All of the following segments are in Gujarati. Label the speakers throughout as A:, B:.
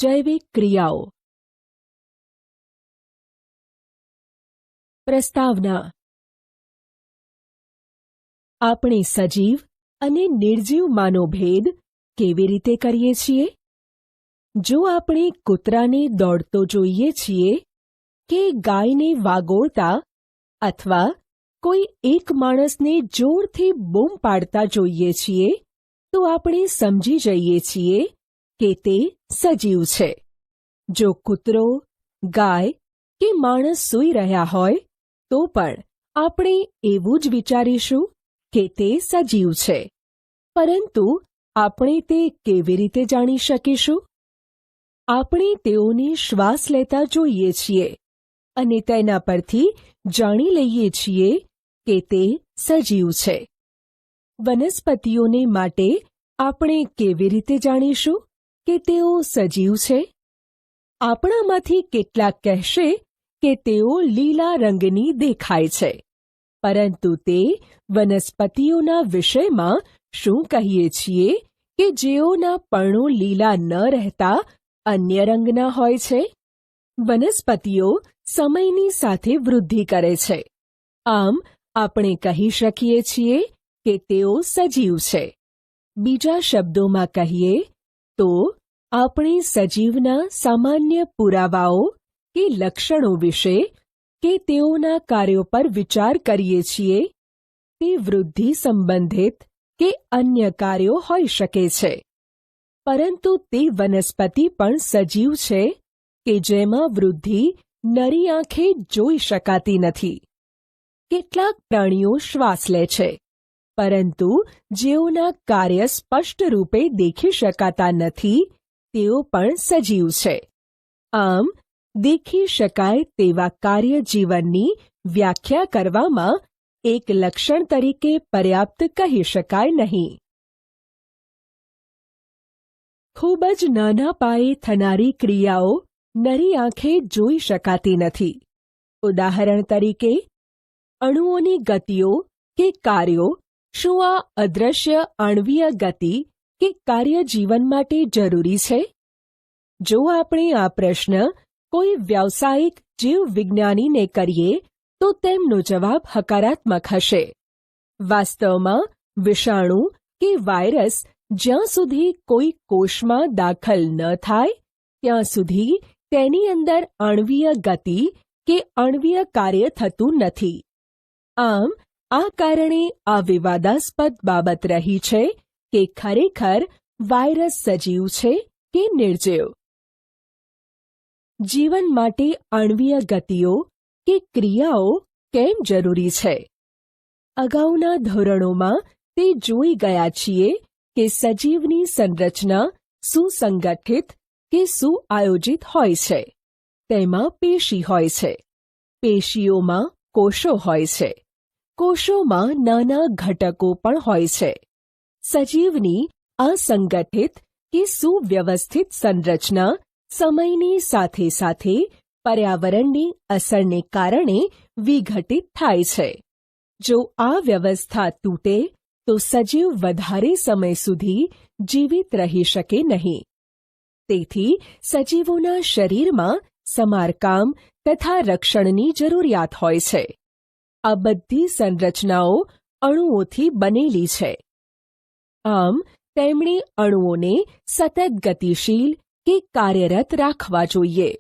A: જૈવિક ક્રિયાઓ. પ્રસ્તાવના. આપણે સજીવ અને નિર્જીવમાંનો ભેદ કેવી રીતે કરીએ છીએ? જો આપણે કૂતરાને દોડતો જોઈએ છીએ કે ગાયને વાગોળતા અથવા કોઈ એક માણસને જોરથી બૂમ પાડતા જોઈએ છીએ તો આપણે સમજી જઈએ છીએ કે તે સજીવ છે. જો કૂતરો, ગાય કે માણસ સૂઈ રહ્યા હોય તો પણ આપણે એવું જ વિચારીશું કે તે સજીવ છે. પરંતુ આપણે તે કેવી રીતે જાણી શકીશું? આપણે તેઓને શ્વાસ લેતા જોઈએ છીએ અને તેના પરથી જાણી લઈએ છીએ કે તે સજીવ છે. વનસ્પતિઓને માટે આપણે કેવી રીતે જાણીશું કે તેઓ સજીવ છે? આપણામાંથી કેટલાક કહેશે કે તેઓ લીલા રંગની દેખાય છે, પરંતુ તે વનસ્પતિઓના વિષયમાં શું કહીએ છીએ કે જેઓના પર્ણો લીલા ન રહેતા અન્ય રંગના હોય છે? વનસ્પતિઓ સમયની સાથે વૃદ્ધિ કરે છે. આમ આપણે કહી શકીએ છીએ કે તેઓ સજીવ છે. બીજા શબ્દોમાં કહીએ તો આપણે સજીવના સામાન્ય પુરાવાઓ કે લક્ષણો વિશે કે તેઓના કાર્યો પર વિચાર કરીએ છીએ. તે વૃદ્ધિ સંબંધિત કે અન્ય કાર્યો હોઈ શકે છે. પરંતુ તે વનસ્પતિ પણ સજીવ છે કે જેમાં વૃદ્ધિ નરી આંખે જોઈ શકાતી નથી. કેટલાક પ્રાણીઓ શ્વાસ લે છે, પરંતુ જેઓના કાર્ય સ્પષ્ટ રૂપે દેખી શકાતા નથી તેઓ પણ સજીવ છે. આમ દેખી શકાય તેવા કાર્ય જીવનની વ્યાખ્યા કરવામાં એક લક્ષણ તરીકે પર્યાપ્ત કહી શકાય નહીં. ખૂબ જ નાના પાયે થનારી ક્રિયાઓ નરી આંખે જોઈ શકાતી નથી. ઉદાહરણ તરીકે, અણુઓની ગતિઓ કે કાર્યો. શું આ અદૃશ્ય આણ્વીય ગતિ કે કાર્ય જીવન માટે જરૂરી છે? જો આપણે આ પ્રશ્ન કોઈ વ્યાવસાયિક જીવવિજ્ઞાનીને કરીએ તો તેમનો જવાબ હકારાત્મક હશે. વાસ્તવમાં વિષાણુ કે વાયરસ જ્યાં સુધી કોઈ કોષમાં દાખલ ન થાય ત્યાં સુધી તેની અંદર આણ્વીય ગતિ કે આણ્વીય કાર્ય થતું નથી. આમ આ કારણે આ વિવાદાસ્પદ બાબત રહી છે કે ખરેખર વાયરસ સજીવ છે કે નિર્જીવ. જીવન માટે આણ્વીય ગતિઓ કે ક્રિયાઓ કેમ જરૂરી છે? અગાઉના ધોરણોમાં તે જોઈ ગયા છીએ કે સજીવની સંરચના સુસંગઠિત કે સુઆયોજિત હોય છે. તેમાં પેશી હોય છે. પેશીઓમાં કોષો હોય છે. કોષોમાં નાના ઘટકો પણ હોય છે. સજીવની અસંગઠિત કે સુવ્યવસ્થિત સંરચના સમયની સાથે સાથે પર્યાવરણની અસરને કારણે વિઘટિત થાય છે. જો આ વ્યવસ્થા તૂટે તો સજીવ વધારે સમય સુધી જીવિત રહી શકે નહીં. તેથી સજીવોના શરીરમાં સમારકામ તથા રક્ષણની જરૂરિયાત હોય છે. આ બધી સંરચનાઓ અણુઓથી બનેલી છે. આમ તેમણે અણુઓને સતત ગતિશીલ કે કાર્યરત રાખવા જોઈએ.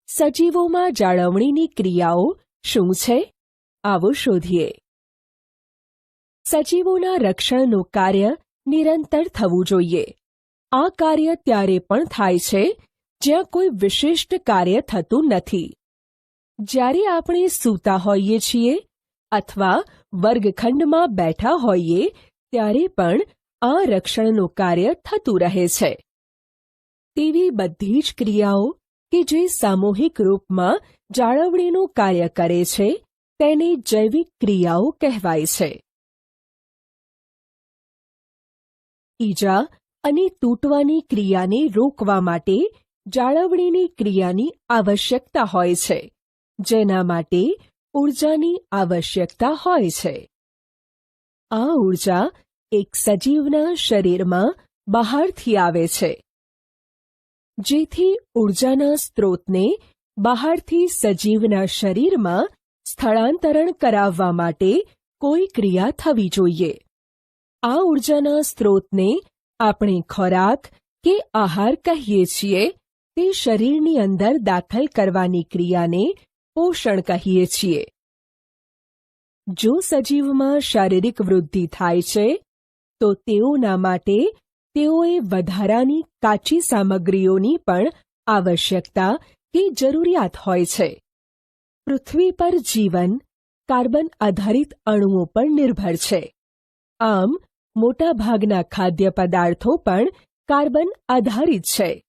A: સજીવોમાં જાળવણીની ક્રિયાઓ શું છે? આવો શોધીએ. સજીવોના રક્ષણનું કાર્ય નિરંતર થવું જોઈએ. આ કાર્ય ત્યારે પણ થાય છે જ્યાં કોઈ વિશિષ્ટ કાર્ય થતું નથી. જ્યારે આપણે સૂતા હોઈએ છીએ અથવા વર્ગખંડમાં બેઠા હોઈએ ત્યારે પણ આ રક્ષણનું કાર્ય થતું રહે છે. તેવી બધી જ ક્રિયાઓ કે જે સામૂહિક રૂપમાં જાળવણીનું કાર્ય કરે છે તેને જૈવિક ક્રિયાઓ કહેવાય છે. ઈજા અને તૂટવાની ક્રિયાને રોકવા માટે જાળવણીની ક્રિયાની આવશ્યકતા હોય છે, જેના માટે ઊર્જાની આવશ્યકતા હોય છે. આ ઊર્જા એક સજીવના શરીરમાં બહારથી આવે છે. જેથી ઊર્જાના સ્ત્રોતને બહારથી સજીવના શરીરમાં સ્થળાંતરણ કરાવવા માટે કોઈ ક્રિયા થવી જોઈએ. આ ઊર્જાના સ્ત્રોતને આપણે ખોરાક કે આહાર કહીએ છીએ તે શરીરની અંદર દાખલ કરવાની ક્રિયાને પોષણ કહીએ છીએ. જો સજીવમાં શારીરિક વૃદ્ધિ થાય છે તો તેઓના માટે તેઓએ વધારાની કાચી સામગ્રીઓની પણ આવશ્યકતા કે જરૂરિયાત હોય છે. પૃથ્વી પર જીવન કાર્બન આધારિત અણુઓ પર નિર્ભર છે. આમ મોટાભાગના ખાદ્ય પદાર્થો પણ કાર્બન આધારિત છે.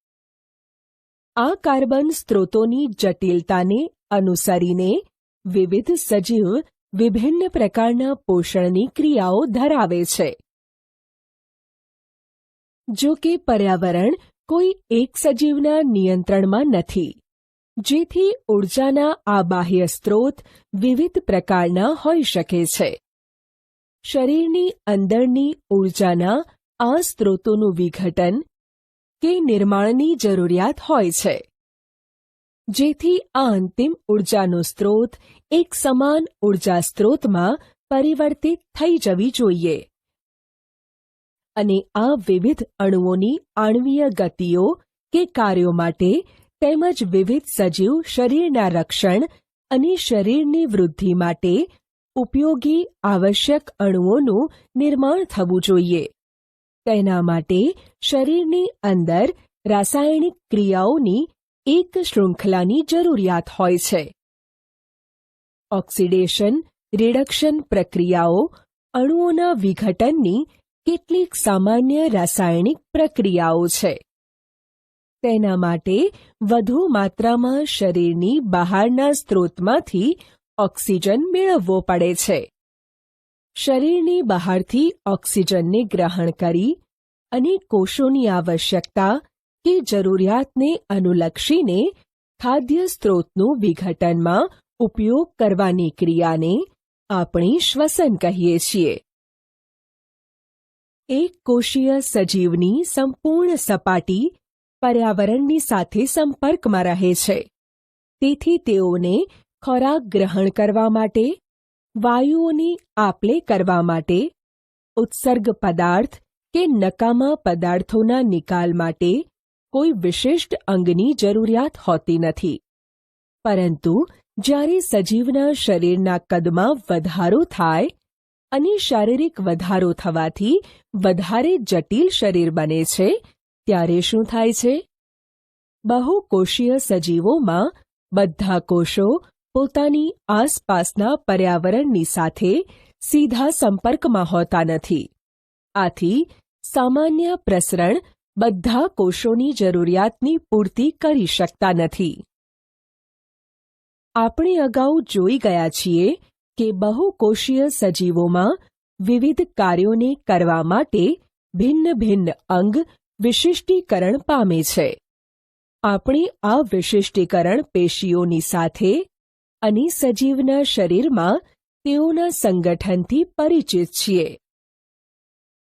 A: આ કાર્બન સ્ત્રોતોની જટિલતાને અનુસરીને વિવિધ સજીવ વિભિન્ન પ્રકારના પોષણની ક્રિયાઓ ધરાવે છે. જો કે પર્યાવરણ કોઈ એક સજીવના નિયંત્રણમાં નથી, જેથી ઊર્જાના આ બાહ્ય સ્ત્રોત વિવિધ પ્રકારના હોઈ શકે છે. શરીરની અંદરની ઊર્જાના આ સ્ત્રોતોનું વિઘટન કે નિર્માણની જરૂરિયાત હોય છે, જેથી આ અંતિમ ઊર્જાનો સ્ત્રોત એક સમાન ઊર્જા સ્ત્રોતમાં પરિવર્તિત થઈ જવી જોઈએ. અને આ વિવિધ અણુઓની આણ્વીય ગતિઓ કે કાર્યો માટે તેમજ વિવિધ સજીવ શરીરના રક્ષણ અને શરીરની વૃદ્ધિ માટે ઉપયોગી આવશ્યક અણુઓનું નિર્માણ થવું જોઈએ. તેના માટે શરીરની અંદર રાસાયણિક ક્રિયાઓની એક શૃંખલાની જરૂરિયાત હોય છે. ઓક્સિડેશન રિડક્શન પ્રક્રિયાઓ અણુઓના વિઘટનની કેટલીક સામાન્ય રાસાયણિક પ્રક્રિયાઓ છે. તેના માટે વધુ માત્રામાં શરીરની બહારના સ્ત્રોતમાંથી ઓક્સિજન મેળવવો પડે છે. શરીરની બહારથી ઓક્સિજનને ગ્રહણ કરી અને કોષોની આવશ્યકતા કે જરૂરિયાતને અનુલક્ષીને ખાદ્ય સ્ત્રોતનું વિઘટનમાં ઉપયોગ કરવાની ક્રિયાને આપણે શ્વસન કહીએ છીએ. એક કોષીય સજીવની સંપૂર્ણ સપાટી પર્યાવરણની સાથે સંપર્કમાં રહે છે. તેથી તેઓને ખોરાક ગ્રહણ કરવા માટે, વાયુઓની આપ-લે કરવા માટે, ઉત્સર્ગ પદાર્થ કે નકામા પદાર્થોના નિકાલ માટે કોઈ વિશિષ્ટ અંગની જરૂરિયાત હોતી નથી. પરંતુ જ્યારે સજીવના શરીરના કદમાં વધારો થાય અને શારીરિક વધારો થવાથી વધારે જટિલ શરીર બને છે, ત્યારે શું થાય છે? બહુકોષીય સજીવોમાં બધા કોષો પોતાની આસપાસના પર્યાવરણની સાથે સીધા સંપર્કમાં હોતા નથી. આથી સામાન્ય પ્રસરણ બધા કોષોની જરૂરિયાતની પૂર્તિ કરી શકતા નથી. આપણે અગાઉ જોઈ ગયા છીએ કે બહુકોષીય સજીવોમાં વિવિધ કાર્યોને કરવા માટે ભિન્ન ભિન્ન અંગ વિશિષ્ટીકરણ પામે છે. આપણે આ વિશિષ્ટીકરણ પેશીઓની સાથે અને સજીવના શરીરમાં તેઓના સંગઠનથી પરિચિત છીએ.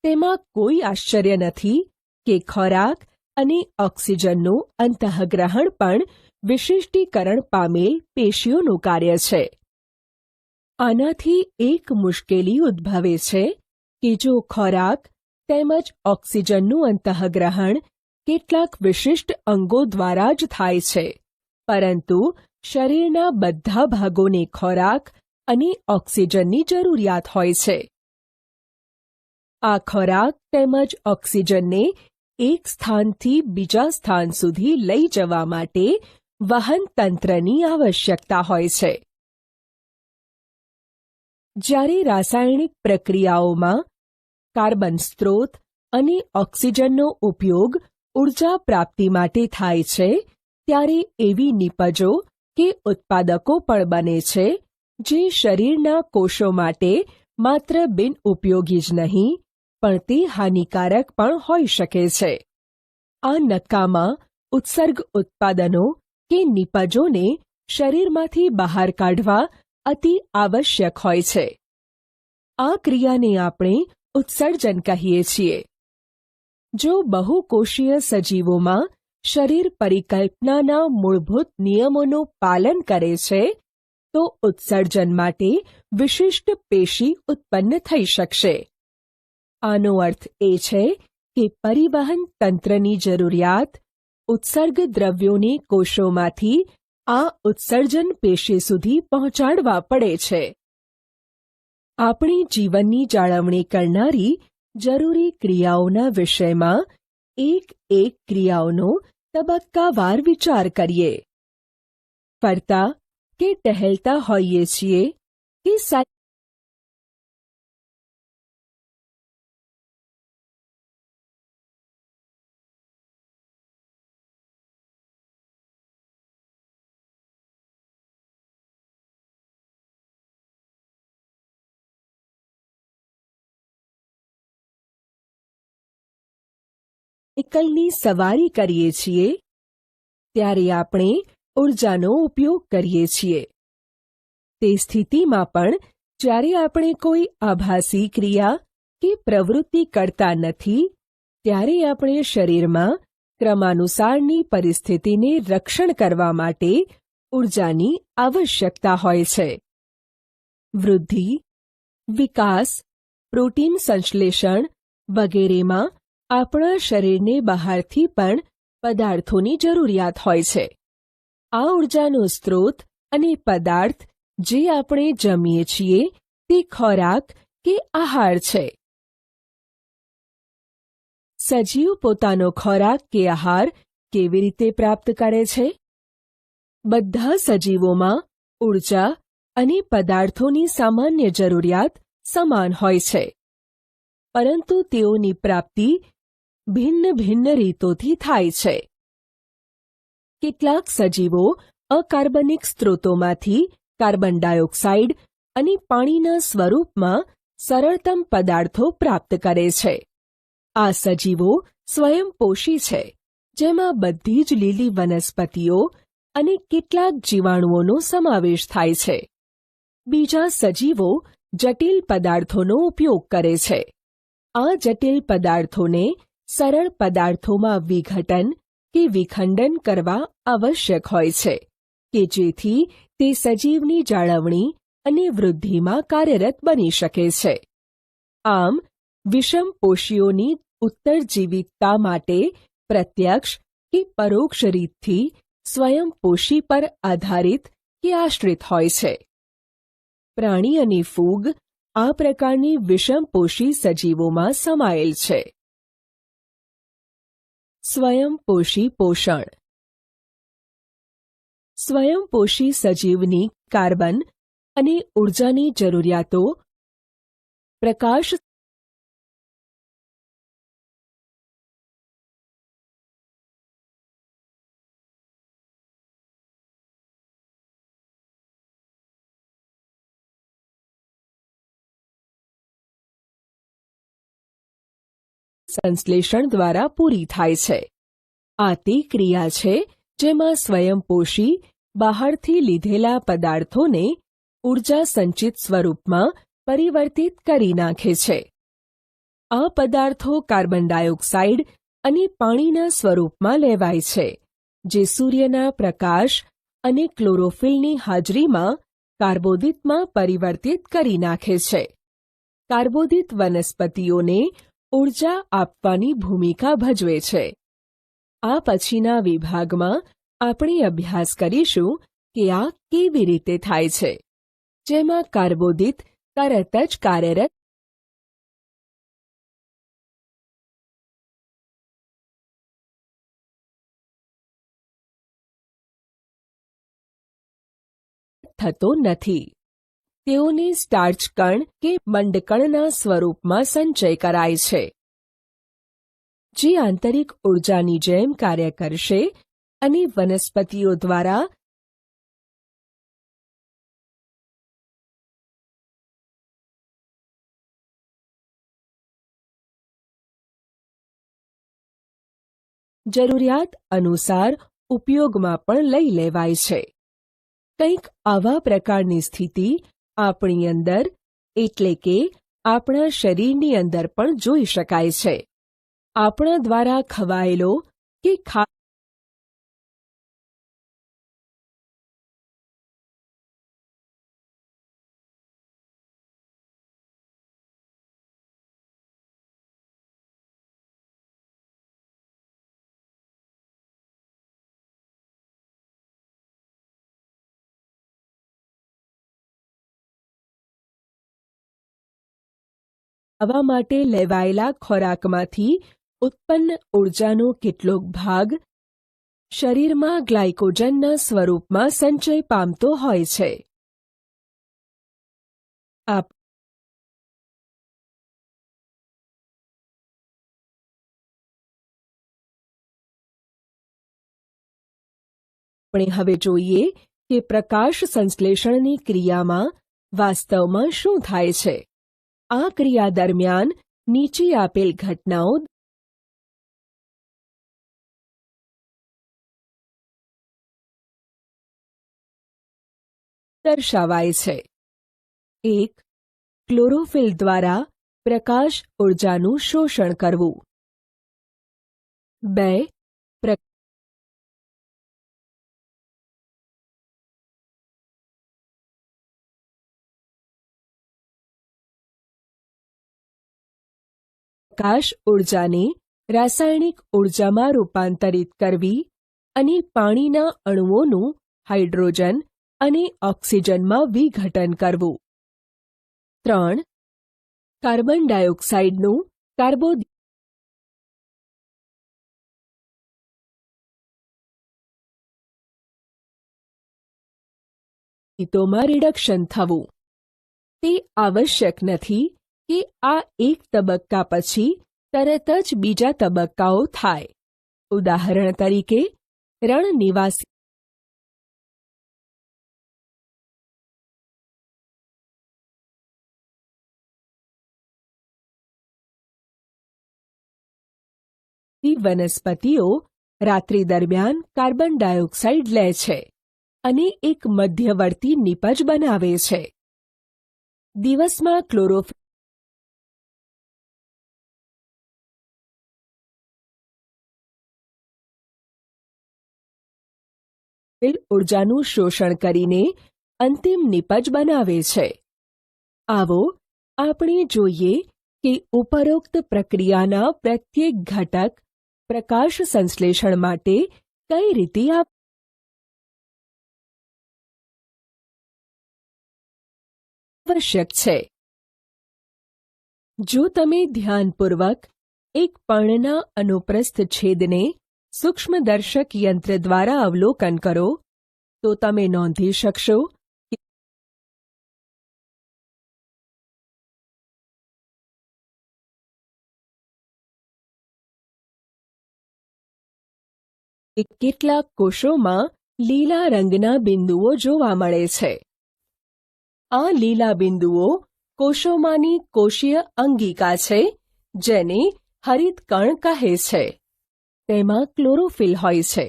A: તેમાં કોઈ આશ્ચર્ય નથી કે ખોરાક અને ઓક્સિજનનું અંતઃગ્રહણ પણ વિશિષ્ટીકરણ પામેલ પેશીઓનું કાર્ય છે. આનાથી એક મુશ્કેલી ઉદ્ભવે છે કે જો ખોરાક તેમજ ઓક્સિજનનું અંતઃગ્રહણ કેટલાક વિશિષ્ટ અંગો દ્વારા જ થાય છે, પરંતુ શરીરના બધા ભાગોને ખોરાક અને ઓક્સિજનની જરૂરિયાત હોય છે. આ ખોરાક તેમજ ઓક્સિજનને એક સ્થાનથી બીજા સ્થાન સુધી લઈ જવા માટે વહન તંત્રની આવશ્યકતા હોય છે. જ્યારે રાસાયણિક પ્રક્રિયાઓમાં કાર્બન સ્ત્રોત અને ઓક્સિજનનો ઉપયોગ ઊર્જા પ્રાપ્તિ માટે થાય છે, ત્યારે એવી નિપજો કે ઉત્પાદકો પણ બને છે જે શરીરના કોષો માટે માત્ર બિનઉપયોગી જ નહીં પણ તે હાનિકારક પણ હોઈ શકે છે. આ નકામા ઉત્સર્ગ ઉત્પાદનો કે નિપજોને શરીરમાંથી બહાર કાઢવા અતિ આવશ્યક હોય છે. આ ક્રિયાને આપણે ઉત્સર્જન કહીએ છીએ. જો બહુકોષીય સજીવોમાં શરીર પરિકલ્પનાના મૂળભૂત નિયમોનું પાલન કરે છે તો ઉત્સર્જન માટે વિશિષ્ટ પેશી ઉત્પન્ન થઈ શકશે. આનો અર્થ એ છે કે પરિવહન તંત્રની જરૂરિયાત ઉત્સર્ગ દ્રવ્યોને કોષોમાંથી આ ઉત્સર્જન પેશી સુધી પહોંચાડવા પડે છે. આપણી જીવનની જાળવણી કરનારી જરૂરી ક્રિયાઓના વિષયમાં એક ક્રિયાઓનો તબક્કાવાર વિચાર કરીએ. ફરતા કે ટહેલતા હોઈએ છીએ કે સાયકલની સવારી કરીએ છીએ ત્યારે આપણે ઉર્જાનો ઉપયોગ કરીએ છીએ. તે સ્થિતિમાં પણ જ્યારે આપણે કોઈ આભાસી ક્રિયા કે પ્રવૃત્તિ કરતા નથી ત્યારે આપણે શરીરમાં ક્રમાનુસારની પરિસ્થિતિને રક્ષણ કરવા માટે ઉર્જાની આવશ્યકતા હોય છે. વૃદ્ધિ, વિકાસ, પ્રોટીન સંશ્લેષણ વગેરેમાં આપણા શરીરને બહારથી પણ પદાર્થોની જરૂરિયાત હોય છે. આ ઉર્જાનો સ્ત્રોત અને પદાર્થ જે આપણે જમીએ છીએ તે ખોરાક કે આહાર છે. સજીવ પોતાનો ખોરાક કે આહાર કેવી રીતે પ્રાપ્ત કરે છે? બધા સજીવોમાં ઉર્જા અને પદાર્થોની સામાન્ય જરૂરિયાત સમાન હોય છે, પરંતુ તેઓની પ્રાપ્તિ ભિન્ન ભિન્ન રીતોથી થાય છે. કેટલાક સજીવો અકાર્બનિક સ્ત્રોતોમાંથી કાર્બન ડાયોક્સાઇડ અને પાણીના સ્વરૂપમાં સરળતમ પદાર્થો પ્રાપ્ત કરે છે. આ સજીવો સ્વયંપોષી છે, જેમાં બધી જ લીલી વનસ્પતિઓ અને કેટલાક જીવાણુઓનો સમાવેશ થાય છે. બીજા સજીવો જટિલ પદાર્થોનો ઉપયોગ કરે છે. આ જટિલ પદાર્થોને સરળ પદાર્થોમાં વિઘટન કે વિખંડન કરવા આવશ્યક હોય છે કે જેથી તે સજીવની જાળવણી અને વૃદ્ધિમાં કાર્યરત બની શકે છે. આમ વિષમપોષીઓની ઉત્તરજીવિતતા માટે પ્રત્યક્ષ કે પરોક્ષ રીતથી સ્વયંપોષી પર આધારિત કે આશ્રિત હોય છે. પ્રાણી અને ફૂગ આ પ્રકારની વિષમપોષી સજીવોમાં સમાયેલ છે. સ્વયંપોષી પોષણ. સ્વયંપોષી સજીવની કાર્બન અને ઉર્જાની જરૂરિયાતો પ્રકાશ સંશ્લેષણ દ્વારા પૂરી થાય છે. આ તે ક્રિયા છે જેમાં સ્વયંપોષી બહારથી લીધેલા પદાર્થોને ઉર્જા સંચિત સ્વરૂપમાં પરિવર્તિત કરી નાખે છે. આ પદાર્થો કાર્બન ડાયોક્સાઇડ અને પાણીના સ્વરૂપમાં લેવાય છે, જે સૂર્યના પ્રકાશ અને ક્લોરોફિલની હાજરીમાં કાર્બોદિતમાં પરિવર્તિત કરી નાખે છે. કાર્બોદિત વનસ્પતિઓને ઉર્જા આપવાની ભૂમિકા ભજવે છે. આ પછીના વિભાગમાં આપણે અભ્યાસ કરીશું કે આ કેવી રીતે થાય છે, જેમાં કાર્બોદિત તરત જ કાર્યરત થતો નથી. તેઓને સ્ટાર્ચ કણ કે મંડકણના સ્વરૂપમાં સંચય કરાય છે, જે આંતરિક ઉર્જાની જેમ કાર્ય કરશે અને વનસ્પતિઓ દ્વારા જરૂરિયાત અનુસાર ઉપયોગમાં પણ લઈ લેવાય છે. કંઈક આવા પ્રકારની સ્થિતિ આપણી અંદર એટલે કે આપણા શરીરની અંદર પણ જોઈ શકાય છે. આપણા દ્વારા ખવાયેલો કે ખાવા માટે લેવાયેલા ખોરાકમાંથી ઉત્પન્ન ઉર્જાનો કેટલોક ભાગ શરીરમાં ગ્લાયકોજનના સ્વરૂપમાં સંચય પામતો હોય છે. આપણે હવે જોઈએ કે પ્રકાશ સંશ્લેષણની ક્રિયામાં વાસ્તવમાં શું થાય છે. આ ક્રિયા દરમિયાન નીચે આપેલ ઘટનાઓ દર્શાવાય છે. 1. ક્લોરોફિલ દ્વારા પ્રકાશ ઉર્જાનું શોષણ કરવું. 2. પ્રકાશ ઉર્જાને રાસાયણિક ઉર્જામાં રૂપાંતરિત કરવી અને પાણીના અણુઓનું હાઇડ્રોજન અને ઓક્સિજનમાં વિઘટન કરવું. 3. કાર્બન ડાયોક્સાઇડનું કાર્બોદિતોમાં રિડક્શન થવું. તે આવશ્યક નથી કે આ એક તબક્કા પછી તરત જ બીજા તબક્કાઓ થાય. ઉદાહરણ તરીકે રણ નિવાસી વનસ્પતિઓ રાત્રિ દરમિયાન કાર્બન ડાયોક્સાઇડ લે છે અને એક મધ્યવર્તી નિપજ બનાવે છે. દિવસમાં ક્લોરોફિલ ઉર્જાનું શોષણ કરીને અંતિમ નિપજ બનાવે છે. આવો આપણે જોઈએ કે ઉપરોક્ત પ્રક્રિયાના પ્રત્યેક ઘટક પ્રકાશ સંશ્લેષણ માટે કઈ રીતે આવશ્યક છે. જો તમે ધ્યાનપૂર્વક એક પર્ણના અનુપ્રસ્થ છેદને સૂક્ષ્મદર્શક યંત્ર દ્વારા અવલોકન કરો તો તમે નોંધી શકશો કે કેટલાક કોષોમાં લીલા રંગના બિંદુઓ જોવા મળે છે. આ લીલા બિંદુઓ કોષોમાંની કોષીય અંગિકા છે જેને હરિતકણ કહે છે. તેમાં ક્લોરોફિલ હોય છે.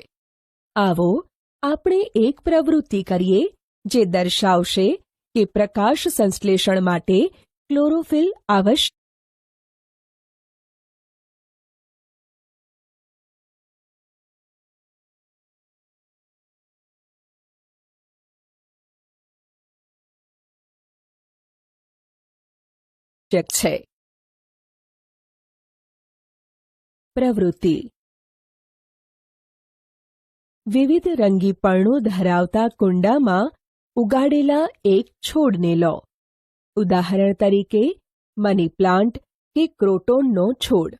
A: આવો આપણે એક પ્રવૃત્તિ કરીએ જે દર્શાવશે કે પ્રકાશ સંશ્લેષણ માટે ક્લોરોફિલ આવશ્યક છે. પ્રવૃત્તિ. વિવિધ રંગી પર્ણો ધરાવતા કુંડામાં ઉગાડેલા એક છોડને લો. ઉદાહરણ તરીકે મની પ્લાન્ટ કે ક્રોટોનનો છોડ.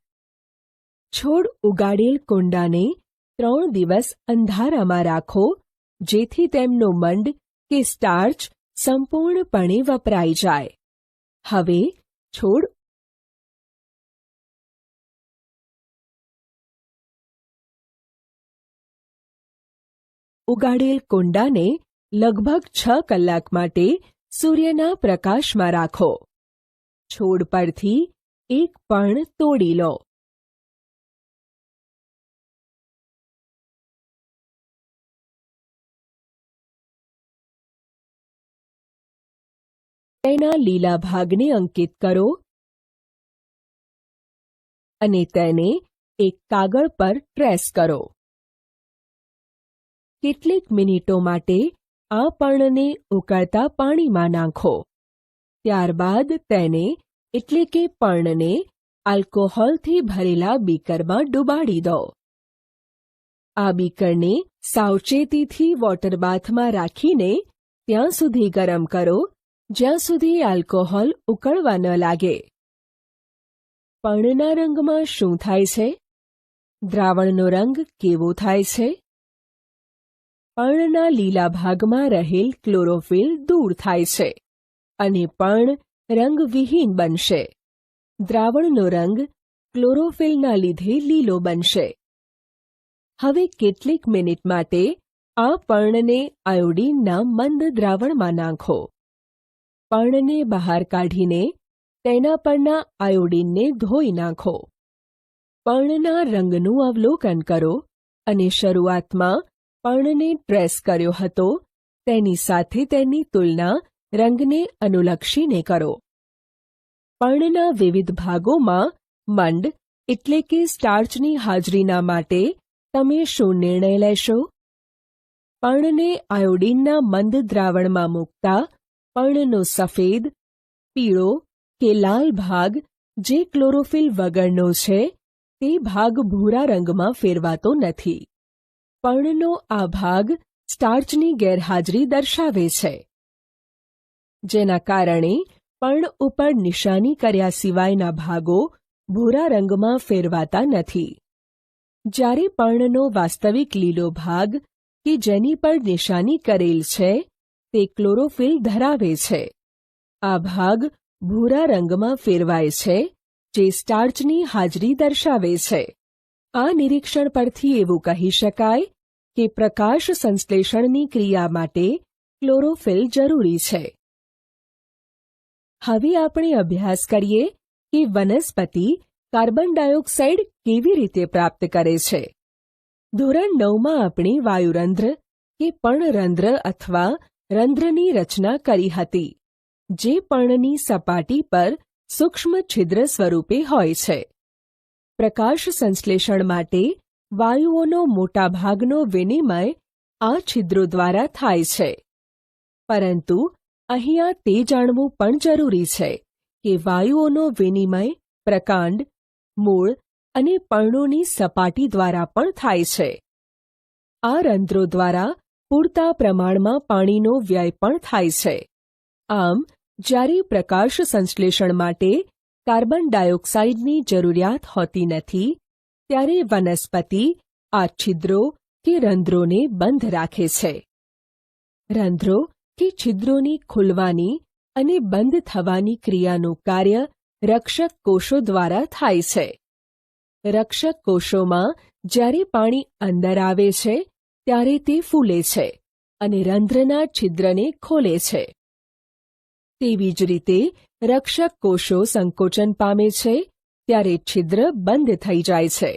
A: છોડ ઉગાડેલ કુંડાને 3 દિવસ અંધારામાં રાખો જેથી તેમનો મંડ કે સ્ટાર્ચ સંપૂર્ણપણે વપરાઈ જાય. હવે છોડ ઉગાડેલ કુંડાને લગભગ 6 કલાક માટે સૂર્યના પ્રકાશમાં રાખો. છોડ પરથી એક પર્ણ તોડી લો. તેના લીલા ભાગને અંકિત કરો અને તેને એક કાગળ પર ટ્રેસ કરો. કેટલીક મિનિટો માટે આ પર્ણને ઉકળતા પાણીમાં નાખો. ત્યારબાદ તેને એટલે કે પર્ણને આલ્કોહોલથી ભરેલા બીકરમાં ડુબાડી દો. આ બીકરને સાવચેતીથી વોટર બાથમાં રાખીને ત્યાં સુધી ગરમ કરો જ્યાં સુધી આલ્કોહોલ ઉકળવા ન લાગે. પર્ણના રંગમાં શું થાય છે? દ્રાવણનો રંગ કેવો થાય છે? પર્ણના લીલા ભાગમાં રહેલ ક્લોરોફિલ દૂર થાય છે અને પર્ણ રંગવિહીન બનશે. દ્રાવણનો રંગ ક્લોરોફિલના લીધે લીલો બનશે. હવે કેટલીક મિનિટ માટે આ પર્ણને આયોડીનના મંદ દ્રાવણમાં નાખો. પર્ણને બહાર કાઢીને તેના પરના આયોડીનને ધોઈ નાખો. પર્ણના રંગનું અવલોકન કરો અને શરૂઆતમાં પર્ણને ટ્રેસ કર્યો હતો તેની સાથે તેની તુલના રંગને અનુલક્ષીને કરો. પર્ણના વિવિધ ભાગોમાં મંડ એટલે કે સ્ટાર્ચની હાજરીના માટે તમે શું નિર્ણય લેશો? પર્ણને આયોડીનના મંદ દ્રાવણમાં મૂકતા પર્ણનો સફેદ, પીળો કે લાલ ભાગ જે ક્લોરોફિલ વગરનો છે તે ભાગ ભૂરા રંગમાં ફેરવાતો નથી. પર્ણનો આ ભાગ સ્ટાર્ચની ગેરહાજરી દર્શાવે છે, જેના કારણે પર્ણ ઉપર નિશાની કર્યા સિવાયના ભાગો ભૂરા રંગમાં ફેરવાતા નથી. જ્યારે પર્ણનો વાસ્તવિક લીલો ભાગ કે જેની પર નિશાની કરેલ છે તે ક્લોરોફિલ ધરાવે છે, આ ભાગ ભૂરા રંગમાં ફેરવાય છે જે સ્ટાર્ચની હાજરી દર્શાવે છે. આ નિરીક્ષણ પરથી એવું કહી શકાય કે પ્રકાશ સંશ્લેષણની ક્રિયા માટે ક્લોરોફિલ જરૂરી છે. હવે આપણે અભ્યાસ કરીએ કે વનસ્પતિ કાર્બન ડાયોક્સાઇડ કેવી રીતે પ્રાપ્ત કરે છે. ધોરણ 9માં આપણે વાયુરંધ્ર કે પર્ણરંધ્ર અથવા રંધ્રની રચના કરી હતી, જે પર્ણની સપાટી પર સૂક્ષ્મ છિદ્ર સ્વરૂપે હોય છે. પ્રકાશ સંશ્લેષણ માટે વાયુઓનો મોટા ભાગનો વિનિમય આ છિદ્રો દ્વારા થાય છે. પરંતુ અહીંયા તે જાણવું પણ જરૂરી છે કે વાયુઓનો વિનિમય પ્રકાંડ, મૂળ અને પર્ણોની સપાટી દ્વારા પણ થાય છે. આ રંધ્રો દ્વારા પૂરતા પ્રમાણમાં પાણીનો વ્યય પણ થાય છે. આમ, જ્યારે પ્રકાશ સંશ્લેષણ માટે કાર્બન ડાયોક્સાઇડની જરૂરિયાત હોતી નથી, ત્યારે વનસ્પતિ આ છિદ્રો કે રંધ્રોને બંધ રાખે છે. રંધ્રો કે છિદ્રોની ખુલવાની અને બંધ થવાની ક્રિયાનું કાર્ય રક્ષક કોષો દ્વારા થાય છે. રક્ષક કોષોમાં જ્યારે પાણી અંદર આવે છે ત્યારે તે ફૂલે છે અને રંધ્રના છિદ્રને ખોલે છે. તેવી જ રીતે રક્ષક કોષો સંકોચન પામે છે ત્યારે છિદ્ર બંધ થઈ જાય છે.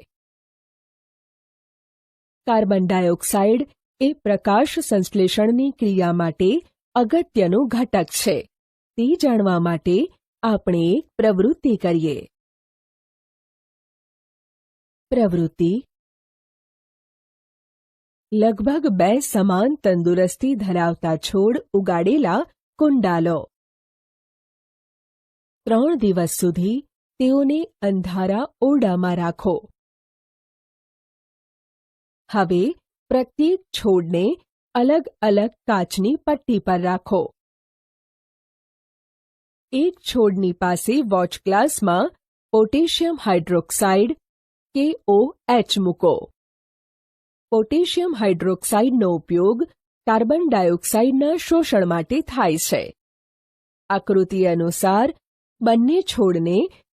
A: કાર્બન ડાયોક્સાઇડ એ પ્રકાશ સંશ્લેષણની ક્રિયા માટે અગત્યનું ઘટક છે. તે જાણવા માટે આપણે એક પ્રવૃત્તિ કરીએ. પ્રવૃત્તિ: લગભગ 2 સમાન તંદુરસ્તી ધરાવતા છોડ ઉગાડેલા કુંડા લો. 3 દિવસ સુધી તેઓને અંધારા ઓરડામાં રાખો. હવે પ્રત્યેક છોડને અલગ અલગ કાચની પટ્ટી પર રાખો. એક છોડની પાસે વોચ ગ્લાસમાં પોટેશિયમ હાઇડ્રોક્સાઇડ KOH મૂકો. પોટેશિયમ હાઇડ્રોક્સાઇડનો ઉપયોગ કાર્બન ડાયોક્સાઇડના શોષણ માટે થાય છે. આકૃતિ અનુસાર બંને છોડને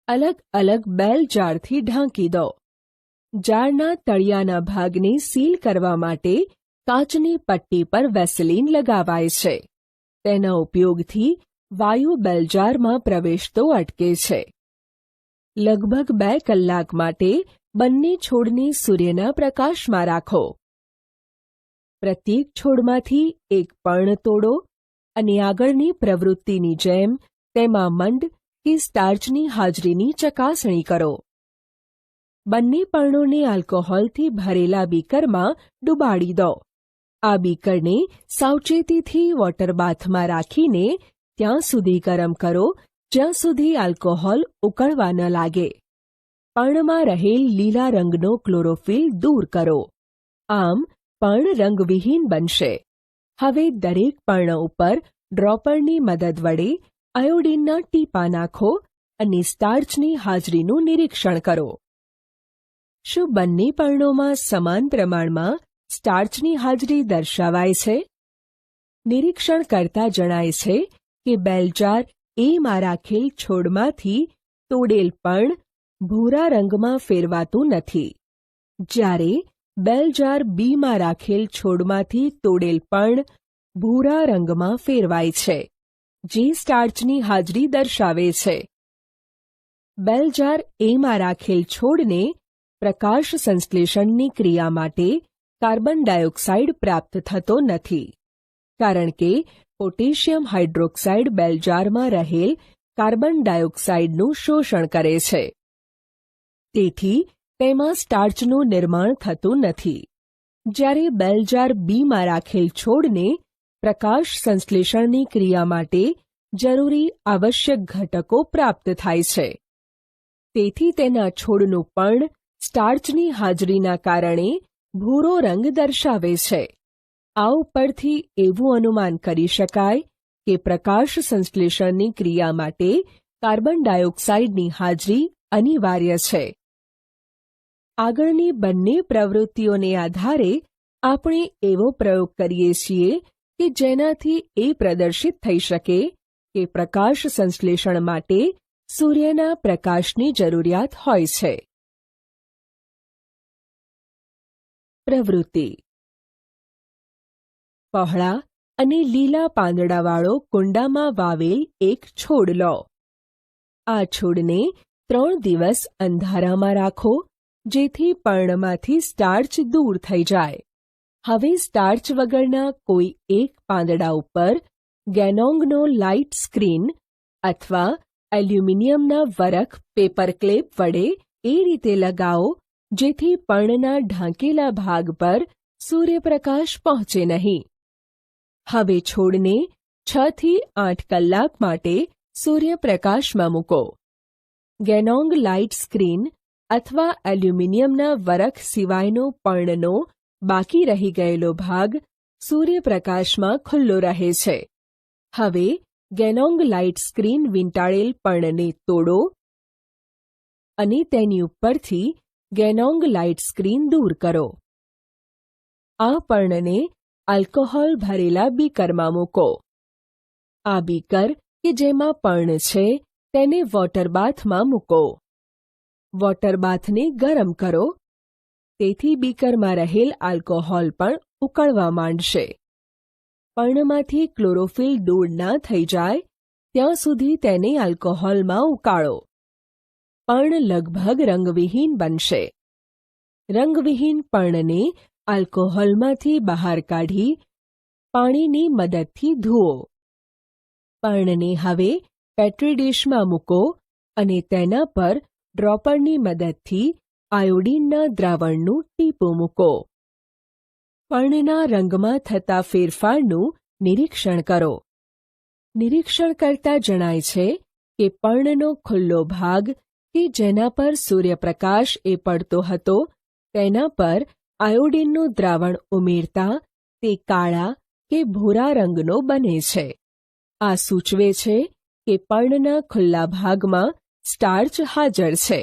A: અલગ અલગ બેલ જારથી ઢાંકી દો. જારના તળિયાના ભાગને સીલ કરવા માટે કાચની પટ્ટી પર વેસલીન લગાવાય છે. તેના ઉપયોગથી વાયુ બેલજારમાં પ્રવેશતો અટકે છે. લગભગ 2 કલાક માટે બંને છોડને સૂર્યના પ્રકાશમાં રાખો. પ્રત્યેક છોડમાંથી એક પર્ણ તોડો અને આગળની પ્રવૃત્તિની જેમ તેમાં મંડ કે સ્ટાર્ચની હાજરીની ચકાસણી કરો. બંને પર્ણોને આલ્કોહોલથી ભરેલા બીકરમાં ડુબાડી દો. આ બીકરને સાવચેતીથી વોટર બાથમાં રાખીને ત્યાં સુધી ગરમ કરો જ્યાં સુધી આલ્કોહોલ ઉકળવા ન લાગે. પર્ણમાં રહેલ લીલા રંગનો ક્લોરોફિલ દૂર કરો. આમ પર્ણ રંગવિહીન બનશે. હવે દરેક પર્ણ ઉપર ડ્રોપરની મદદ વડે આયોડીનના ટીપાં નાખો અને સ્ટાર્ચની હાજરીનું નિરીક્ષણ કરો. શું બંને પર્ણોમાં સમાન પ્રમાણમાં સ્ટાર્ચની હાજરી દર્શાવાય છે? નિરીક્ષણ કરતા જણાય છે કે બેલ જાર એમાં રાખેલ છોડમાંથી તોડેલ પર્ણ ભૂરા રંગમાં ફેરવાતું નથી, જ્યારે બેલ જાર બીમાં રાખેલ છોડમાંથી તોડેલ પર્ણ ભૂરા રંગમાં ફેરવાય છે, જે સ્ટાર્ચની હાજરી દર્શાવે છે. બેલ જાર એમાં રાખેલ છોડને પ્રકાશ સંશ્લેષણની ક્રિયા માટે કાર્બન ડાયોક્સાઇડ પ્રાપ્ત થતો નથી, કારણ કે પોટેશિયમ હાઇડ્રોક્સાઇડ બેલજારમાં રહેલ કાર્બન ડાયોક્સાઇડનું શોષણ કરે છે. તેથી તેમાં સ્ટાર્ચનું નિર્માણ થતું નથી. જ્યારે બેલજાર બીમાં રાખેલ છોડને પ્રકાશ સંશ્લેષણની ક્રિયા માટે જરૂરી આવશ્યક ઘટકો પ્રાપ્ત થાય છે. તેથી તેના છોડનું પર્ણ સ્ટાર્ચની હાજરીના કારણે ભૂરો રંગ દર્શાવે છે. આ ઉપરથી એવું અનુમાન કરી શકાય કે પ્રકાશ સંશ્લેષણની ક્રિયા માટે કાર્બન ડાયોક્સાઇડની હાજરી અનિવાર્ય છે. આગળની બંને પ્રવૃત્તિઓને આધારે આપણે એવો પ્રયોગ કરીએ છીએ કે જેનાથી એ પ્રદર્શિત થઈ શકે કે પ્રકાશ સંશ્લેષણ માટે સૂર્યના પ્રકાશની જરૂરિયાત હોય છે. પ્રવૃત્તિ: પહોળા અને લીલા પાંદડાવાળો કુંડામાં વાવેલ એક છોડ લો. આ છોડને 3 દિવસ અંધારામાં રાખો, જેથી પર્ણમાંથી સ્ટાર્ચ દૂર થઈ જાય. હવે સ્ટાર્ચ વગરના કોઈ એક પાંદડા ઉપર ગેનોંગનો લાઇટ સ્ક્રીન અથવા એલ્યુમિનિયમના વરખ પેપર ક્લિપ વડે એ રીતે લગાવો જેથી પર્ણના ઢાંકેલા ભાગ પર સૂર્યપ્રકાશ પહોંચે નહીં. હવે છોડને 6 થી 8 કલાક માટે સૂર્યપ્રકાશમાં મૂકો. ગેનોંગ લાઇટ સ્ક્રીન અથવા એલ્યુમિનિયમના વરખ સિવાયનો પર્ણનો બાકી રહી ગયેલો ભાગ સૂર્યપ્રકાશમાં ખુલ્લો રહે છે. હવે ગેનોંગ લાઇટ સ્ક્રીન વીંટાળેલ પર્ણને તોડો અને તેની ઉપરથી ગેનોંગ લાઇટ સ્ક્રીન દૂર કરો. આ પર્ણને આલ્કોહોલ ભરેલા બીકરમાં મૂકો. આ બીકર કે જેમાં પર્ણ છે તેને વોટર બાથમાં મૂકો. વોટર બાથને ગરમ કરો, તેથી બીકરમાં રહેલ આલ્કોહોલ પણ ઉકળવા માંડશે. પર્ણમાંથી ક્લોરોફિલ દૂર ના થઈ જાય ત્યાં સુધી તેને આલ્કોહોલમાં ઉકાળો. પર્ણ લગભગ રંગવિહીન બનશે. રંગવિહીન પર્ણને આલ્કોહોલમાંથી બહાર કાઢી પાણીની મદદથી ધુઓ. પર્ણને હવે પેટ્રી ડીશમાં મૂકો અને તેના પર ડ્રોપરની મદદથી આયોડીનના દ્રાવણનું ટીપું મૂકો. પર્ણના રંગમાં થતા ફેરફારનું નિરીક્ષણ કરો. નિરીક્ષણ કરતા જણાય છે કે પર્ણનો ખુલ્લો ભાગ કે જેના પર સૂર્યપ્રકાશ એ પડતો હતો તેના પર આયોડીનનું દ્રાવણ ઉમેરતા તે કાળા કે ભૂરા રંગનો બને છે. આ સૂચવે છે કે પર્ણના ખુલ્લા ભાગમાં સ્ટાર્ચ હાજર છે.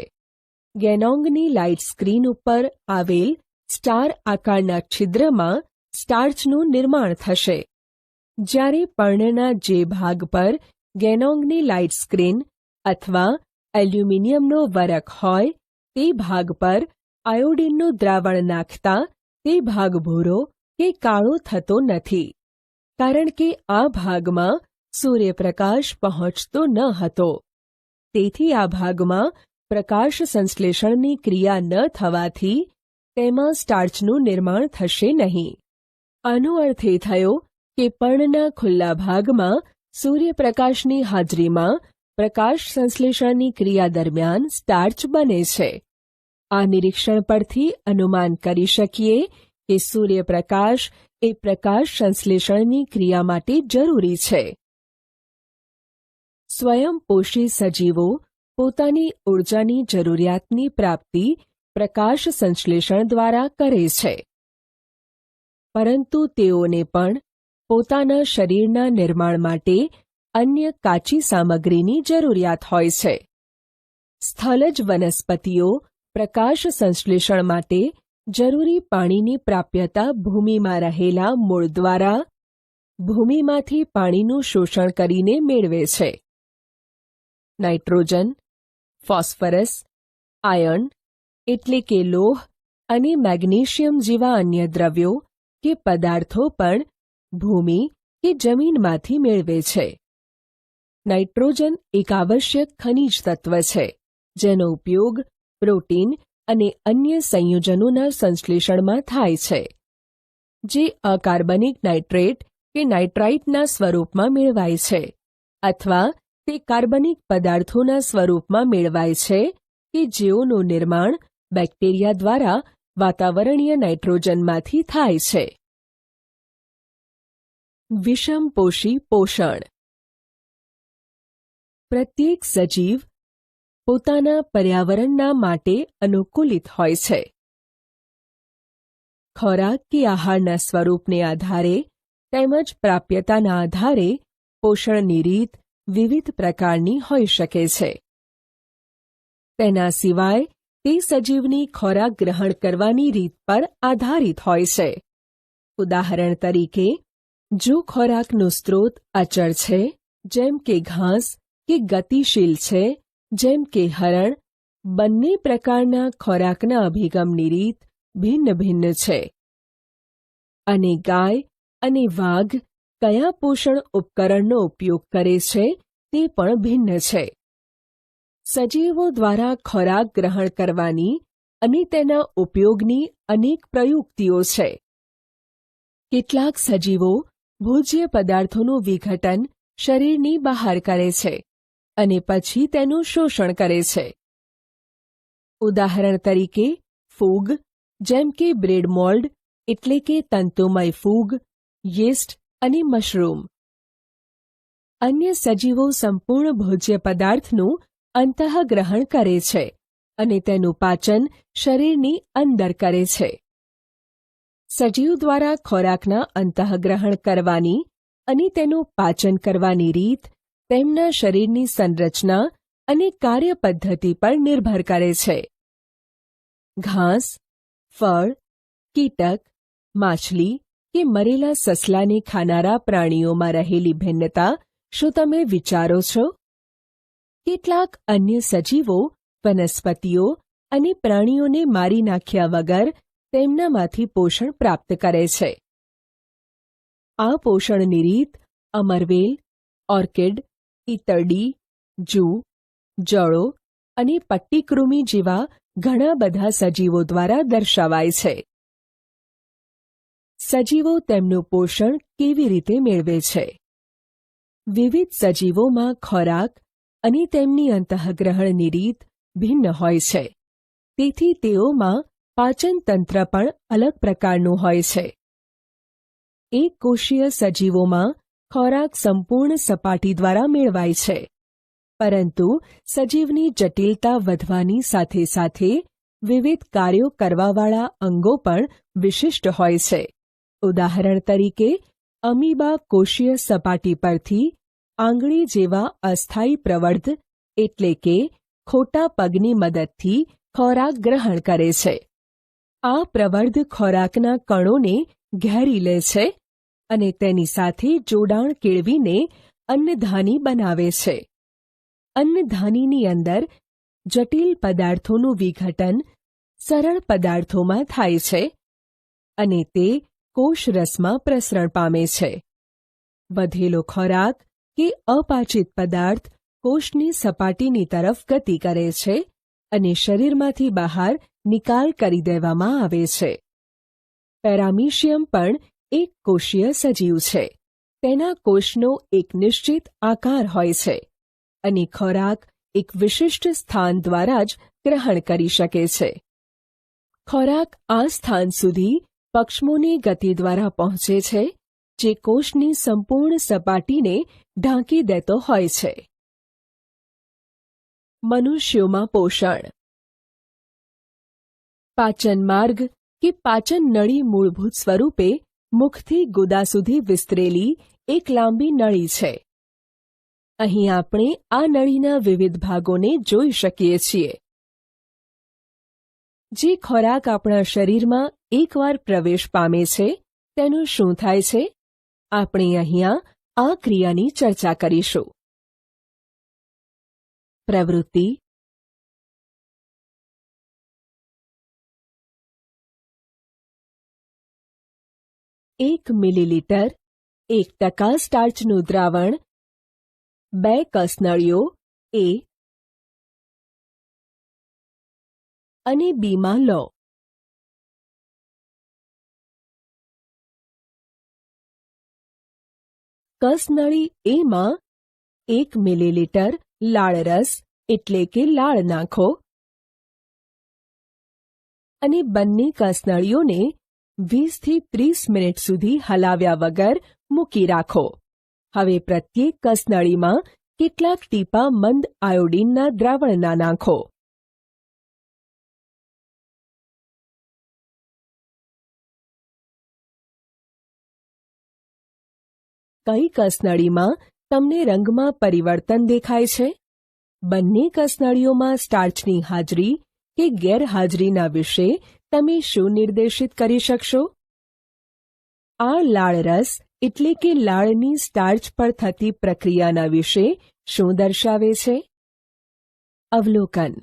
A: ગેનોંગની લાઇટ સ્ક્રીન ઉપર આવેલ સ્ટાર આકારના છિદ્રમાં સ્ટાર્ચનું નિર્માણ થશે. જ્યારે પર્ણના જે ભાગ પર ગેનોંગની લાઇટ સ્ક્રીન અથવા એલ્યુમિનિયમનો વરખ હોય તે ભાગ પર આયોડીનનું દ્રાવણ નાખતા તે ભાગ ભૂરો કે કાળો થતો નથી, કારણ કે આ ભાગમાં સૂર્યપ્રકાશ પહોંચતો ન હતો. તેથી આ ભાગમાં પ્રકાશ સંશ્લેષણની ક્રિયા ન થવાથી તેમાં સ્ટાર્ચનું નિર્માણ થશે નહીં. આનો અર્થ એ થયો કે પર્ણના ખુલ્લા ભાગમાં સૂર્યપ્રકાશની હાજરીમાં પ્રકાશ સંશ્લેષણની ક્રિયા દરમિયાન સ્ટાર્ચ બને છે. આ નિરીક્ષણ પરથી અનુમાન કરી શકીએ કે સૂર્યપ્રકાશ એ પ્રકાશ સંશ્લેષણની ક્રિયા માટે જરૂરી છે. સ્વયંપોષી સજીવો પોતાની ઊર્જાની જરૂરિયાતની પ્રાપ્તિ પ્રકાશ સંશ્લેષણ દ્વારા કરે છે, પરંતુ તેઓને પણ પોતાના શરીરના નિર્માણ માટે અન્ય કાચી સામગ્રીની જરૂરિયાત હોય છે. સ્થલજ વનસ્પતિઓ પ્રકાશ સંશ્લેષણ માટે જરૂરી પાણીની પ્રાપ્યતા ભૂમિમાં રહેલા મૂળ દ્વારા ભૂમિમાંથી પાણીનું શોષણ કરીને મેળવે છે. નાઇટ્રોજન, ફોસ્ફરસ, આયર્ન એટલે કે લોહ અને મેગ્નેશિયમ જેવા અન્ય દ્રવ્યો કે પદાર્થો પણ ભૂમિ કે જમીનમાંથી મેળવે છે. નાઇટ્રોજન એક આવશ્યક ખનિજ તત્વ છે, જેનો ઉપયોગ પ્રોટીન અને અન્ય સંયોજનોના સંશ્લેષણમાં થાય છે, જે અકાર્બનિક નાઇટ્રેટ કે નાઇટ્રાઇટના સ્વરૂપમાં મેળવાય છે, અથવા તે કાર્બનિક પદાર્થોના સ્વરૂપમાં મેળવાય છે કે જેઓનું નિર્માણ બેક્ટેરિયા દ્વારા વાતાવરણીય નાઇટ્રોજનમાંથી થાય છે. વિષમપોષી પોષણ. પ્રત્યેક સજીવ પોતાના પર્યાવરણના માટે અનુકૂલિત હોય છે. ખોરાક કે આહારના સ્વરૂપને આધારે તેમજ પ્રાપ્યતાના આધારે પોષણની રીત વિવિધ પ્રકારની હોઈ શકે છે. તેના સિવાય તે સજીવની ખોરાક ગ્રહણ કરવાની રીત પર આધારિત હોય છે. ઉદાહરણ તરીકે, જો ખોરાકનો સ્ત્રોત અચળ છે, જેમ કે ઘાસ, કે ગતિશીલ છે, જેમ કે હરણ, બંને પ્રકારના ખોરાકના અભિગમની રીત ભિન્ન ભિન્ન છે. અને ગાય અને વાઘ કયા પોષણ ઉપકરણનો ઉપયોગ કરે છે તે પણ ભિન્ન છે. સજીવો દ્વારા ખોરાક ગ્રહણ કરવાની અને તેના ઉપયોગની અનેક પ્રયુક્તિઓ છે. કેટલાક સજીવો ભોજ્ય પદાર્થોનું વિઘટન શરીરની બહાર કરે છે અને પછી તેનું શોષણ કરે છે. ઉદાહરણ તરીકે, ફૂગ, જેમ કે બ્રેડ મોલ્ડ એટલે કે તંતુમય ફૂગ, યીસ્ટ અને મશરૂમ. અન્ય સજીવો સંપૂર્ણ ભોજ્ય પદાર્થનું અંતઃગ્રહણ કરે છે અને તેનું પાચન શરીરની અંદર કરે છે. સજીવ દ્વારા ખોરાકના અંતઃગ્રહણ કરવાની અને તેનું પાચન કરવાની રીત તેમના શરીરની સંરચના અને કાર્યપદ્ધતિ પર નિર્ભર કરે છે. ઘાસ, ફળ, કીટક, માછલી કે મરેલા સસલાને ખાનારા પ્રાણીઓમાં રહેલી ભિન્નતા શું તમે વિચારો છો? કેટલાક અન્ય સજીવો વનસ્પતિઓ અને પ્રાણીઓને મારી નાખ્યા વગર તેમનામાંથી પોષણ પ્રાપ્ત કરે છે. આ પોષણની રીત અમરવેલ, ઓર્કિડ, ઈતરડી, જૂ, જળો અને પટ્ટીકૃમિ જેવા ઘણા બધા સજીવો દ્વારા દર્શાવાય છે. સજીવો તેમનું પોષણ કેવી રીતે મેળવે છે? વિવિધ સજીવોમાં ખોરાક અને તેમની અંતઃગ્રહણની રીત ભિન્ન હોય છે. તેથી તેઓમાં પાચન તંત્ર પણ અલગ પ્રકારનું હોય છે. એક કોષીય સજીવોમાં ખોરાક સંપૂર્ણ સપાટી દ્વારા મેળવાય છે, પરંતુ સજીવની જટિલતા વધવાની સાથે સાથે વિવિધ કાર્યો કરવાવાળા અંગો પણ વિશિષ્ટ હોય છે. ઉદાહરણ તરીકે, અમીબા કોષીય સપાટી પરથી આંગળી જેવા અસ્થાયી પ્રવર્ધ એટલે કે ખોટા પગની મદદથી ખોરાક ગ્રહણ કરે છે. આ પ્રવર્ધ ખોરાકના કણોને ઘેરી લે છે અને તેની સાથે જોડાણ કેળવીને અન્નધાની બનાવે છે. અન્નધાનીની અંદર જટિલ પદાર્થોનું વિઘટન સરળ પદાર્થોમાં થાય છે અને તે કોષરસમાં પ્રસરણ પામે છે. વધેલો ખોરાક કે અપાચિત પદાર્થ કોષની સપાટીની તરફ ગતિ કરે છે અને શરીરમાંથી બહાર નિકાલ કરી દેવામાં આવે છે. પેરામીશિયમ પણ એક કોષીય સજીવ છે. તેના કોષનો એક નિશ્ચિત આકાર હોય છે અને ખોરાક એક વિશિષ્ટ સ્થાન દ્વારા જ ગ્રહણ કરી શકે છે. ખોરાક આ સ્થાન સુધી પક્ષમોની ગતિ દ્વારા પહોંચે છે, જે કોષની સંપૂર્ણ સપાટીને ઢાંકી દેતો હોય છે. મનુષ્યોમાં પોષણ. પાચન માર્ગ કે પાચન નળી મૂળભૂત સ્વરૂપે મુખથી ગુદા સુધી વિસ્તરેલી એક લાંબી નળી છે. અહીં આપણે આ નળીના વિવિધ ભાગોને જોઈ શકીએ છીએ. જે ખોરાક આપણા શરીરમાં એકવાર પ્રવેશ પામે છે તેનું શું થાય છે? આપણે અહીંયા આ ક્રિયાની ચર્ચા કરીશું. પ્રવૃત્તિ. 1 મિલીલીટર 1% સ્ટાર્ચનું દ્રાવણ 2 કસનળીઓ A અને બીમાં લો. કસનળી A માં 1 મિલીલીટર લાળ રસ એટલે કે લાળ નાખો અને બંને કસનળીઓને 20 થી 30 મિનિટ સુધી હલાવ્યા વગર મૂકી રાખો. હવે પ્રત્યેક કસનળીમાં કેટલાક ટીપા મંદ આયોડીનના દ્રાવણના નાખો. કઈ કસનળીમાં તમને રંગમાં પરિવર્તન દેખાય છે? બંને કસનળીઓમાં સ્ટાર્ચની હાજરી કે ગેરહાજરીના વિશે તમે શું નિર્દેશિત કરી શકશો? આ લાળ રસ એટલે કે લાળની સ્ટાર્ચ પર થતી પ્રક્રિયાના વિશે શું દર્શાવે છે? અવલોકન.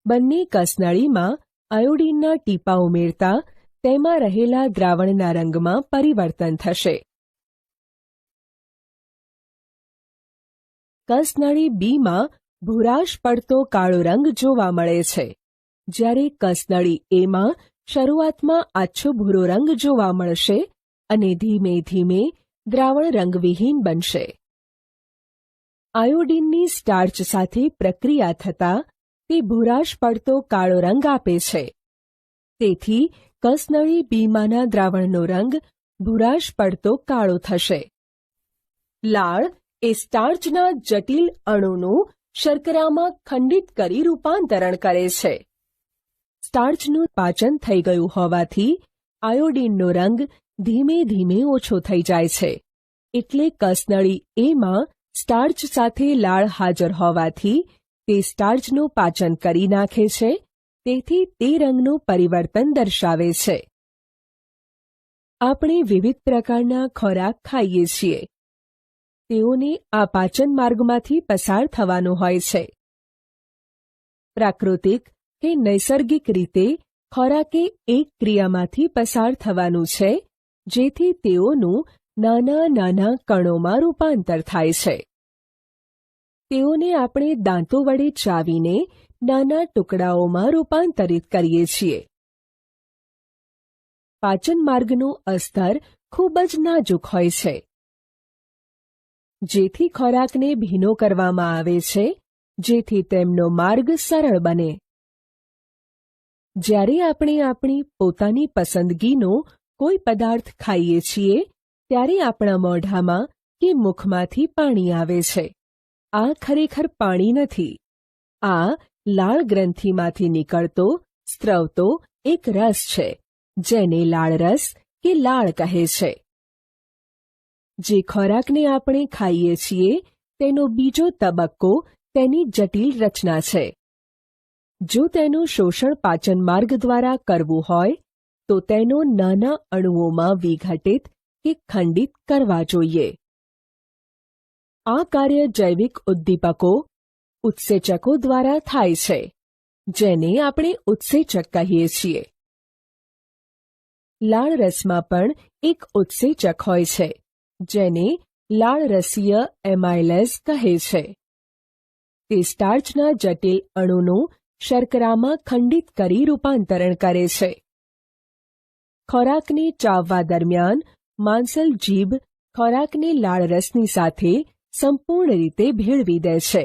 A: બંને કસનળીમાં આયોડીનના ટીપા ઉમેરતા તેમાં રહેલા દ્રાવણના રંગમાં પરિવર્તન થશે. કસનળી બીમાં ભૂરાશ પડતો કાળો રંગ જોવા મળે છે, જ્યારે કસનળી એમાં શરૂઆતમાં આછો ભૂરો રંગ જોવા મળશે અને ધીમે ધીમે દ્રાવણ રંગવિહીન બનશે. આયોડીનની સ્ટાર્ચ સાથે પ્રક્રિયા થતાં તે ભૂરાશ પડતો કાળો રંગ આપે છે. તેથી કસનળી બીમાંના દ્રાવણનો રંગ ભૂરાશ પડતો કાળો થશે. લાળ એ સ્ટાર્ચના જટિલ અણુનું શર્કરામાં ખંડિત કરી રૂપાંતરણ કરે છે. સ્ટાર્ચનું પાચન થઈ ગયું હોવાથી આયોડીનનો રંગ ધીમે ધીમે ઓછો થઈ જાય છે. એટલે કસનળી એમાં સ્ટાર્ચ સાથે લાળ હાજર હોવાથી તે સ્ટાર્ચનું પાચન કરી નાખે છે, તેથી તે રંગનું પરિવર્તન દર્શાવે છે. આપણે વિવિધ પ્રકારના ખોરાક ખાઈએ છીએ. તેઓને આ પાચન માર્ગમાંથી પસાર થવાનું હોય છે. પ્રાકૃતિક કે નૈસર્ગિક રીતે ખોરાકે એક ક્રિયામાંથી પસાર થવાનું છે, જેથી તેઓનું નાના નાના કણોમાં રૂપાંતર થાય છે. તેઓને આપણે દાંતો વડે ચાવીને નાના ટુકડાઓમાં રૂપાંતરિત કરીએ છીએ. પાચન માર્ગનું અસ્તર ખૂબ જ નાજુક હોય છે, જેથી ખોરાકને ભીનો કરવામાં આવે છે, જેથી તેમનો માર્ગ સરળ બને. જ્યારે આપણે આપણી પોતાની પસંદગીનો કોઈ પદાર્થ ખાઈએ છીએ, ત્યારે આપણા મોઢામાં કે મુખમાંથી પાણી આવે છે. આ ખરેખર પાણી નથી. આ લાળ ગ્રંથિમાંથી નીકળતો સ્ત્રવતો એક રસ છે, જેને લાળ રસ કે લાળ કહે છે. જે ખોરાકને આપણે ખાઈએ છીએ તેનો બીજો તબક્કો તેની જટિલ રચના છે. જો તેનું શોષણ પાચન માર્ગ દ્વારા કરવું હોય તો તેનો નાના અણુઓમાં વિઘટિત કે ખંડિત કરવા જોઈએ. આ કાર્ય જૈવિક ઉદ્દીપકો ઉત્સેચકો દ્વારા થાય છે, જેને આપણે ઉત્સેચક કહીએ છીએ. લાળ રસમાં પણ એક ઉત્સેચક હોય છે, જેને લાળરસીય એમાયલેઝ કહે છે. તે સ્ટાર્ચના જટિલ અણુનું શર્કરામાં ખંડિત કરી રૂપાંતરણ કરે છે. ખોરાકને ચાવવા દરમિયાન માંસલ જીભ ખોરાકને લાળરસની સાથે સંપૂર્ણ રીતે ભેળવી દે છે.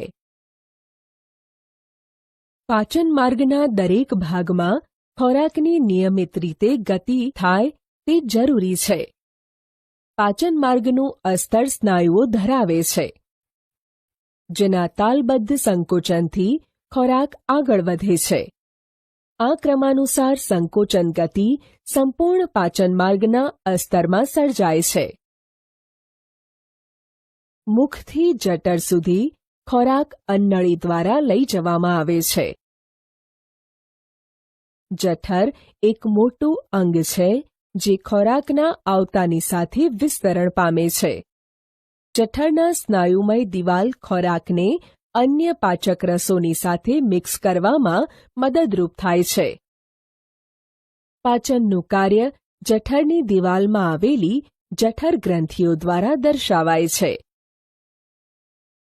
A: પાચન માર્ગના દરેક ભાગમાં ખોરાકની નિયમિત રીતે ગતિ થાય તે જરૂરી છે. પાચન માર્ગનું અસ્તર સ્નાયુઓ ધરાવે છે, જેના તાલબદ્ધ સંકોચનથી ખોરાક આગળ વધે છે. આ ક્રમાનુસાર સંકોચન ગતિ સંપૂર્ણ પાચન માર્ગના અસ્તરમાં સર્જાય છે. મુખથી જઠર સુધી ખોરાક અન્નળી દ્વારા લઈ જવામાં આવે છે. જઠર એક મોટું અંગ છે જે ખોરાકના આવતાની સાથે વિસ્તરણ પામે છે. જઠરના સ્નાયુમય દિવાલ ખોરાકને અન્ય પાચક રસોની સાથે મિક્સ કરવામાં મદદરૂપ થાય છે. પાચનનું કાર્ય જઠરની દિવાલમાં આવેલી જઠર ગ્રંથિઓ દ્વારા દર્શાવાય છે.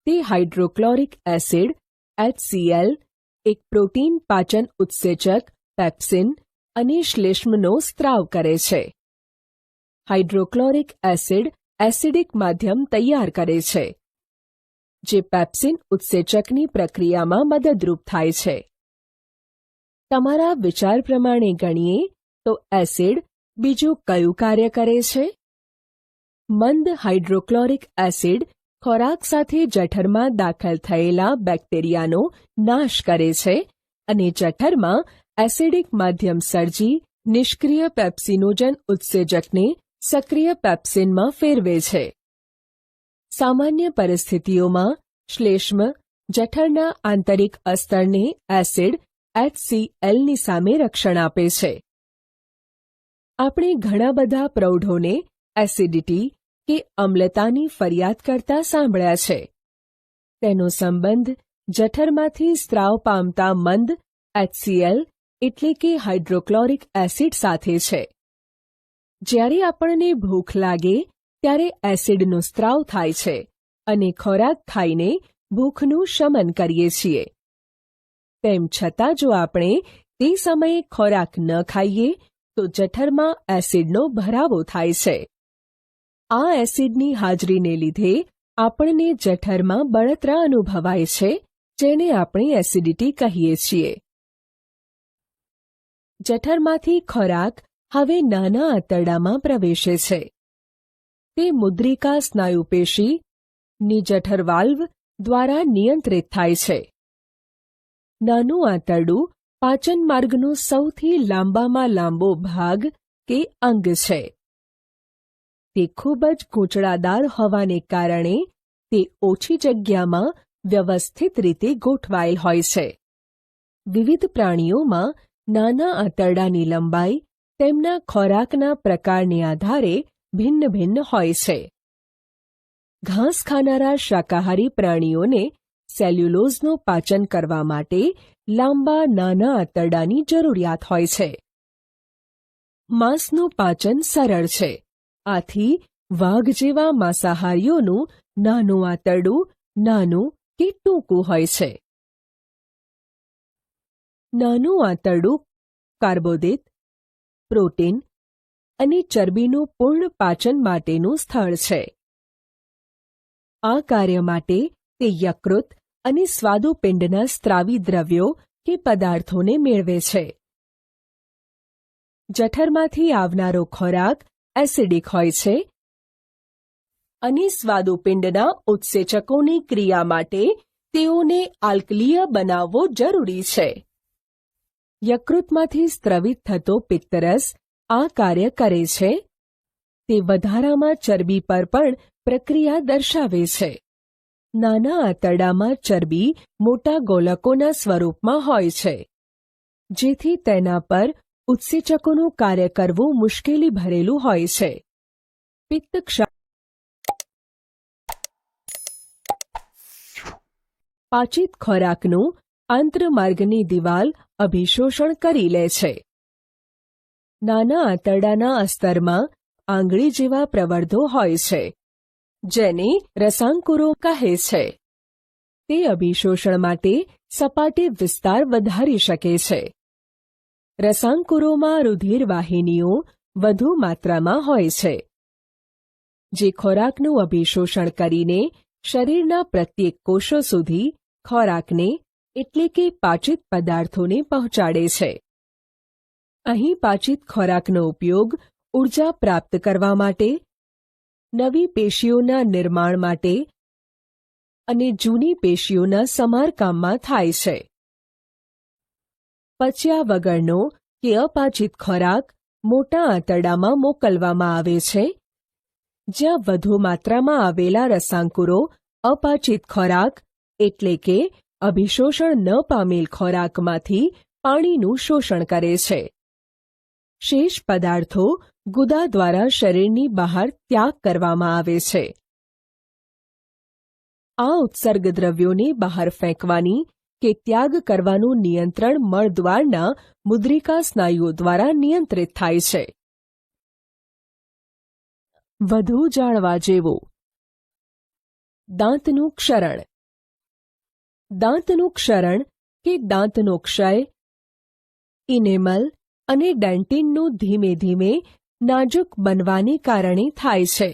A: તે હાઇડ્રોક્લોરિક એસિડ HCl, એક પ્રોટીન પાચન ઉત્સેચક પેપ્સિન અને શ્લેષ્મનો સ્ત્રાવ કરે છે. હાઇડ્રોક્લોરિક એસિડ એસિડિક માધ્યમ તૈયાર કરે છે, જે પેપ્સિન ઉત્સેચકની પ્રક્રિયામાં મદદરૂપ થાય છે. તમારા વિચાર પ્રમાણે ગણીએ તો એસિડ બીજું કયું કાર્ય કરે છે? મંદ હાઇડ્રોક્લોરિક એસિડ ખોરાક સાથે જઠરમાં દાખલ થયેલા બેક્ટેરિયાનો નાશ કરે છે અને જઠરમાં એસિડિક માધ્યમ સર્જી નિષ્ક્રિય પેપ્સિનોજન ઉત્સેચકને સક્રિય પેપ્સિનમાં ફેરવે છે. સામાન્ય પરિસ્થિતિઓમાં શ્લેષ્મ જઠરના આંતરિક અસ્તરને એસિડ HClની સામે રક્ષણ આપે છે. આપણે ઘણા બધા પ્રૌઢોને એસિડિટી કે અમ્લતાની ફરિયાદ કરતા સાંભળ્યા છે. તેનો સંબંધ જઠરમાંથી સ્ત્રાવ પામતા મંદ HCl એટલે કે હાઇડ્રોક્લોરિક એસિડ સાથે છે. જ્યારે આપણને ભૂખ લાગે ત્યારે એસિડનો સ્ત્રાવ થાય છે અને ખોરાક ખાઈને ભૂખનું શમન કરીએ છીએ. તેમ છતાં જો આપણે તે સમયે ખોરાક ન ખાઈએ તો જઠરમાં એસિડનો ભરાવો થાય છે. આ એસિડની હાજરીને લીધે આપણને જઠરમાં બળતરા અનુભવાય છે, જેને આપણે એસિડિટી કહીએ છીએ. જઠરમાંથી ખોરાક હવે નાના આંતરડામાં પ્રવેશે છે. તે મુદ્રિકા સ્નાયુપેશી ની જઠર વાલ્વ દ્વારા નિયંત્રિત થાય છે. નાનું આંતરડું પાચન માર્ગનો સૌથી લાંબામાં લાંબો ભાગ કે અંગ છે. તે ખૂબ જ ગૂંચળાદાર હોવાને કારણે તે ઓછી જગ્યામાં વ્યવસ્થિત રીતે ગોઠવાયેલ હોય છે. વિવિધ પ્રાણીઓમાં નાના આંતરડાની લંબાઈ તેમના ખોરાકના પ્રકારને આધારે ભિન્ન ભિન્ન હોય છે. ઘાસ ખાનારા શાકાહારી પ્રાણીઓને સેલ્યુલોઝનું પાચન કરવા માટે લાંબા નાના આંતરડાની જરૂરિયાત હોય છે. માંસનું પાચન સરળ છે, આથી વાઘ જેવા માંસાહારીઓનું નાનું આંતરડું નાનું કે ટૂંકું હોય છે. નાનું આંતરડું કાર્બોદિત, પ્રોટીન અને ચરબીનું પૂર્ણ પાચન માટેનું સ્થળ છે. આ કાર્ય માટે તે યકૃત અને સ્વાદુપિંડના સ્ત્રાવી દ્રવ્યો કે પદાર્થોને મેળવે છે. જઠરમાંથી આવનારો ખોરાક એસિડિક હોય છે અને સ્વાદુપિંડના ઉત્સેચકોની ક્રિયા માટે તેઓને આલ્કલીય બનાવવો જરૂરી છે. યકૃતમાંથી સ્ત્રવિત થતો પિત્તરસ આ કાર્ય કરે છે. તે વધારામાં ચરબી પર પણ પ્રક્રિયા દર્શાવે છે. નાના આંતરડામાં ચરબી મોટા ગોલકોના સ્વરૂપમાં હોય છે, જેથી તેના પર ઉત્સેચકોનું કાર્ય કરવું મુશ્કેલી ભરેલું હોય છે. પાચિત ખોરાકનું આંત્રમાર્ગની દિવાલ અભિશોષણ કરી લે છે. નાના આંતરડાના અસ્તરમાં આંગળી જેવા પ્રવર્ધો હોય છે, જેને રસાંકુરો કહે છે. તે અભિશોષણ માટે સપાટી વિસ્તાર વધારી શકે છે. રસાંકુરોમાં રુધિર વાહિનીઓ વધુ માત્રામાં હોય છે. જે ખોરાકનું અભિશોષણ કરીને શરીરના પ્રત્યેક કોષો સુધી ખોરાકને એટલે કે પાચિત પદાર્થોને પહોંચાડે છે. અહીં પાચિત ખોરાકનો ઉપયોગ ઊર્જા પ્રાપ્ત કરવા માટે, નવી પેશીઓના નિર્માણ માટે અને જૂની પેશીઓના સમારકામમાં થાય છે. પચ્યા વગરનો કે અપાચિત ખોરાક મોટા આંતરડામાં મોકલવામાં આવે છે, જ્યાં વધુ માત્રામાં આવેલા રસાંકુરો અપાચિત ખોરાક એટલે કે અભિશોષણ ન પામેલ ખોરાકમાંથી પાણીનું શોષણ કરે છે. શેષ પદાર્થો ગુદા દ્વારા શરીરની બહાર ત્યાગ કરવામાં આવે છે. આ ઉત્સર્ગ દ્રવ્યોને બહાર ફેંકવાની કે ત્યાગ કરવાનું નિયંત્રણ મળદ્વારના મુદ્રિકા સ્નાયુઓ દ્વારા નિયંત્રિત થાય છે. વધુ જાણવા જેવું. દાંતનું ક્ષરણ. દાંતનું ક્ષરણ કે દાંતનો ક્ષય ઇનેમલ અને ડેન્ટિનનું ધીમે ધીમે નાજુક બનવાને કારણે થાય છે.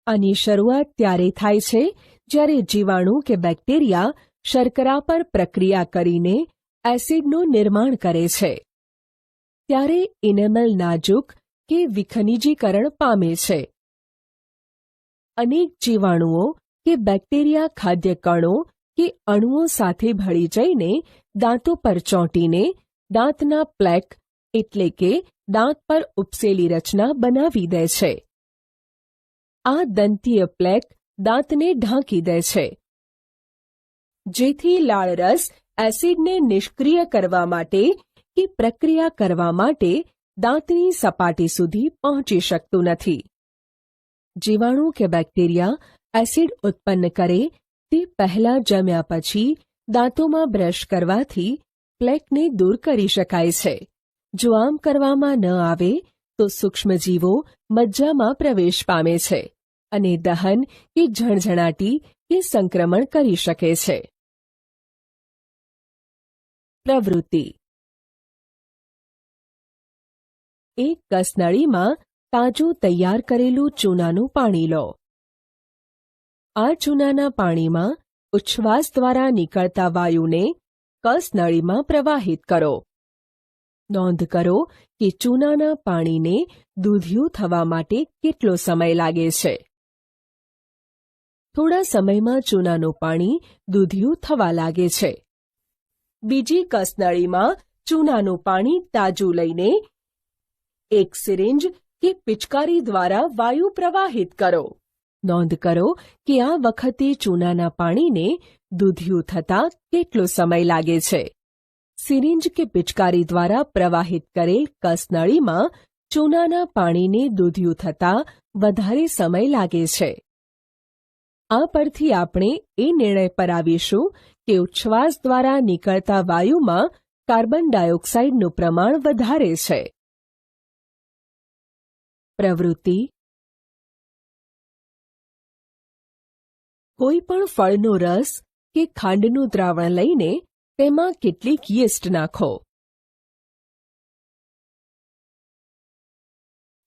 A: આની શરૂઆત ત્યારે થાય છે જ્યારે જીવાણુ કે બેક્ટેરિયા શર્કરા પર પ્રક્રિયા કરીને એસિડનું નિર્માણ કરે છે. ત્યારે ઇનેમલ નાજુક કે વિખનિજીકરણ પામે છે. અનેક જીવાણુઓ કે બેક્ટેરિયા ખાદ્ય કણો કે અણુઓ સાથે ભળી જઈને દાંતો પર ચોંટીને દાંતના પ્લેક એટલે કે દાંત પર ઉપસેલી રચના બનાવી દે છે. આ દંતીય પ્લેક દાંતને ઢાંકી દે છે, જેથી લાળરસ એસિડને નિષ્ક્રિય કરવા માટે કે પ્રક્રિયા કરવા માટે દાંતની સપાટી સુધી પહોંચી શકતું નથી. જીવાણુ કે બેક્ટેરિયા એસિડ ઉત્પન્ન કરે તે પહેલા જમ્યા પછી દાંતોમાં બ્રશ કરવાથી પ્લેકને દૂર કરી શકાય છે. જો આમ કરવામાં ન આવે તો સૂક્ષ્મજીવો મજ્જામાં પ્રવેશ પામે છે અને દહન કે ઝણઝણાટી કે સંક્રમણ કરી શકે છે. પ્રવૃત્તિ. એક કસનળીમાં તાજું તૈયાર કરેલું ચૂનાનું પાણી લો. આ ચૂનાના પાણીમાં ઉચ્છ્વાસ દ્વારા નીકળતા વાયુને કસનળીમાં પ્રવાહિત કરો. નોંધ કરો કે ચૂનાના પાણીને દૂધિયું થવા માટે કેટલો સમય લાગે છે. થોડા સમયમાં ચૂનાનું પાણી દૂધિયું થવા લાગે છે. બીજી કસનળીમાં ચૂનાનું પાણી તાજું લઈને એક સિરિંજ કે પિચકારી દ્વારા વાયુ પ્રવાહિત કરો. નોંધ કરો કે આ વખતે ચૂનાના પાણીને દૂધિયું થતાં કેટલો સમય લાગે છે. સિરિંજ કે પિચકારી દ્વારા પ્રવાહિત કરેલ કસનળીમાં ચૂનાના પાણીને દૂધિયું થતાં વધારે સમય લાગે છે. આ પરથી આપણે એ નિર્ણય પર આવીશું કે ઉચ્છ્વાસ દ્વારા નીકળતા વાયુમાં કાર્બન ડાયોક્સાઇડનું પ્રમાણ વધારે છે. પ્રવૃત્તિ. કોઈ પણ ફળનો રસ કે ખાંડનું દ્રાવણ લઈને તેમાં કેટલીક યીસ્ટ નાખો.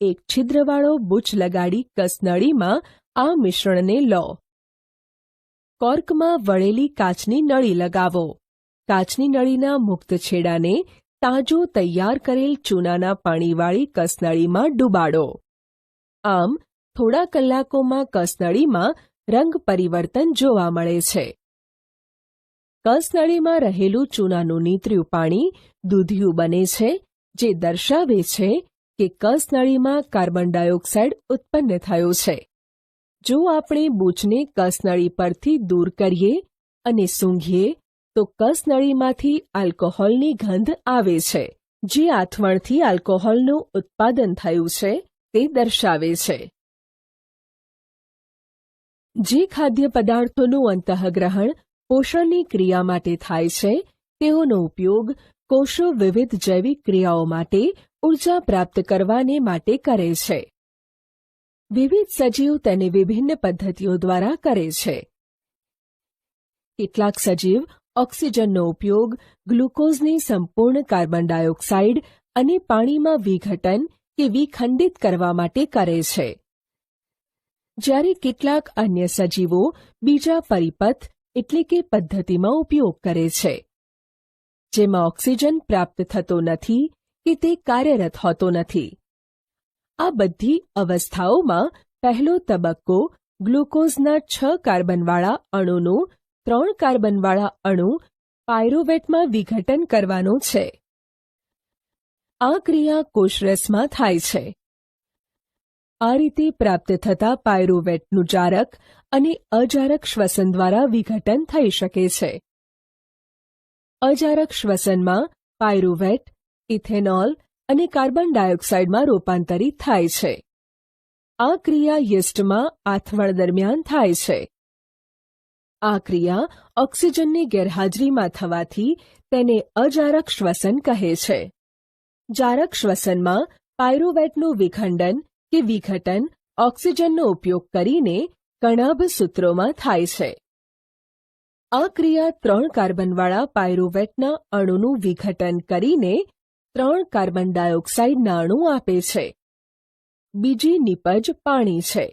A: એક છિદ્રવાળો બુચ લગાડી કસનળીમાં આ મિશ્રણને લો. કોર્કમાં વળેલી કાચની નળી લગાવો. કાચની નળીના મુક્ત છેડાને તાજું તૈયાર કરેલ ચૂનાના પાણીવાળી કસનળીમાં ડૂબાડો. આમ થોડા કલાકોમાં કસનળીમાં રંગ પરિવર્તન જોવા મળે છે. કસનળીમાં રહેલું ચૂનાનું નીતર્યું પાણી દૂધિયું બને છે, જે દર્શાવે છે કે કસનળીમાં કાર્બન ડાયોક્સાઇડ ઉત્પન્ન થયો છે. જો આપણે બૂચને કસનળી પરથી દૂર કરીએ અને સૂંઘીએ તો કસનળીમાંથી આલ્કોહોલની ગંધ આવે છે, જે આથવણથી આલ્કોહોલનું ઉત્પાદન થયું છે તે દર્શાવે છે. જે ખાદ્ય પદાર્થોનું અંતઃગ્રહણ પોષણની ક્રિયા માટે થાય છે, તેઓનો ઉપયોગ કોષો વિવિધ જૈવિક ક્રિયાઓ માટે ઊર્જા પ્રાપ્ત કરવાને માટે કરે છે. વિવિધ સજીવ તેને વિભિન્ન પદ્ધતિઓ દ્વારા કરે છે. કેટલાક સજીવ ઓક્સિજનનો ઉપયોગ ગ્લુકોઝને સંપૂર્ણ કાર્બન ડાયોક્સાઇડ અને પાણીમાં વિઘટન કે વિખંડિત કરવા માટે કરે છે, જ્યારે કેટલાક અન્ય સજીવો બીજા પરિપથ એટલે કે પદ્ધતિમાં ઉપયોગ કરે છે, જેમાં ઓક્સિજન પ્રાપ્ત થતો નથી કે તે કાર્યરત હોતો નથી. આ બધી અવસ્થાઓમાં પહેલો તબક્કો ગ્લુકોઝના 6 કાર્બનવાળા અણુનું 3 કાર્બનવાળા અણુ પાયરુવેટમાં વિઘટન કરવાનો છે. આ ક્રિયા કોષરસમાં થાય છે. આ રીતે પ્રાપ્ત થતા પાયરુવેટનું જારક અને અજારક શ્વસન દ્વારા વિઘટન થઈ શકે છે. અજારક શ્વસનમાં પાયરુવેટ, ઇથેનોલ અને કાર્બન ડાયોક્સાઇડમાં રૂપાંતરિત થાય છે. આ ક્રિયા યીસ્ટમાં આથવણ દરમિયાન થાય છે. આ ક્રિયા ઓક્સિજનની ગેરહાજરીમાં થવાથી તેને અજારક શ્વસન કહે છે. જારક શ્વસનમાં પાયરુવેટનું વિખંડન કે વિઘટન ઓક્સિજનનો ઉપયોગ કરીને કણાભ સૂત્રોમાં થાય છે. આ ક્રિયા 3 કાર્બનવાળા પાયરુવેટના અણુનું વિઘટન કરીને 3 કાર્બન ડાયોક્સાઇડના અણુ આપે છે. બીજી નીપજ પાણી છે.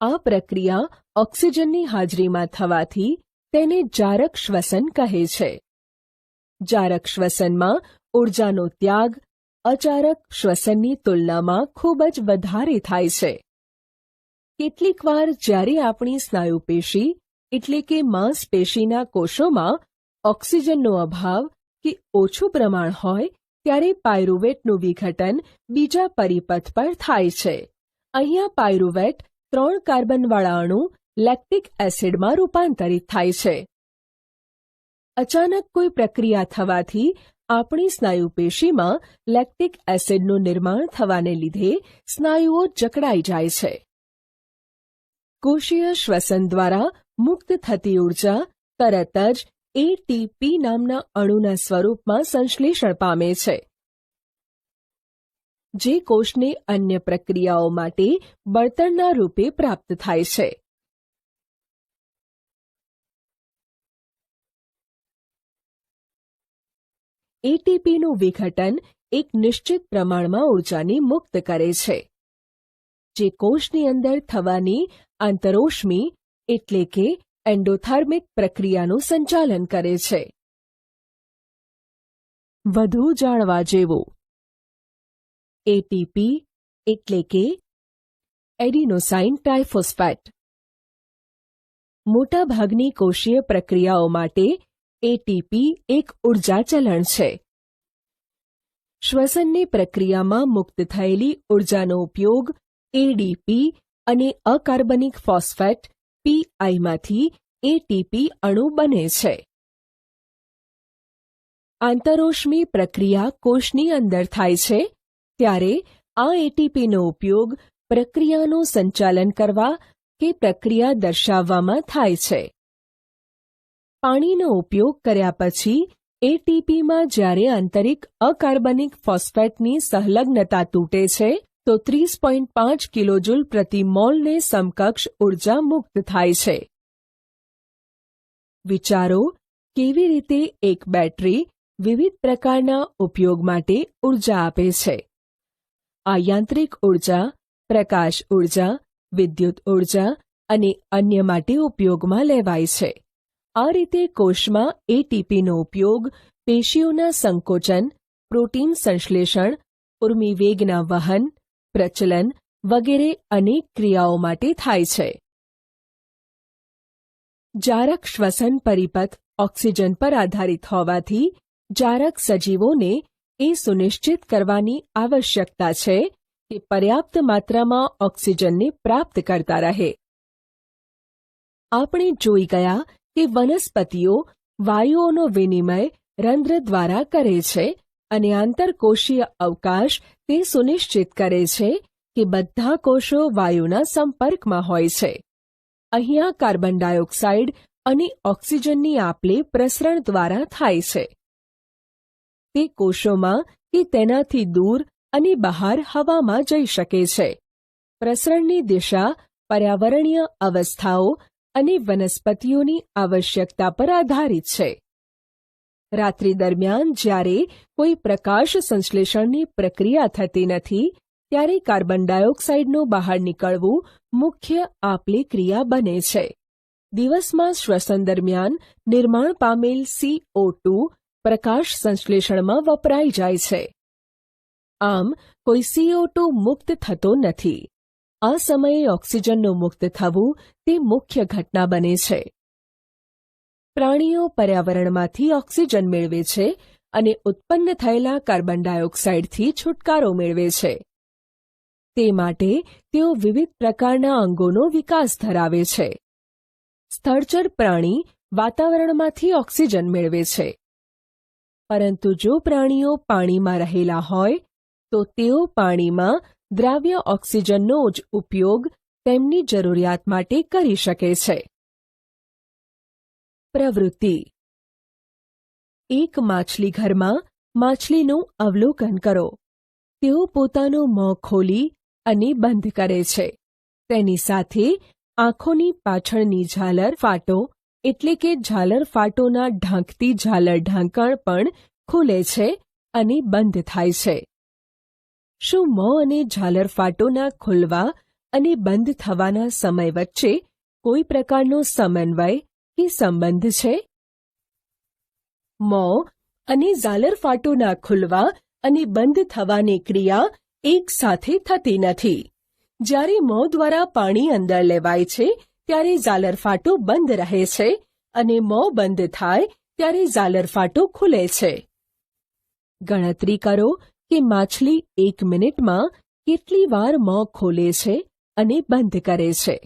A: આ પ્રક્રિયા ઓક્સિજનની હાજરીમાં થવાથી તેને જારક શ્વસન કહે છે. જારક શ્વસનમાં ઊર્જાનો ત્યાગ અજારક શ્વસનની તુલનામાં ખૂબ જ વધારે થાય છે. કેટલીકવાર જ્યારે આપણી સ્નાયુપેશી એટલે કે માંસપેશીના કોષોમાં ઓક્સિજનનો અભાવ કે ઓછું પ્રમાણ હોય ત્યારે પાયરુવેટનું વિઘટન બીજા પરિપથ પર થાય છે. અહીંયા પાયરુવેટ 3 કાર્બનવાળા અણુ લેક્ટિક એસિડમાં રૂપાંતરિત થાય છે. અચાનક કોઈ પ્રક્રિયા થવાથી આપણી સ્નાયુપેશીમાં લેક્ટિક એસિડનું નિર્માણ થવાને લીધે સ્નાયુઓ જકડાઈ જાય છે. કોષીય શ્વસન દ્વારા મુક્ત થતી ઊર્જા તરત જ એટીપી નામના અણુના સ્વરૂપમાં સંશ્લેષણ પામે છે, જે કોષને અન્ય પ્રક્રિયાઓ માટે બળતણના રૂપે પ્રાપ્ત થાય છે. એટીપીનું વિઘટન એક નિશ્ચિત પ્રમાણમાં ઊર્જાની મુક્ત કરે છે, જે કોષની અંદર થવાની આંતરોષ્મી એટલે કે એન્ડોથર્મિક પ્રક્રિયાનું સંચાલન કરે છે. વધુ જાણવા જેવું. એટીપી એટલે કે એડિનોસાઇન ટ્રાઇફોસ્ફેટ. મોટાભાગની કોષીય પ્રક્રિયાઓ માટે એટીપી એક ઊર્જા ચલણ છે. શ્વસનની પ્રક્રિયામાં મુક્ત થયેલી ઊર્જાનો ઉપયોગ એડીપી અને અકાર્બનિક ફોસ્ફેટ પીઆઈમાંથી એટીપી અણુ બને છે. આંતરોષ્મી પ્રક્રિયા કોષની અંદર થાય છે ત્યારે આ એટીપીનો ઉપયોગ પ્રક્રિયાનું સંચાલન કરવા કે પ્રક્રિયા દર્શાવવામાં થાય છે. પાણીનો ઉપયોગ કર્યા પછી એટીપીમાં જ્યારે આંતરિક અકાર્બનિક ફોસ્ફેટની સંલગ્નતા તૂટે છે તો 30.5 કિલોજૂલ પ્રતિ મોલને સમકક્ષ ઊર્જા મુક્ત થાય છે. વિચારો કેવી રીતે એક બેટરી વિવિધ પ્રકારના ઉપયોગ માટે ઊર્જા આપે છે. આ યાંત્રિક ઊર્જા, પ્રકાશ ઊર્જા, વિદ્યુત ઊર્જા અને અન્ય માટે ઉપયોગમાં લેવાય છે. આ રીતે કોષમાં એટીપીનો ઉપયોગ પેશીઓના સંકોચન, પ્રોટીન સંશ્લેષણ, ઉર્મિવેગના વહન, પ્રચલન વગેરે અનેક ક્રિયાઓ માટે થાય છે. જારક શ્વસન પરિપથ ઓક્સિજન પર આધારિત હોવાથી જારક સજીવોને એ સુનિશ્ચિત કરવાની આવશ્યકતા છે કે પર્યાપ્ત માત્રામાં ઓક્સિજનને પ્રાપ્ત કરતા રહે. આપણે જોઈ ગયા કે વનસ્પતિઓ વાયુઓનો વિનિમય રંધ્ર દ્વારા કરે છે અને આંતરકોષીય અવકાશ તે સુનિશ્ચિત કરે છે કે બધા કોષો વાયુના સંપર્કમાં હોય છે. અહીંયા કાર્બન ડાયોક્સાઇડ અને ઓક્સિજનની આપ-લે પ્રસરણ દ્વારા થાય છે. તે કોષોમાં કે તેનાથી દૂર અને બહાર હવામાં જઈ શકે છે. પ્રસરણની દિશા પર્યાવરણીય અવસ્થાઓ અને વનસ્પતિઓની આવશ્યકતા પર આધારિત છે. રાત્રિ દરમિયાન જ્યારે કોઈ પ્રકાશ સંશ્લેષણની પ્રક્રિયા થતી નથી ત્યારે કાર્બન ડાયોક્સાઇડનું બહાર નીકળવું મુખ્ય આપલે ક્રિયા બને છે. દિવસમાં શ્વસન દરમિયાન નિર્માણ પામેલ CO2 પ્રકાશ સંશ્લેષણમાં વપરાઈ જાય છે. આમ કોઈ CO2 મુક્ત થતો નથી. આ સમયે ઓક્સિજનનું મુક્ત થવું તે મુખ્ય ઘટના બને છે. પ્રાણીઓ પર્યાવરણમાંથી ઓક્સિજન મેળવે છે અને ઉત્પન્ન થયેલા કાર્બન ડાયોક્સાઇડથી છુટકારો મેળવે છે. તે માટે તેઓ વિવિધ પ્રકારના અંગોનો વિકાસ ધરાવે છે. સ્થળચર પ્રાણી વાતાવરણમાંથી ઓક્સિજન મેળવે છે. પરંતુ જો પ્રાણીઓ પાણીમાં રહેલા હોય તો તેઓ પાણીમાં દ્રાવ્ય ઓક્સિજનનો જ ઉપયોગ તેમની જરૂરિયાત માટે કરી શકે છે. પ્રવૃત્તિ: એક માછલીઘરમાં માછલીનું અવલોકન કરો. તેઓ પોતાનું મોં ખોલી અને બંધ કરે છે. તેની સાથે આંખોની પાછળની ઝાલર ફાટો એટલે કે ઝાલર ફાટોના ઢાંકતી ઝાલર ઢાંકણ પણ ખુલે છે અને બંધ થાય છે. શું મોં અને ઝાલર ફાટોના ખુલવા અને બંધ થવાના સમય વચ્ચે કોઈ પ્રકારનો સમન્વય કે સંબંધ છે? મોં અને ઝાલર ફાટોના ખુલવા અને બંધ થવાની ક્રિયા એક સાથે થતી નથી. જ્યારે મોં દ્વારા પાણી અંદર લેવાય છે ત્યારે ઝાલર ફાટો બંધ રહે છે અને મોં બંધ થાય ત્યારે ઝાલર ફાટો ખુલે છે. ગણતરી કરો કે માછલી 1 મિનિટમાં કેટલી વાર મોં ખોલે છે અને બંધ કરે છે.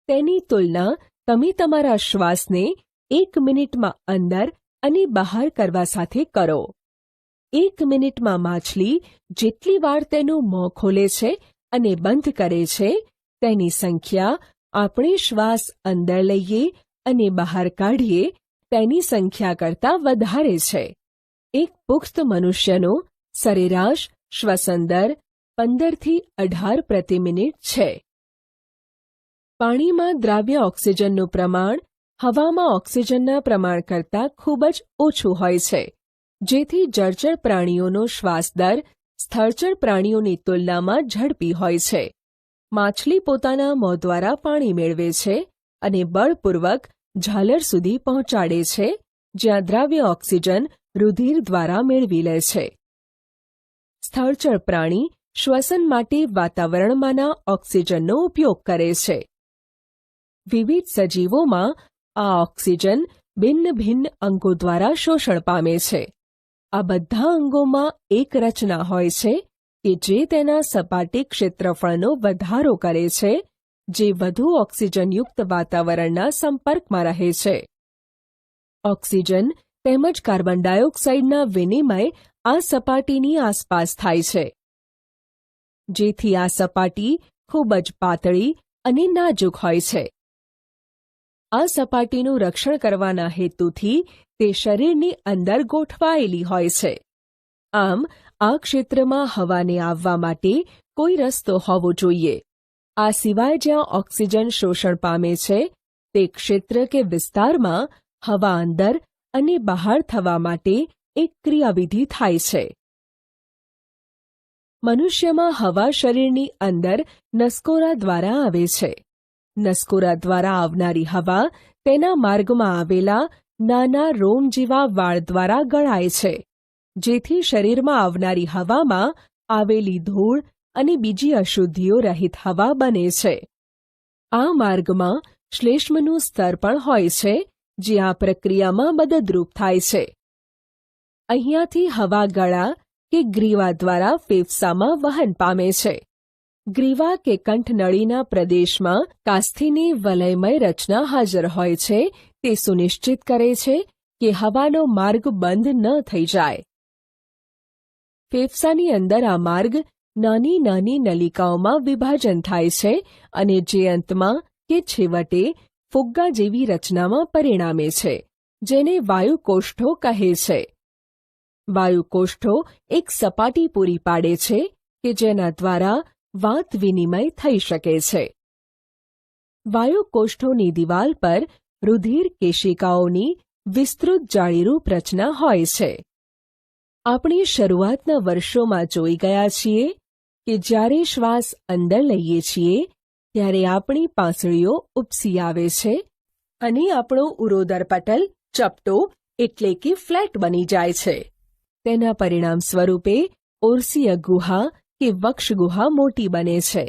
A: તેની તુલના તમે તમારા શ્વાસને 1 મિનિટમાં અંદર અને બહાર કરવા સાથે કરો. 1 મિનિટમાં માછલી જેટલી વાર તેનું મોં ખોલે છે અને બંધ કરે છે તેની સંખ્યા આપણે શ્વાસ અંદર લઈએ અને બહાર કાઢીએ તેની સંખ્યા કરતાં વધારે છે. એક પુખ્ત મનુષ્યનો સરેરાશ શ્વસન દર 15 થી 18 પ્રતિ મિનિટ છે. પાણીમાં દ્રાવ્ય ઓક્સિજનનું પ્રમાણ હવામાં ઓક્સિજનના પ્રમાણ કરતાં ખૂબ જ ઓછું હોય છે, જેથી જળચર પ્રાણીઓનો શ્વાસ દર સ્થળચર પ્રાણીઓની તુલનામાં ઝડપી હોય છે. માછલી પોતાના મોં દ્વારા પાણી મેળવે છે અને બળપૂર્વક ઝાલર સુધી પહોંચાડે છે, જ્યાં દ્રાવ્ય ઓક્સિજન રુધિર દ્વારા મેળવી લે છે. સ્થળચર પ્રાણી શ્વસન માટે વાતાવરણમાંના ઓક્સિજનનો ઉપયોગ કરે છે. વિવિધ સજીવોમાં આ ઓક્સિજન ભિન્ન ભિન્ન અંગો દ્વારા શોષણ પામે છે. આ બધા અંગોમાં એક રચના હોય છે કે જે તેના સપાટી ક્ષેત્રફળનો વધારો કરે છે, જે વધુ ઓક્સિજનયુક્ત વાતાવરણના સંપર્કમાં રહે છે. ઓક્સિજન તેમજ કાર્બન ડાયોક્સાઇડના વિનિમય આ સપાટીની આસપાસ થાય છે, જેથી આ સપાટી ખૂબ જ પાતળી અને નાજુક હોય છે. આ સપાટીનું રક્ષણ કરવાના હેતુથી તે શરીરની અંદર ગોઠવાયેલી હોય છે. આમ આ ક્ષેત્રમાં હવાને આવવા માટે કોઈ રસ્તો હોવો જોઈએ. આ સિવાય જ્યાં ઓક્સિજન શોષણ પામે છે તે ક્ષેત્ર કે વિસ્તારમાં હવા અંદર અને બહાર થવા માટે એક ક્રિયાવિધિ થાય છે. મનુષ્યમાં હવા શરીરની અંદર નસકોરા દ્વારા આવે છે. નસકોરા દ્વારા આવનારી હવા તેના માર્ગમાં આવેલા નાના રોમ જેવા વાળ દ્વારા ગળાય છે, જેથી શરીરમાં આવનારી હવામાં આવેલી ધૂળ અને બીજી અશુદ્ધિઓ રહિત હવા બને છે. આ માર્ગમાં શ્લેષ્મનું સ્તર પણ હોય છે, જે આ પ્રક્રિયામાં મદદરૂપ થાય છે. અહીંયાથી હવા ગળા કે ગ્રીવા દ્વારા ફેફસામાં વહન પામે છે. ગ્રીવા કે કંઠનળીના પ્રદેશમાં કાસ્થીની વલયમય રચના હાજર હોય છે. તે સુનિશ્ચિત કરે છે કે હવાનો માર્ગ બંધ ન થઈ જાય. ફેફસાની અંદર આ માર્ગ નાની નાની નલિકાઓમાં વિભાજન થાય છે અને જે અંતમાં કે છેવટે ફુગ્ગા જેવી રચનામાં પરિણામે છે, જેને વાયુકોષ્ઠો કહે છે. વાયુકોષ્ઠો એક સપાટી પૂરી પાડે છે કે જેના દ્વારા વાત વિનિમય થઈ શકે છે. વાયુકોષ્ઠોની દિવાલ પર રુધિર કેશિકાઓની વિસ્તૃત જાળીરૂપ રચના હોય છે. આપણે શરૂઆતના વર્ષોમાં જોઈ ગયા છીએ કે જ્યારે શ્વાસ અંદર લઈએ છીએ ત્યારે આપણી પાંસળીઓ ઉપસી આવે છે અને આપણો ઉરોદર પટલ ચપટો એટલે કે ફ્લેટ બની જાય છે. તેના પરિણામ સ્વરૂપે ઓરસીય ગુહા કે વક્ષ ગુહા મોટી બને છે.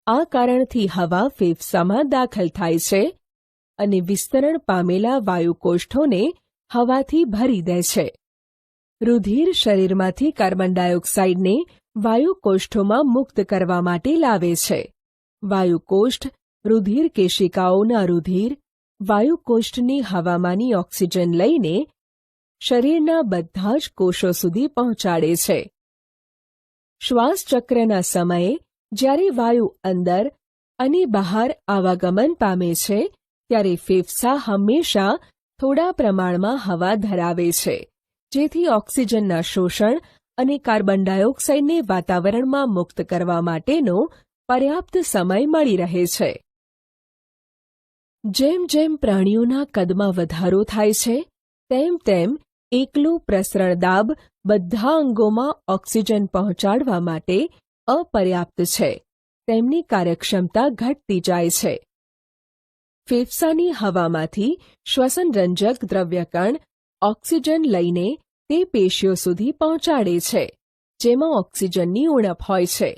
A: આ કારણથી હવા ફેફસામાં દાખલ થાય છે અને વિસ્તરણ પામેલા વાયુકોષ્ઠોને હવાથી ભરી દે છે. રુધિર શરીરમાંથી કાર્બન ડાયોક્સાઇડને વાયુકોષ્ઠોમાં મુક્ત કરવા માટે લાવે છે. વાયુકોષ્ઠ રુધિર કેશિકાઓના રુધિર વાયુકોષ્ઠની હવામાંની ઓક્સિજન લઈને શરીરના બધા જ કોષો સુધી પહોંચાડે છે. શ્વાસચક્રના સમયે જ્યારે વાયુ અંદર અને બહાર આવાગમન પામે છે ત્યારે ફેફસા હંમેશા થોડા પ્રમાણમાં હવા ધરાવે છે, જેથી ઓક્સિજનના શોષણ અને કાર્બન ડાયોક્સાઇડને વાતાવરણમાં મુક્ત કરવા માટેનો પર્યાપ્ત સમય મળી રહે છે. જેમ જેમ પ્રાણીઓના કદમાં વધારો થાય છે તેમ તેમ એકલું પ્રસરણ દાબ બધા અંગોમાં ઓક્સિજન પહોંચાડવા માટે અપર્યાપ્ત છે. તેમની કાર્યક્ષમતા ઘટતી જાય છે. ફેફસાની હવામાંથી શ્વસનરંજક દ્રવ્યકણ ઓક્સિજન લઈને તે પેશીઓ સુધી પહોંચાડે છે, જેમાં ઓક્સિજનની ઉણપ હોય છે.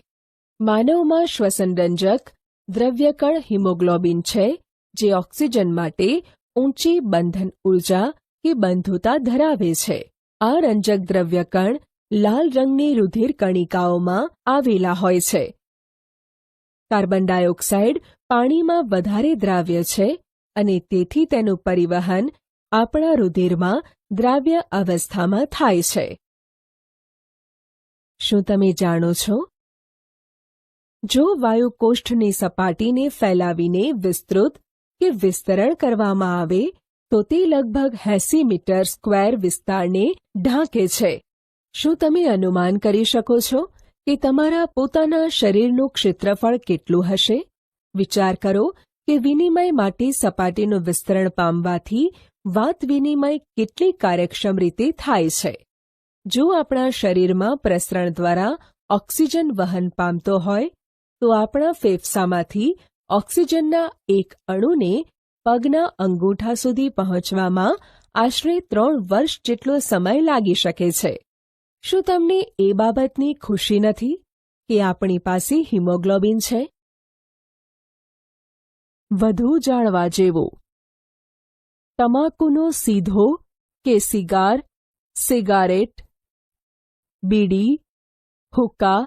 A: માનવમાં શ્વસનરંજક દ્રવ્યકણ હિમોગ્લોબિન છે, જે ઓક્સિજન માટે ઊંચી બંધન ઊર્જા કે બંધુતા ધરાવે છે. આ રંજક દ્રવ્યકણ લાલ રંગની રુધિર કણિકાઓમાં આવેલા હોય છે. કાર્બન ડાયોક્સાઇડ પાણીમાં વધારે દ્રાવ્ય છે અને તેથી તેનું પરિવહન આપણા રુધિરમાં દ્રાવ્ય અવસ્થામાં થાય છે. શું તમે જાણો છો? જો વાયુકોષ્ઠની સપાટીને ફેલાવીને વિસ્તૃત કે વિસ્તરણ કરવામાં આવે તો તે લગભગ 80 મીટર સ્ક્વેર વિસ્તારને ઢાંકે છે. શું તમે અનુમાન કરી શકો છો કે તમારા પોતાના શરીરનું ક્ષેત્રફળ કેટલું હશે? વિચાર કરો કે વિનિમય માટે સપાટીનું વિસ્તરણ પામવાથી વાત વિનિમય કેટલી કાર્યક્ષમ રીતે થાય છે. જો આપણા શરીરમાં પ્રસરણ દ્વારા ઓક્સિજન વહન પામતો હોય તો આપણા ફેફસામાંથી ઓક્સિજનના એક અણુને પગના અંગૂઠા સુધી પહોંચવામાં આશરે 3 વર્ષ જેટલો સમય લાગી શકે છે. શું તમને એ બાબતની ખુશી નથી કે આપણી પાસે હિમોગ્લોબિન છે? વધુ જાણવા જેવું. તમાકુનો સીધો કે સિગાર, સિગારેટ, બીડી, હુક્કા,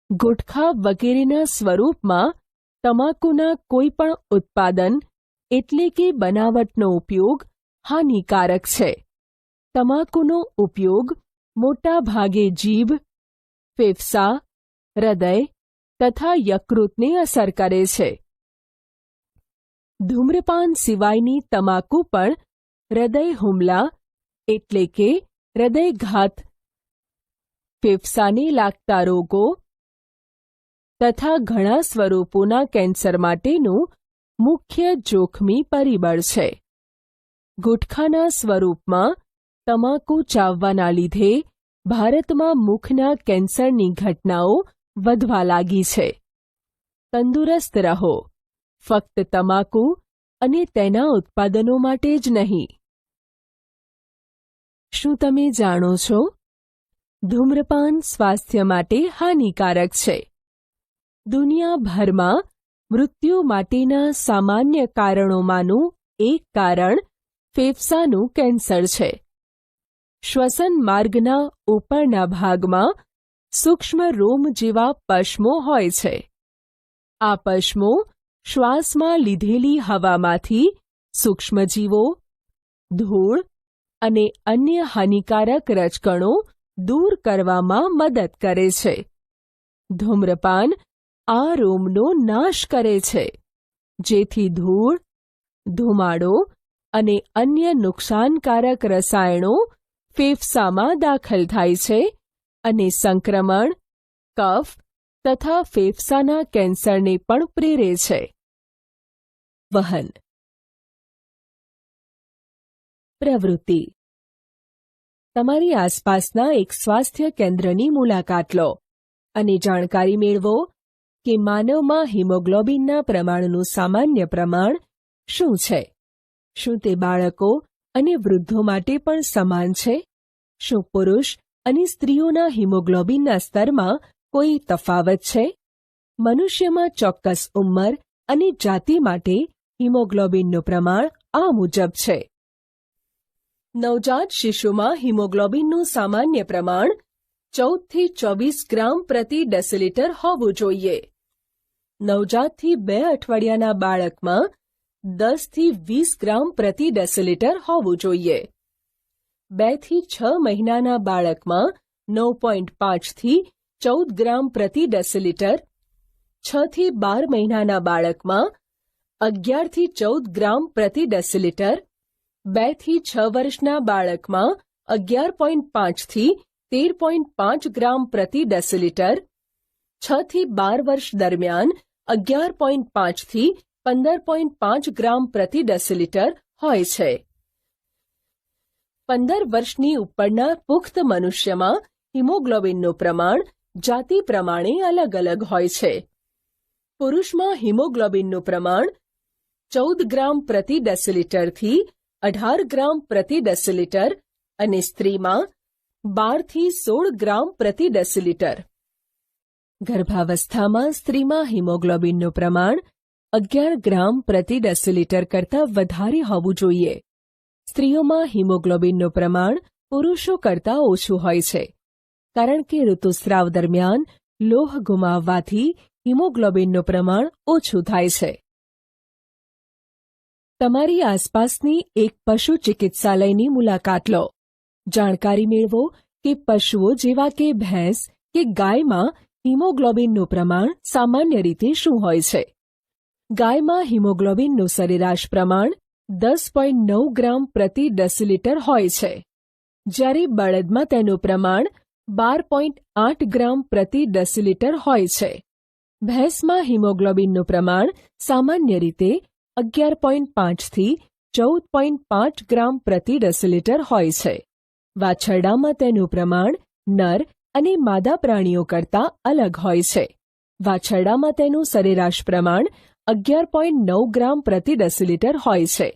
A: ગુટખા વગેરેના સ્વરૂપમાં તમાકુના કોઈપણ ઉત્પાદન એટલે કે બનાવટનો ઉપયોગ હાનિકારક છે. તમાકુનો ઉપયોગ મોટા ભાગે જીભ, ફેફસા, હૃદય તથા યકૃતને અસર કરે છે. ધૂમ્રપાન સિવાયની તમાકુ પણ હૃદય હુમલા એટલે કે હૃદયઘાત, ફેફસાને લાગતા રોગો તથા ઘણા સ્વરૂપોના કેન્સર માટેનું મુખ્ય જોખમી પરિબળ છે. ગુટખાના સ્વરૂપમાં તમાકુ ચાવવાના લીધે ભારતમાં મુખના કેન્સરની ઘટનાઓ વધવા લાગી છે. તંદુરસ્ત રહો, ફક્ત તમાકુ અને તેના ઉત્પાદનો માટે જ નહીં. શું તમે જાણો છો? ધૂમ્રપાન સ્વાસ્થ્ય માટે હાનિકારક છે. દુનિયાભરમાં મૃત્યુ માટેના સામાન્ય કારણોમાંનું એક કારણ ફેફસાનું કેન્સર છે. શ્વસન માર્ગના ઉપરના ભાગમાં સૂક્ષ્મ રોમ જેવા પશ્મો હોય છે. આ પશ્મો શ્વાસમાં લીધેલી હવામાંથી સૂક્ષ્મજીવો, ધૂળ અને અન્ય હાનિકારક રજકણો દૂર કરવામાં મદદ કરે છે. ધૂમ્રપાન આ રોમનો નાશ કરે છે, જેથી ધૂળ, ધુમાડો અને અન્ય નુકસાનકારક રસાયણો ફેફસામાં દાખલ થાય છે અને સંક્રમણ, કફ તથા ફેફસાના કેન્સરને પણ પ્રેરે છે. વહન. પ્રવૃત્તિ. તમારી આસપાસના એક સ્વાસ્થ્ય કેન્દ્રની મુલાકાત લો અને જાણકારી મેળવો કે માનવમાં હિમોગ્લોબિનના પ્રમાણનું સામાન્ય પ્રમાણ શું છે. શું તે બાળકો અને વૃદ્ધો માટે પણ સમાન છે? શું પુરુષ અને સ્ત્રીઓના હિમોગ્લોબિનના સ્તરમાં કોઈ તફાવત છે? મનુષ્યમાં ચોક્કસ ઉંમર અને જાતિ માટે હિમોગ્લોબિનનું પ્રમાણ આ મુજબ છે. નવજાત શિશુમાં હિમોગ્લોબિનનું સામાન્ય પ્રમાણ 14 થી 24 ગ્રામ પ્રતિ ડેસિલિટર હોવું જોઈએ. નવજાતથી 2 અઠવાડિયાના બાળકમાં 10 થી 20 ગ્રામ પ્રતિ ડેસિલિટર હોવું જોઈએ. 2 થી 6 મહિનાના બાળકમાં 9.5 થી 14 ગ્રામ પ્રતિ ડેસિલિટર, 6 થી 12 મહિનાના બાળકમાં 11 થી 14 ગ્રામ પ્રતિ ડેસિલિટર, 2 થી 6 વર્ષના બાળકમાં 11.5 થી 13.5 ગ્રામ પ્રતિ ડેસિલિટર, 6 થી 12 વર્ષ દરમિયાન 11.5 થી 15.5 ગ્રામ પ્રતિ ડેસિલિટર હોય છે. 15 વર્ષની ઉપરના પુખ્ત મનુષ્યમાં હિમોગ્લોબિનનું પ્રમાણ જાતિ પ્રમાણે અલગ અલગ હોય છે. પુરુષમાં હિમોગ્લોબિનનું પ્રમાણ 14 ગ્રામ પ્રતિ ડેસિલિટરથી 18 ગ્રામ પ્રતિ ડેસિલિટર અને સ્ત્રીમાં 12 થી 16 ગ્રામ પ્રતિ ડેસિલિટર. ગર્ભાવસ્થામાં સ્ત્રીમાં હિમોગ્લોબિનનું પ્રમાણ 11 ગ્રામ પ્રતિ ડેસિલિટર કરતાં વધારે હોવું જોઈએ. સ્ત્રીઓમાં હિમોગ્લોબિનનું પ્રમાણ પુરુષો કરતાં ઓછું હોય છે, કારણ કે ઋતુસ્રાવ દરમિયાન લોહ ગુમાવવાથી હિમોગ્લોબિનનું પ્રમાણ ઓછું થાય છે. તમારી આસપાસની એક પશુ ચિકિત્સાલયની મુલાકાત લો. જાણકારી મેળવો કે પશુઓ જેવા કે ભેંસ કે ગાયમાં હિમોગ્લોબિનનું પ્રમાણ સામાન્ય રીતે શું હોય છે. ગાયમાં હિમોગ્લોબિનનું સરેરાશ પ્રમાણ 10.9 ગ્રામ પ્રતિ ડેસિલિટર હોય છે, જ્યારે બળદમાં તેનું પ્રમાણ 12.8 ગ્રામ પ્રતિ ડેસિલિટર હોય છે. ભેંસમાં હિમોગ્લોબિનનું પ્રમાણ સામાન્ય રીતે 11.5 થી 14.5 ગ્રામ પ્રતિ ડેસિલિટર હોય છે. વાછરડામાં તેનું પ્રમાણ નર અને માદા પ્રાણીઓ કરતાં અલગ હોય છે. વાછરડામાં તેનું સરેરાશ પ્રમાણ 11.9 ગ્રામ પ્રતિ ડેસિલિટર હોય છે.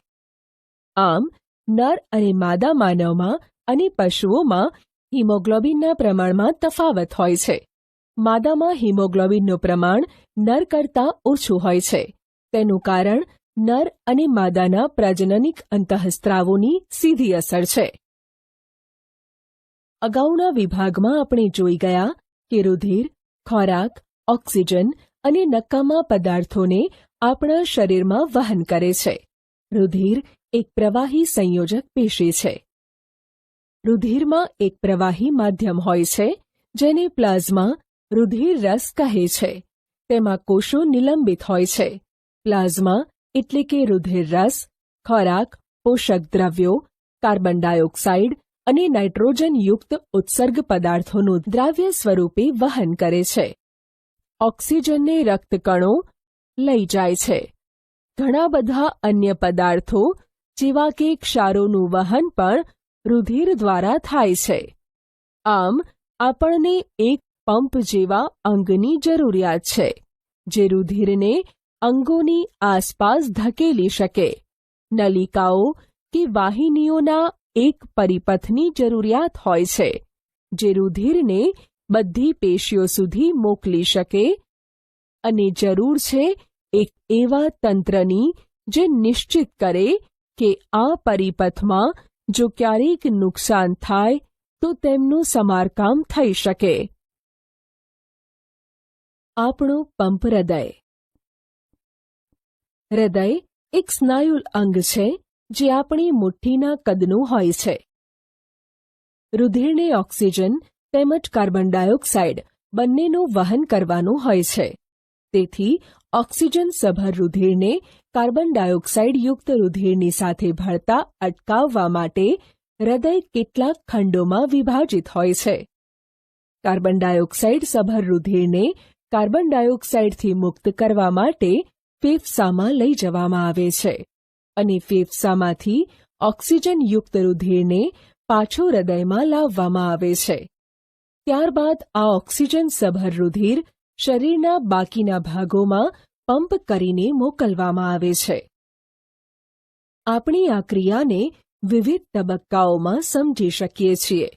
A: આમ, નર અને માદા માનવમાં અને પશુઓમાં હિમોગ્લોબિનના પ્રમાણમાં તફાવત હોય છે. માદામાં હિમોગ્લોબિનનું પ્રમાણ નર કરતાં ઓછું હોય છે. તેનું કારણ નર અને માદાના પ્રજનનિક અંતઃસ્ત્રાવોની સીધી અસર છે. અગાઉના વિભાગમાં આપણે જોઈ ગયા કે રુધિર, ખોરાક, ઓક્સિજન અને નકામા પદાર્થોને આપણા શરીરમાં વહન કરે છે. રુધિર એક પ્રવાહી સંયોજક પેશી છે. રુધિરમાં એક પ્રવાહી માધ્યમ હોય છે, જેને પ્લાઝમા રુધિર રસ કહે છે. તેમાં કોષો નિલંબિત હોય છે. પ્લાઝમા એટલે કે રુધિર રસ ખોરાક, પોષક દ્રવ્યો, કાર્બન ડાયોક્સાઇડ અને નાઇટ્રોજનયુક્ત ઉત્સર્ગ પદાર્થોનું દ્રાવ્ય સ્વરૂપે વહન કરે છે. ઓક્સિજનને રક્તકણો લઈ જાય છે. ઘણા બધા અન્ય પદાર્થો જેવા કે ક્ષારોનું વહન પણ રુધિર દ્વારા થાય છે. આમ, આપણને એક પંપ જેવા અંગની જરૂરિયાત છે, જે રુધિરને અંગોની આસપાસ ધકેલી શકે. નલિકાઓ કે વાહિનીઓના એક પરિપથની જરૂરિયાત હોય છે, જે રુધિરને બધી પેશીઓ સુધી મોકલી શકે, અને જરૂર છે એક એવા તંત્રની જે નિશ્ચિત કરે કે આ પરિપથમાં જો ક્યારેક નુકસાન થાય તો તેમનું સમારકામ થઈ શકે. આપણું પંપ હૃદય. હૃદય એક સ્નાયુલ અંગ છે જે આપણી મુઠ્ઠીના કદનું હોય છે. રુધિરને ઓક્સિજન તેમજ કાર્બન ડાયોક્સાઇડ બંનેનું વહન કરવાનું હોય છે. તેથી ઓક્સિજન સભર રુધિરને કાર્બન ડાયોક્સાઇડયુક્ત રુધિરની સાથે ભળતા અટકાવવા માટે હૃદય કેટલાક ખંડોમાં વિભાજિત હોય છે. કાર્બન ડાયોક્સાઇડ સભર રુધિરને કાર્બન ડાયોક્સાઇડથી મુક્ત કરવા માટે ફેફસામાં લઈ જવામાં આવે છે, અને ફેફસામાંથી ઓક્સિજનયુક્ત રુધિરને પાછું હૃદયમાં લાવવામાં આવે છે. ત્યારબાદ આ ઓક્સિજનસભર રુધિર શરીરના બાકીના ભાગોમાં પંપ કરીને મોકલવામાં આવે છે. આપણી આ ક્રિયાને વિવિધ તબક્કાઓમાં સમજી શકીએ છીએ.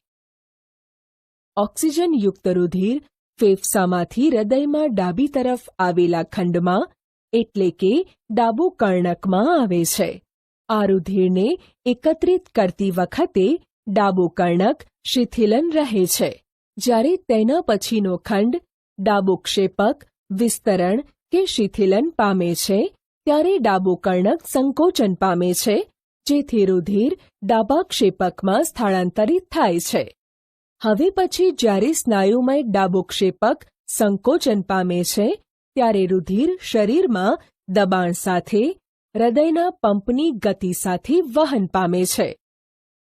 A: ઓક્સિજનયુક્ત રુધિર ફેફસામાંથી હૃદયમાં ડાબી તરફ આવેલા ખંડમાં એટલે કે ડાબુ કર્ણકમાં આવે છે. આ રુધિરને એકત્રિત કરતી વખતે ડાબુ કર્ણક શિથિલન રહે છે. જ્યારે તેના પછીનો ખંડ ડાબુ ક્ષેપક વિસ્તરણ કે શિથિલન પામે છે ત્યારે ડાબુ કર્ણક સંકોચન પામે છે, જેથી રુધિર ડાબા ક્ષેપકમાં સ્થળાંતરિત થાય છે. હવે પછી જ્યારે સ્નાયુમય ડાબુ ક્ષેપક સંકોચન પામે છે ત્યારે રુધિર શરીરમાં દબાણ સાથે હૃદયના પંપની ગતિ સાથે વહન પામે છે.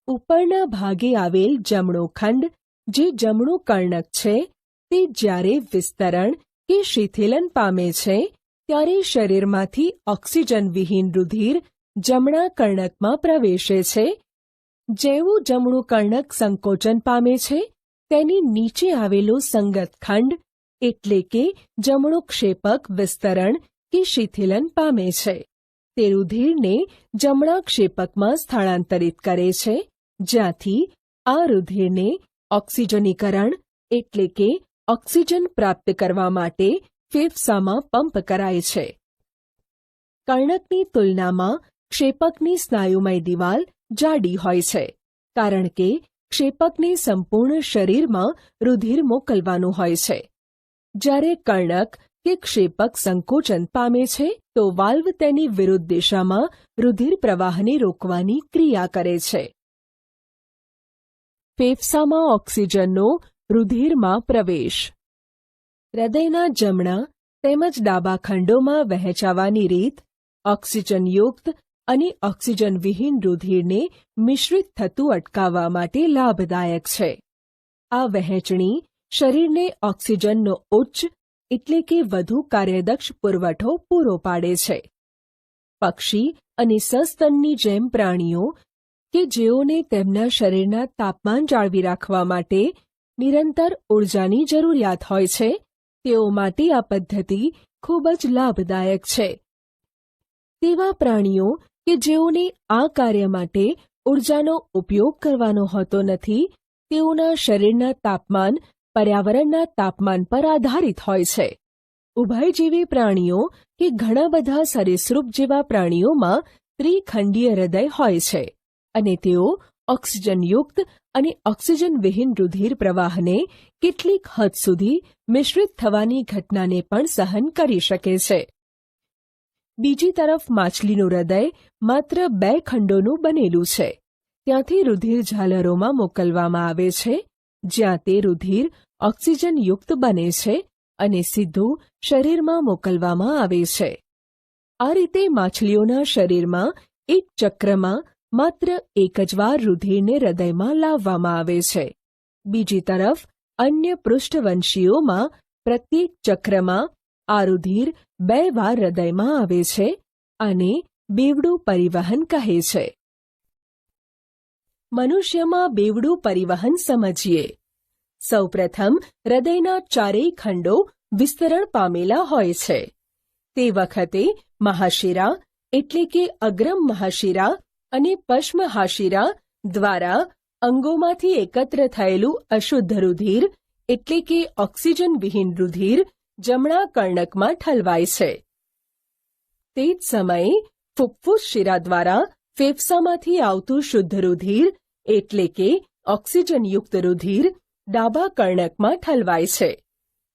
A: ઉપરના ભાગે આવેલ જમણો ખંડ જે જમણું કર્ણક છે તે જ્યારે વિસ્તરણ કે શિથિલન પામે છે ત્યારે શરીરમાંથી ઓક્સિજનવિહીન રુધિર જમણા કર્ણકમાં પ્રવેશે છે. જેવું જમણું કર્ણક સંકોચન પામે છે તેની નીચે આવેલો સંગત ખંડ એટલે કે જમણું ક્ષેપક વિસ્તરણ કે શિથિલન પામે છે. તે રુધિરને જમણા ક્ષેપકમાં સ્થળાંતરિત કરે છે, જ્યાંથી આ રુધિરને ઓક્સિજનીકરણ એટલે કે ઓક્સિજન પ્રાપ્ત કરવા માટે ફેફસામાં પંપ કરાય છે. કર્ણકની તુલનામાં ક્ષેપકની સ્નાયુમય દિવાલ જાડી હોય છે, કારણ કે ક્ષેપકને સંપૂર્ણ શરીરમાં રુધિર મોકલવાનું હોય છે. જ્યારે કર્ણક કે ક્ષેપક સંકોચન પામે છે તો વાલ્વ તેની વિરુદ્ધ દિશામાં રુધિર પ્રવાહને રોકવાની ક્રિયા કરે છે. ફેફસામાં ઓક્સિજનનો રુધિરમાં પ્રવેશ. હૃદયના જમણા તેમજ ડાબા ખંડોમાં વહેંચાવાની રીત ઓક્સિજનયુક્ત અને ઓક્સિજનવિહીન રુધિરને મિશ્રિત થતું અટકાવવા માટે લાભદાયક છે. આ વહેંચણી શરીરને ઓક્સિજનનો ઉચ્ચ એટલે કે વધુ કાર્યદક્ષ પુરવઠો પૂરો પાડે છે. પક્ષી અને સસ્તનની જેમ પ્રાણીઓ કે જેઓને તેમના શરીરના તાપમાન જાળવી રાખવા માટે નિરંતર ઊર્જાની જરૂરિયાત હોય છે, તેઓ માટે આ પદ્ધતિ ખૂબ જ લાભદાયક છે. તેવા પ્રાણીઓ કે જેઓને આ કાર્ય માટે ઊર્જાનો ઉપયોગ કરવાનો હોતો નથી, તેઓના શરીરના તાપમાન પર્યાવરણના તાપમાન પર આધારિત હોય છે. ઉભયજીવી પ્રાણીઓ કે ઘણા બધા સરીસૃપ જેવા પ્રાણીઓમાં ત્રિખંડીય હૃદય હોય છે અને તેઓ ઓક્સિજનયુક્ત અને ઓક્સિજનવિહીન રુધિર પ્રવાહને કેટલીક હદ સુધી મિશ્રિત થવાની ઘટનાને પણ સહન કરી શકે છે. બીજી તરફ માછલીનું હૃદય માત્ર 2 ખંડોનું બનેલું છે. ત્યાંથી રુધિર ઝાલરોમાં મોકલવામાં આવે છે, જ્યાં તે રુધિર ઓક્સિજનયુક્ત બને છે અને સીધું શરીરમાં મોકલવામાં આવે છે. આ રીતે માછલીઓના શરીરમાં એક ચક્રમાં માત્ર એક જ વાર રુધિરને હૃદયમાં લાવવામાં આવે છે. બીજી તરફ અન્ય પૃષ્ઠવંશીઓમાં પ્રત્યેક ચક્રમાં આ રુધિર 2 વાર હૃદયમાં આવે છે અને બેવડું પરિવહન કહે છે. મનુષ્યમાં બેવડું પરિવહન સમજીએ. સૌપ્રથમ હૃદયના ચારેય ખંડો વિસ્તરણ પામેલા હોય છે. તે વખતે મહાશિરા એટલે કે અગ્રમ મહાશિરા અને પશ્ચમહાશિરા દ્વારા અંગોમાંથી એકત્ર થયેલું અશુદ્ધ રુધિર એટલે કે ઓક્સિજનવિહીન રુધિર જમણા કર્ણકમાં ઠલવાય છે. તે જ સમયે ફુફ્ફુસ શિરા દ્વારા ફેફસામાંથી આવતું શુદ્ધ રુધિર એટલે કે ઓક્સિજનયુક્ત રુધિર ડાબા કર્ણકમાં ઠલવાય છે.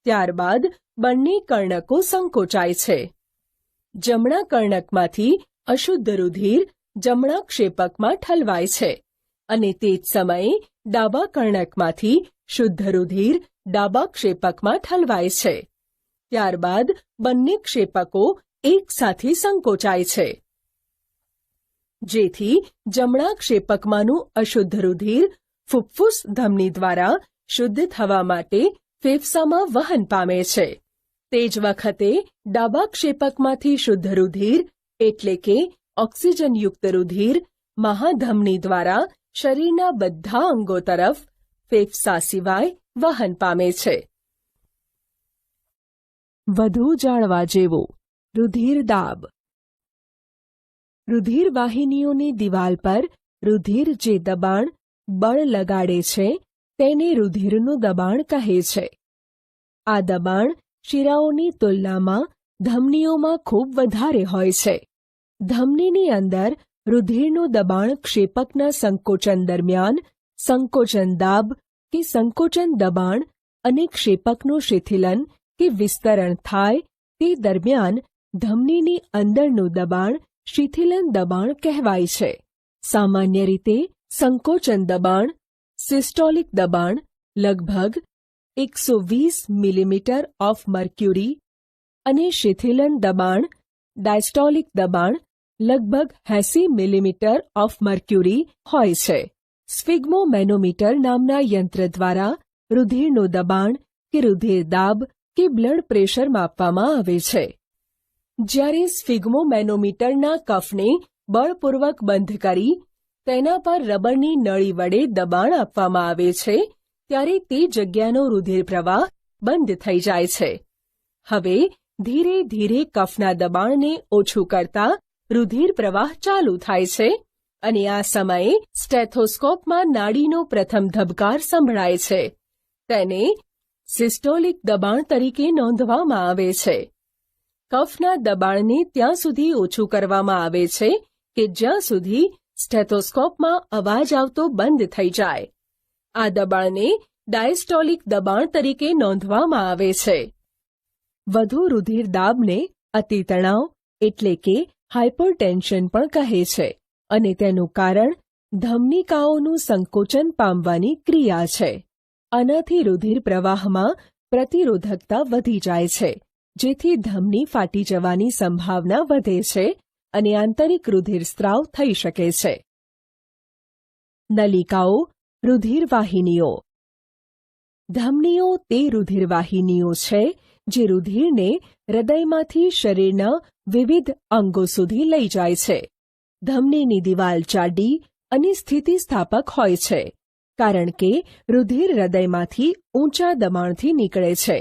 A: ત્યારબાદ બંને કર્ણકો સંકોચાય છે. જમણા કર્ણકમાંથી અશુદ્ધ રુધિર જમણા ક્ષેપકમાં ઠલવાય છે અને તે જ સમયે ડાબા કર્ણકમાંથી શુદ્ધ રુધિર ડાબા ક્ષેપકમાં ઠલવાય છે. ત્યારબાદ બંને ક્ષેપકો એકસાથે સંકોચાય છે, જેથી જમણા ક્ષેપકમાંનું અશુદ્ધ રુધિર ફુફ્ફુસ ધમની દ્વારા શુદ્ધ થવા માટે ફેફસામાં વહન પામે છે. તે જ વખતે ડાબા ક્ષેપકમાંથી શુદ્ધ રુધિર એટલે કે ઓક્સિજનયુક્ત રુધિર મહાધમની દ્વારા શરીરના બધા અંગો તરફ ફેફસા સિવાય વહન પામે છે. વધુ જાણવા જેવું રુધિરદાબ. રુધિરવાહિનીઓની દિવાલ પર રુધિર જે દબાણ બળ લગાડે છે તેને રુધિરનું દબાણ કહે છે. આ દબાણ શિરાઓની તુલનામાં ધમનીઓમાં ખૂબ વધારે હોય છે. ધમનીની અંદર રુધિરનું દબાણ ક્ષેપકના સંકોચન દરમિયાન સંકોચન દાબ કે સંકોચન દબાણ અને ક્ષેપકનું શિથિલન કે વિસ્તરણ થાય તે દરમિયાન ધમનીની અંદરનું દબાણ શિથિલન દબાણ કહેવાય છે. સામાન્ય રીતે સંકોચન દબાણ સિસ્ટોલિક દબાણ લગભગ 120 મિલીમીટર ઓફ મર્ક્યુરી અને શિથિલન દબાણ ડાયસ્ટોલિક દબાણ લગભગ 80 મિલીમીટર ઓફ મર્ક્યુરી હોય છે. સ્ફિગ્મોમેનોમીટર નામના યંત્ર દ્વારા રુધિરનું દબાણ કે રુધિર દાબ કે બ્લડ પ્રેશર માપવામાં આવે છે. જ્યારે સ્ફિગ્મોમેનોમીટરના કફને બળપૂર્વક બંધ કરી તેના પર રબરની નળી વડે દબાણ આપવામાં આવે છે ત્યારે તે જગ્યાનો રુધિર પ્રવાહ બંધ થઈ જાય છે. હવે ધીરે ધીરે કફના દબાણને ઓછું કરતા રુધિર પ્રવાહ ચાલુ થાય છે અને આ સમયે સ્ટેથોસ્કોપમાં નાડીનો પ્રથમ ધબકાર સંભળાય છે. તેને સિસ્ટોલિક દબાણ તરીકે નોંધવામાં આવે છે. કફના દબાણને ત્યાં સુધી ઓછું કરવામાં આવે છે કે જ્યાં સુધી સ્ટેથોસ્કોપમાં અવાજ આવતો બંધ થઈ જાય. આ દબાણને ડાયસ્ટોલિક દબાણ તરીકે નોંધવામાં આવે છે. વધુ રુધિર દાબને અતિતણાવ એટલે કે હાઇપરટેન્શન પણ કહે છે અને તેનું કારણ ધમનિકાઓનું સંકોચન પામવાની ક્રિયા છે. આનાથી રુધિર પ્રવાહમાં પ્રતિરોધકતા વધી જાય છે જેથી ધમની ફાટી જવાની સંભાવના વધે છે અને આંતરિક રુધિર સ્ત્રાવ થઈ શકે છે. નલિકાઓ રુધિરવાહિનીઓ. ધમનીઓ તે રુધિરવાહિનીઓ છે જે રુધિરને હૃદયમાંથી શરીરના વિવિધ અંગો સુધી લઈ જાય છે. ધમનીની દિવાલ જાડી અને સ્થિતિસ્થાપક હોય છે કારણ કે રુધિર હૃદયમાંથી ઊંચા દબાણથી નીકળે છે.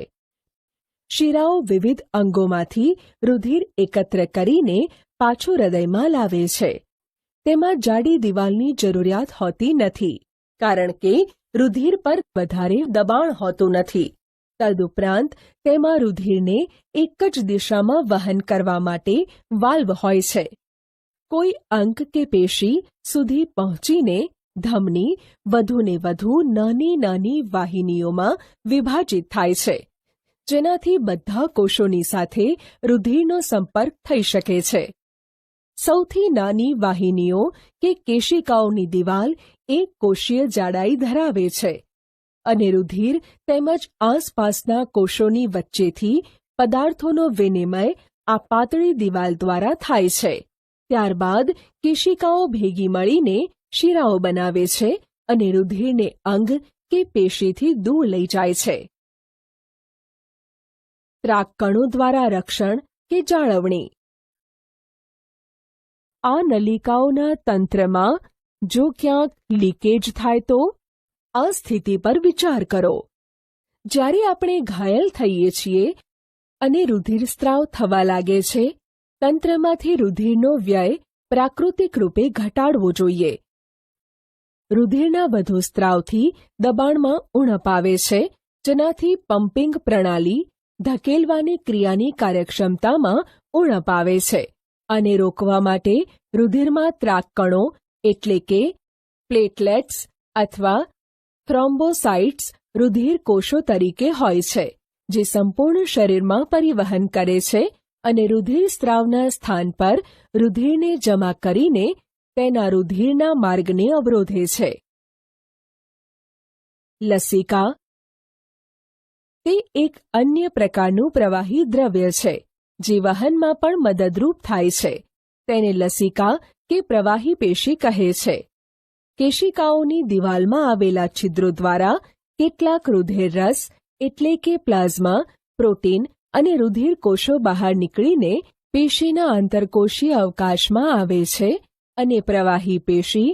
A: શિરાઓ વિવિધ અંગોમાંથી રુધિર એકત્ર કરીને પાછું હૃદયમાં લાવે છે. તેમાં જાડી દિવાલની જરૂરિયાત હોતી નથી કારણ કે રુધિર પર વધારે દબાણ હોતું નથી. તદુપરાંત તેમાં રુધિરને એક જ દિશામાં વહન કરવા માટે વાલ્વ હોય છે. કોઈ અંગ કે પેશી સુધી પહોંચીને ધમની વધુને વધુ નાની નાની વાહિનીઓમાં વિભાજિત થાય છે જેનાથી બધા કોષોની સાથે રુધિરનો સંપર્ક થઈ શકે છે. સૌથી નાની વાહિનીઓ કે કેશિકાઓની દિવાલ એક કોષીય જાડાઈ ધરાવે છે અને રુધિર તેમજ આસપાસના કોષોની વચ્ચેથી પદાર્થોનો વિનિમય આ પાતળી દિવાલ દ્વારા થાય છે. ત્યારબાદ કેશિકાઓ ભેગી મળીને શિરાઓ બનાવે છે અને રુધિરને અંગ કે પેશીથી દૂર લઈ જાય છે. ત્રાકકણો દ્વારા રક્ષણ કે જાળવણી. આ નલિકાઓના તંત્રમાં જો ક્યાંક લીકેજ થાય તો આ સ્થિતિ પર વિચાર કરો. જ્યારે આપણે ઘાયલ થઈએ છીએ અને રુધિરસ્ત્રાવ થવા લાગે છે તંત્રમાંથી રુધિરનો વ્યય પ્રાકૃતિક રૂપે ઘટાડવો જોઈએ. રુધિરના વધુ સ્ત્રાવથી દબાણમાં ઉણપ આવે છે જેનાથી પમ્પિંગ પ્રણાલી ધકેલવાની ક્રિયાની કાર્યક્ષમતામાં ઉણપ આવે છે અને રોકવા માટે રુધિરમાં ત્રાકકણો એટલે કે પ્લેટલેટ્સ અથવા થ્રોમ્બોસાઇટ્સ રુધિર કોષો તરીકે હોય છે જે સંપૂર્ણ શરીરમાં પરિવહન કરે છે અને રુધિર સ્ત્રાવના સ્થાન પર રુધિરને જમા કરીને તેના રુધિરના માર્ગને અવરોધે છે. લસિકા તે એક અન્ય પ્રકારનું પ્રવાહી દ્રવ્ય છે જે વહનમાં પણ મદદરૂપ થાય છે. તેને લસિકા કે પ્રવાહી પેશી કહે છે. કેશિકાઓની દિવાલમાં આવેલા છિદ્રો દ્વારા કેટલાક રુધિર રસ એટલે કે પ્લાઝમા, પ્રોટીન અને રુધિર કોષો બહાર નીકળીને પેશીના આંતરકોષીય અવકાશમાં આવે છે અને પ્રવાહી પેશી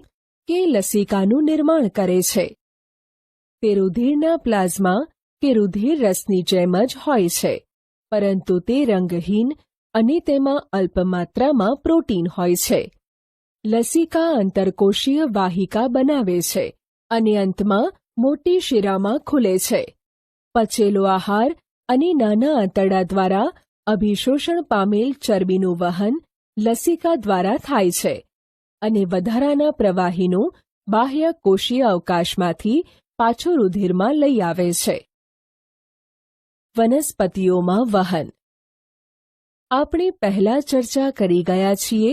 A: કે લસિકાનું નિર્માણ કરે છે. તે રુધિરના પ્લાઝમા કે રુધિર રસની જેમ જ હોય છે, પરંતુ તે રંગહીન અને તેમાં અલ્પ માત્રામાં પ્રોટીન હોય છે. લસિકા આંતરકોશીય વાહિકા બનાવે છે અને અંતમાં મોટી શિરામાં ખુલે છે. પચેલો આહાર અને નાના આંતરડા દ્વારા અભિશોષણ પામેલ ચરબીનું વહન લસિકા દ્વારા થાય છે અને વધારાના પ્રવાહીનું બાહ્ય કોષીય અવકાશમાંથી પાછું રુધિરમાં લઈ આવે છે. વનસ્પતિઓમાં વહન. આપણે પહેલા ચર્ચા કરી ગયા છીએ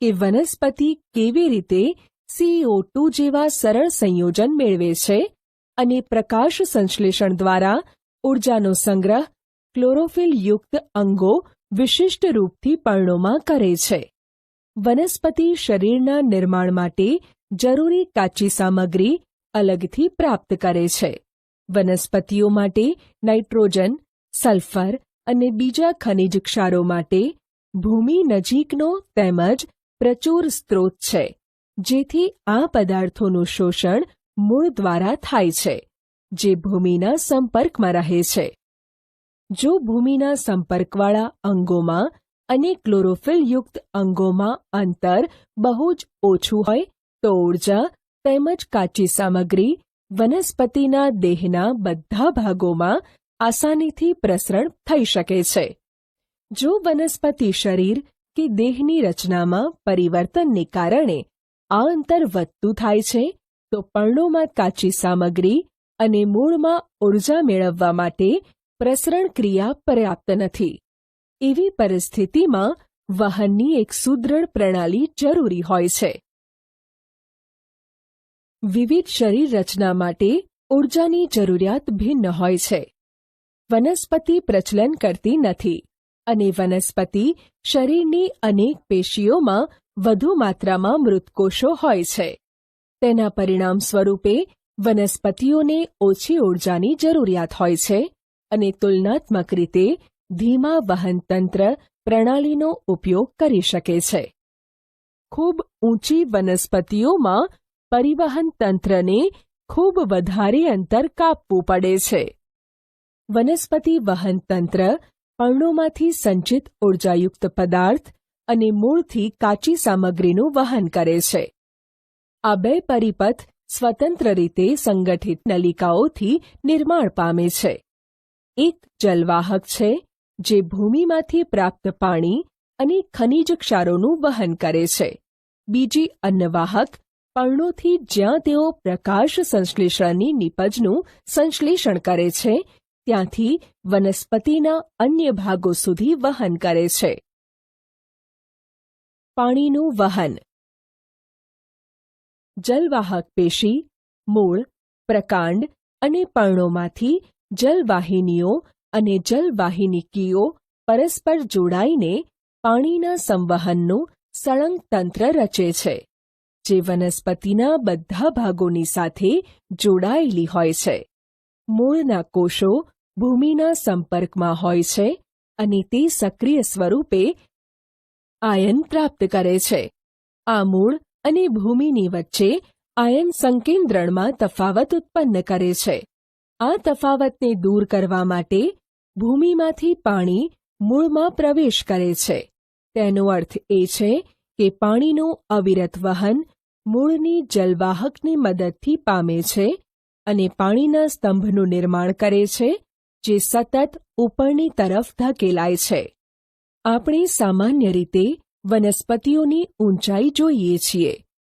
A: કે વનસ્પતિ કેવી રીતે CO2 જેવા સરળ સંયોજન મેળવે છે અને પ્રકાશ સંશ્લેષણ દ્વારા ઊર્જાનો સંગ્રહ ક્લોરોફિલયુક્ત અંગો વિશિષ્ટ રૂપથી પર્ણોમાં કરે છે. વનસ્પતિ શરીરના નિર્માણ માટે જરૂરી કાચી સામગ્રી અલગથી પ્રાપ્ત કરે છે. વનસ્પતિઓ માટે નાઇટ્રોજન, સલ્ફર અને બીજા ખનિજ ક્ષારો માટે ભૂમિ નજીકનો તેમજ પ્રચુર સ્ત્રોત છે, જેથી આ પદાર્થોનું શોષણ મૂળ દ્વારા થાય છે, જે ભૂમિના સંપર્કમાં રહે છે. જો ભૂમિના સંપર્કવાળા અંગોમાં અને ક્લોરોફિલયુક્ત અંગોમાં અંતર બહુ જ ઓછું હોય તો ઊર્જા તેમજ કાચી સામગ્રી વનસ્પતિના દેહના બધા ભાગોમાં આસાનીથી પ્રસરણ થઈ શકે છે. જો વનસ્પતિ શરીર કે દેહની રચનામાં પરિવર્તનને કારણે આ અંતર વધતું થાય છે તો પર્ણોમાં કાચી સામગ્રી અને મૂળમાં ઊર્જા મેળવવા માટે પ્રસરણ ક્રિયા પર્યાપ્ત નથી. એવી પરિસ્થિતિમાં વહનની એક સુદૃઢ પ્રણાલી જરૂરી હોય છે. વિવિધ શરીર રચના માટે ઊર્જાની જરૂરિયાત ભિન્ન હોય છે. વનસ્પતિ પ્રચલન કરતી નથી અને વનસ્પતિ શરીરની અનેક પેશીઓમાં વધુ માત્રામાં મૃતકોષો હોય છે. તેના પરિણામ સ્વરૂપે વનસ્પતિઓને ઓછી ઊર્જાની જરૂરિયાત હોય છે અને તુલનાત્મક રીતે ધીમા વહનતંત્ર પ્રણાલીનો ઉપયોગ કરી શકે છે. ખૂબ ઊંચી વનસ્પતિઓમાં પરિવહન તંત્રને ખૂબ વધારે અંતર કાપવું પડે છે. વનસ્પતિ વહનતંત્ર પર્ણોમાંથી સંચિત ઊર્જાયુક્ત પદાર્થ અને મૂળથી કાચી સામગ્રીનું વહન કરે છે. આ બે પરિપથ સ્વતંત્ર રીતે સંગઠિત નલિકાઓથી નિર્માણ પામે છે. એક જલવાહક છે, જે ભૂમિમાંથી પ્રાપ્ત પાણી અને ખનિજ ક્ષારોનું વહન કરે છે. બીજી અન્નવાહક પર્ણોથી જ્યાં તેઓ પ્રકાશ સંશ્લેષણની નીપજનું સંશ્લેષણ કરે છે ત્યાંથી વનસ્પતિના અન્ય ભાગો સુધી વહન કરે છે. પાણીનું વહન. જલવાહક પેશી, મૂળ, પ્રકાંડ અને પર્ણોમાંથી જલવાહિનીઓ અને જલવાહિનીકીઓ પરસ્પર જોડાઈને પાણીના સંવહનનું સળંગ તંત્ર રચે છે, જે વનસ્પતિના બધા ભાગોની સાથે જોડાયેલી હોય છે. મૂળના કોષો ભૂમિના સંપર્કમાં હોય છે અને તે સક્રિય સ્વરૂપે આયન પ્રાપ્ત કરે છે. આ મૂળ અને ભૂમિની વચ્ચે આયન સંકેન્દ્રણમાં તફાવત ઉત્પન્ન કરે છે. આ તફાવતને દૂર કરવા માટે ભૂમિમાંથી પાણી મૂળમાં પ્રવેશ કરે છે. તેનો અર્થ એ છે કે પાણીનું અવિરત વહન મૂળની જલવાહકની મદદથી પામે છે અને પાણીના સ્તંભનું નિર્માણ કરે છે, જે સતત ઉપરની તરફ ધકેલાય છે. આપણે સામાન્ય રીતે વનસ્પતિઓની ઊંચાઈ જોઈએ છીએ.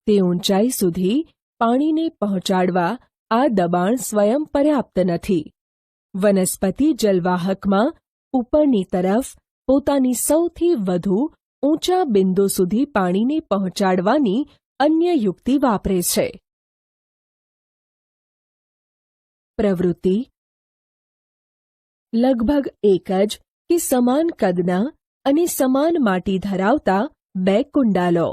A: તે ઊંચાઈ સુધી પાણીને પહોંચાડવા આ દબાણ સ્વયં પર્યાપ્ત નથી. વનસ્પતિ જલવાહકમાં ઉપરની તરફ પોતાની સૌથી વધુ ઊંચા બિંદુ સુધી પાણીને પહોંચાડવાની અન્ય યુક્તિ વાપરે છે. પ્રવૃત્તિ. લગભગ એક જ કે સમાન કદના અને સમાન માટી ધરાવતા બે કુંડા લો.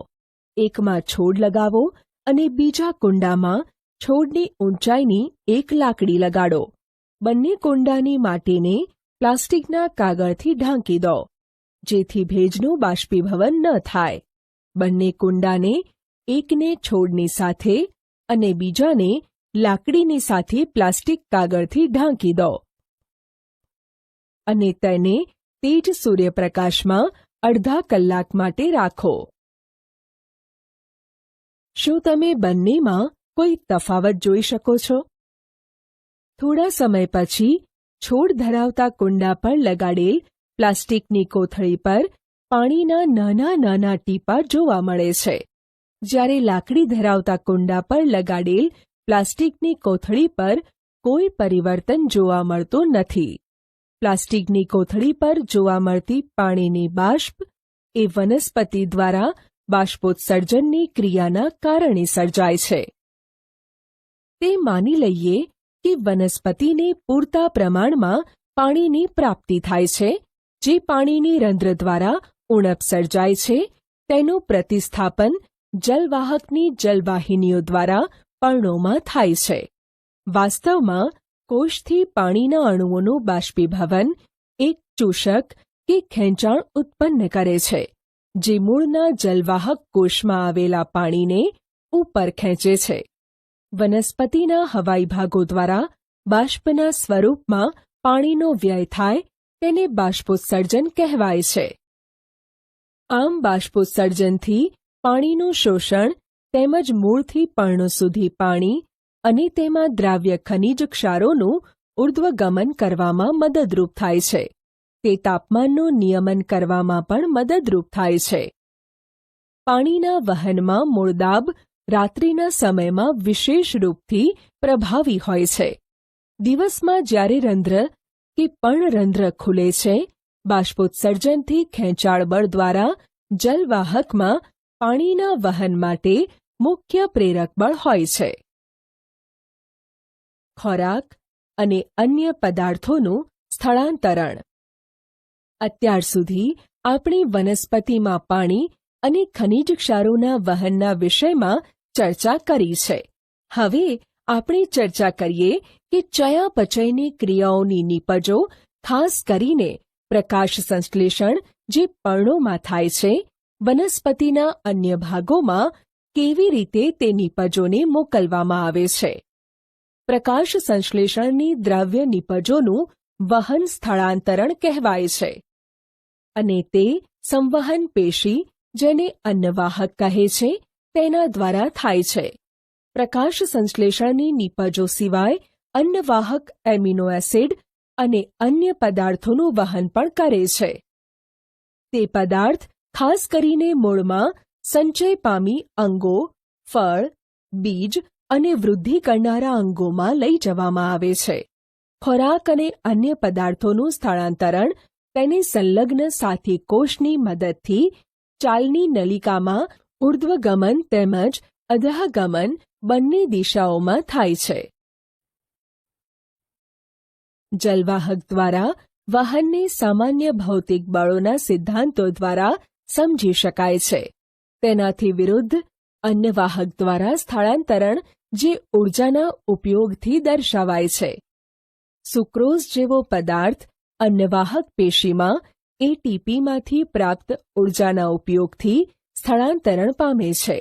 A: એકમાં છોડ લગાવો અને બીજા કુંડામાં છોડની ઊંચાઈની એક લાકડી લગાડો. બંને કુંડાની માટીને પ્લાસ્ટિકના કાગળથી ઢાંકી દો, જેથી ભેજનું બાષ્પીભવન ન થાય. બંને કુંડાને એકને છોડની સાથે અને બીજાને લાકડીની સાથે પ્લાસ્ટિક કાગળથી ઢાંકી દો અને તેને તે જ સૂર્યપ્રકાશમાં અડધા કલાક માટે રાખો. શું તમે બંનેમાં કોઈ તફાવત જોઈ શકો છો? થોડા સમય પછી છોડ ધરાવતા કુંડા પર લગાડેલ પ્લાસ્ટિકની કોથળી પર પાણીના નાના નાના ટીપાં જોવા મળે છે, જ્યારે લાકડી ધરાવતા કુંડા પર લગાડેલ પ્લાસ્ટિકની કોથળી પર કોઈ પરિવર્તન જોવા મળતું નથી. પ્લાસ્ટિકની કોથળી પર જોવા મળતી પાણીની બાષ્પ એ વનસ્પતિ દ્વારા બાષ્પોત્સર્જનની ક્રિયાના કારણે સર્જાય છે. તે માની લઈએ કે વનસ્પતિને પૂરતા પ્રમાણમાં પાણીની પ્રાપ્તિ થાય છે, જે પાણીની રંધ્ર દ્વારા ઉણપ સર્જાય છે તેનું પ્રતિસ્થાપન જલવાહકની જલવાહિનીઓ દ્વારા પર્ણોમાં થાય છે. વાસ્તવમાં કોષથી પાણીના અણુઓનું બાષ્પીભવન એક ચૂષક કે ખેંચાણ ઉત્પન્ન કરે છે, જે મૂળના જલવાહક કોષમાં આવેલા પાણીને ઉપર ખેંચે છે. વનસ્પતિના હવાઈ ભાગો દ્વારા બાષ્પના સ્વરૂપમાં પાણીનો વ્યય થાય તેને બાષ્પોત્સર્જન કહેવાય છે. આમ બાષ્પોત્સર્જનથી પાણીનું શોષણ તેમજ મૂળથી પર્ણો સુધી પાણી અને તેમાં દ્રાવ્ય ખનિજ ક્ષારોનું ઉર્ધ્વગમન કરવામાં મદદરૂપ થાય છે. તે તાપમાનનું નિયમન કરવામાં પણ મદદરૂપ થાય છે. પાણીના વહનમાં મૂળદાબ રાત્રિના સમયમાં વિશેષ રૂપથી પ્રભાવી હોય છે. દિવસમાં જ્યારે રંધ્ર કે પર્ણરંધ્ર ખુલે છે, બાષ્પોત્સર્જનથી ખેંચાણ બળ દ્વારા જલવાહકમાં પાણીના વહન માટે મુખ્ય પ્રેરક બળ હોય છે. ખોરાક અને અન્ય પદાર્થોનું સ્થળાંતરણ. અત્યાર સુધી આપણે વનસ્પતિમાં પાણી અને ખનિજ ક્ષારોના વહનના વિષયમાં ચર્ચા કરી છે. હવે આપણે ચર્ચા કરીએ કે ચયાપચયની ક્રિયાઓની નીપજો, ખાસ કરીને પ્રકાશ સંશ્લેષણ જે પર્ણોમાં થાય છે, વનસ્પતિના અન્ય ભાગોમાં કેવી રીતે તે નીપજોને મોકલવામાં આવે છે. પ્રકાશ સંશ્લેષણની દ્રવ્ય નીપજોનું વહન સ્થળાંતરણ કહેવાય છે અને તે સંવહન પેશી, જેને અન્નવાહક કહે છે, તેના દ્વારા થાય છે. પ્રકાશ સંશ્લેષણની નીપજો સિવાય અન્નવાહક એમિનો એસિડ અને અન્ય પદાર્થોનું વહન પણ કરે છે. તે પદાર્થ ખાસ કરીને મૂળમાં સંચય પામી અંગો, ફળ, બીજ અને વૃદ્ધિ કરનારા અંગોમાં લઈ જવામાં આવે છે. ખોરાક અને અન્ય પદાર્થોનું સ્થળાંતરણ તેને સંલગ્ન સાથી કોષની મદદથી ચાલની નલિકામાં ઉર્ધ્વગમન તેમજ અધઃગમન બંને દિશાઓમાં થાય છે. જલવાહક દ્વારા વહનને સામાન્ય ભૌતિક બળોના સિદ્ધાંતો દ્વારા સમજી શકાય છે. તેનાથી વિરુદ્ધ અન્નવાહક દ્વારા સ્થળાંતરણ જે ઊર્જાના ઉપયોગથી દર્શાવાય છે. સુક્રોઝ જેવો પદાર્થ અન્નવાહક પેશીમાં એટીપીમાંથી પ્રાપ્ત ઊર્જાના ઉપયોગથી સ્થળાંતરણ પામે છે.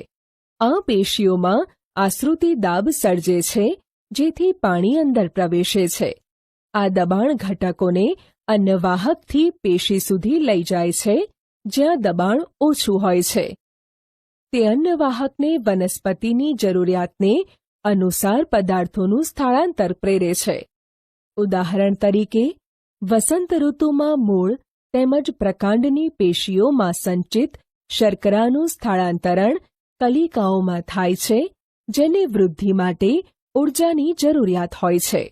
A: આ પેશીઓમાં આશ્રુતિ દાબ સર્જે છે, જેથી પાણી અંદર પ્રવેશે છે. આ દબાણ ઘટકોને અન્નવાહકથી પેશી સુધી લઈ જાય છે, જ્યાં દબાણ ઓછું હોય છે. તે અન્નવાહકને વનસ્પતિની જરૂરિયાતને અનુસાર પદાર્થોનું સ્થળાંતર પ્રેરે છે. ઉદાહરણ તરીકે, વસંત ઋતુમાં મૂળ તેમજ પ્રકાંડની પેશીઓમાં સંચિત શર્કરાનું સ્થળાંતરણ કલિકાઓમાં થાય છે, જેને વૃદ્ધિ માટે ઊર્જાની જરૂરિયાત હોય છે.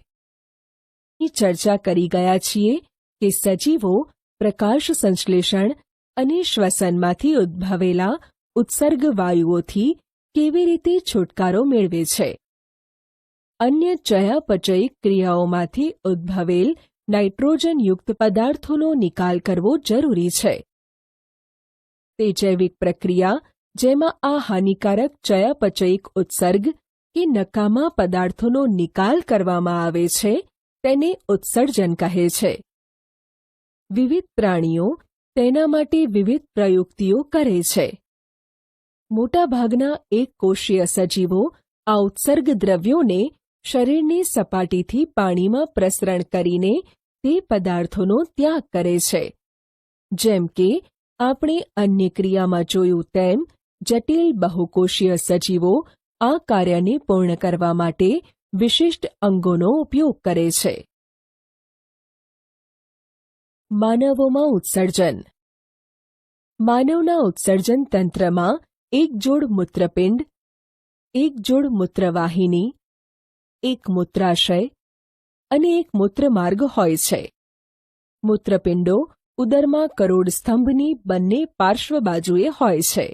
A: ચર્ચા કરી ગયા છીએ કે સજીવો પ્રકાશ સંશ્લેષણ અને શ્વસનમાંથી ઉદ્ભવેલા ઉત્સર્ગ વાયુઓથી કેવી રીતે છુટકારો મેળવે છે. અન્ય ચયાપચયિક ક્રિયાઓમાંથી ઉદ્ભવેલ નાઇટ્રોજનયુક્ત પદાર્થોનો નિકાલ કરવો જરૂરી છે. તે જૈવિક પ્રક્રિયા જેમાં આ હાનિકારક ચયાપચયિક ઉત્સર્ગ કે નકામા પદાર્થોનો નિકાલ કરવામાં આવે છે, તેને ઉત્સર્જન કહે છે. વિવિધ પ્રાણીઓ તેના માટે વિવિધ પ્રયુક્તિઓ કરે છે. મોટાભાગના એક કોષીય સજીવો આ ઉત્સર્ગ દ્રવ્યોને શરીરની સપાટીથી પાણીમાં પ્રસરણ કરીને તે પદાર્થોનો ત્યાગ કરે છે. જેમ કે આપણે અન્ય ક્રિયામાં જોયું તેમ જટિલ બહુકોષીય સજીવો આ કાર્યને પૂર્ણ કરવા માટે વિશિષ્ટ અંગોનો ઉપયોગ કરે છે. માનવોમાં ઉત્સર્જન. માનવના ઉત્સર્જન તંત્રમાં એક જોડ મૂત્રપિંડ, એક જોડ મૂત્રવાહિની, એક મૂત્રાશય અને એક મૂત્રમાર્ગ હોય છે. મૂત્રપિંડો ઉદરમાં કરોડ સ્તંભની બંને પાર્શ્વ બાજુએ હોય છે.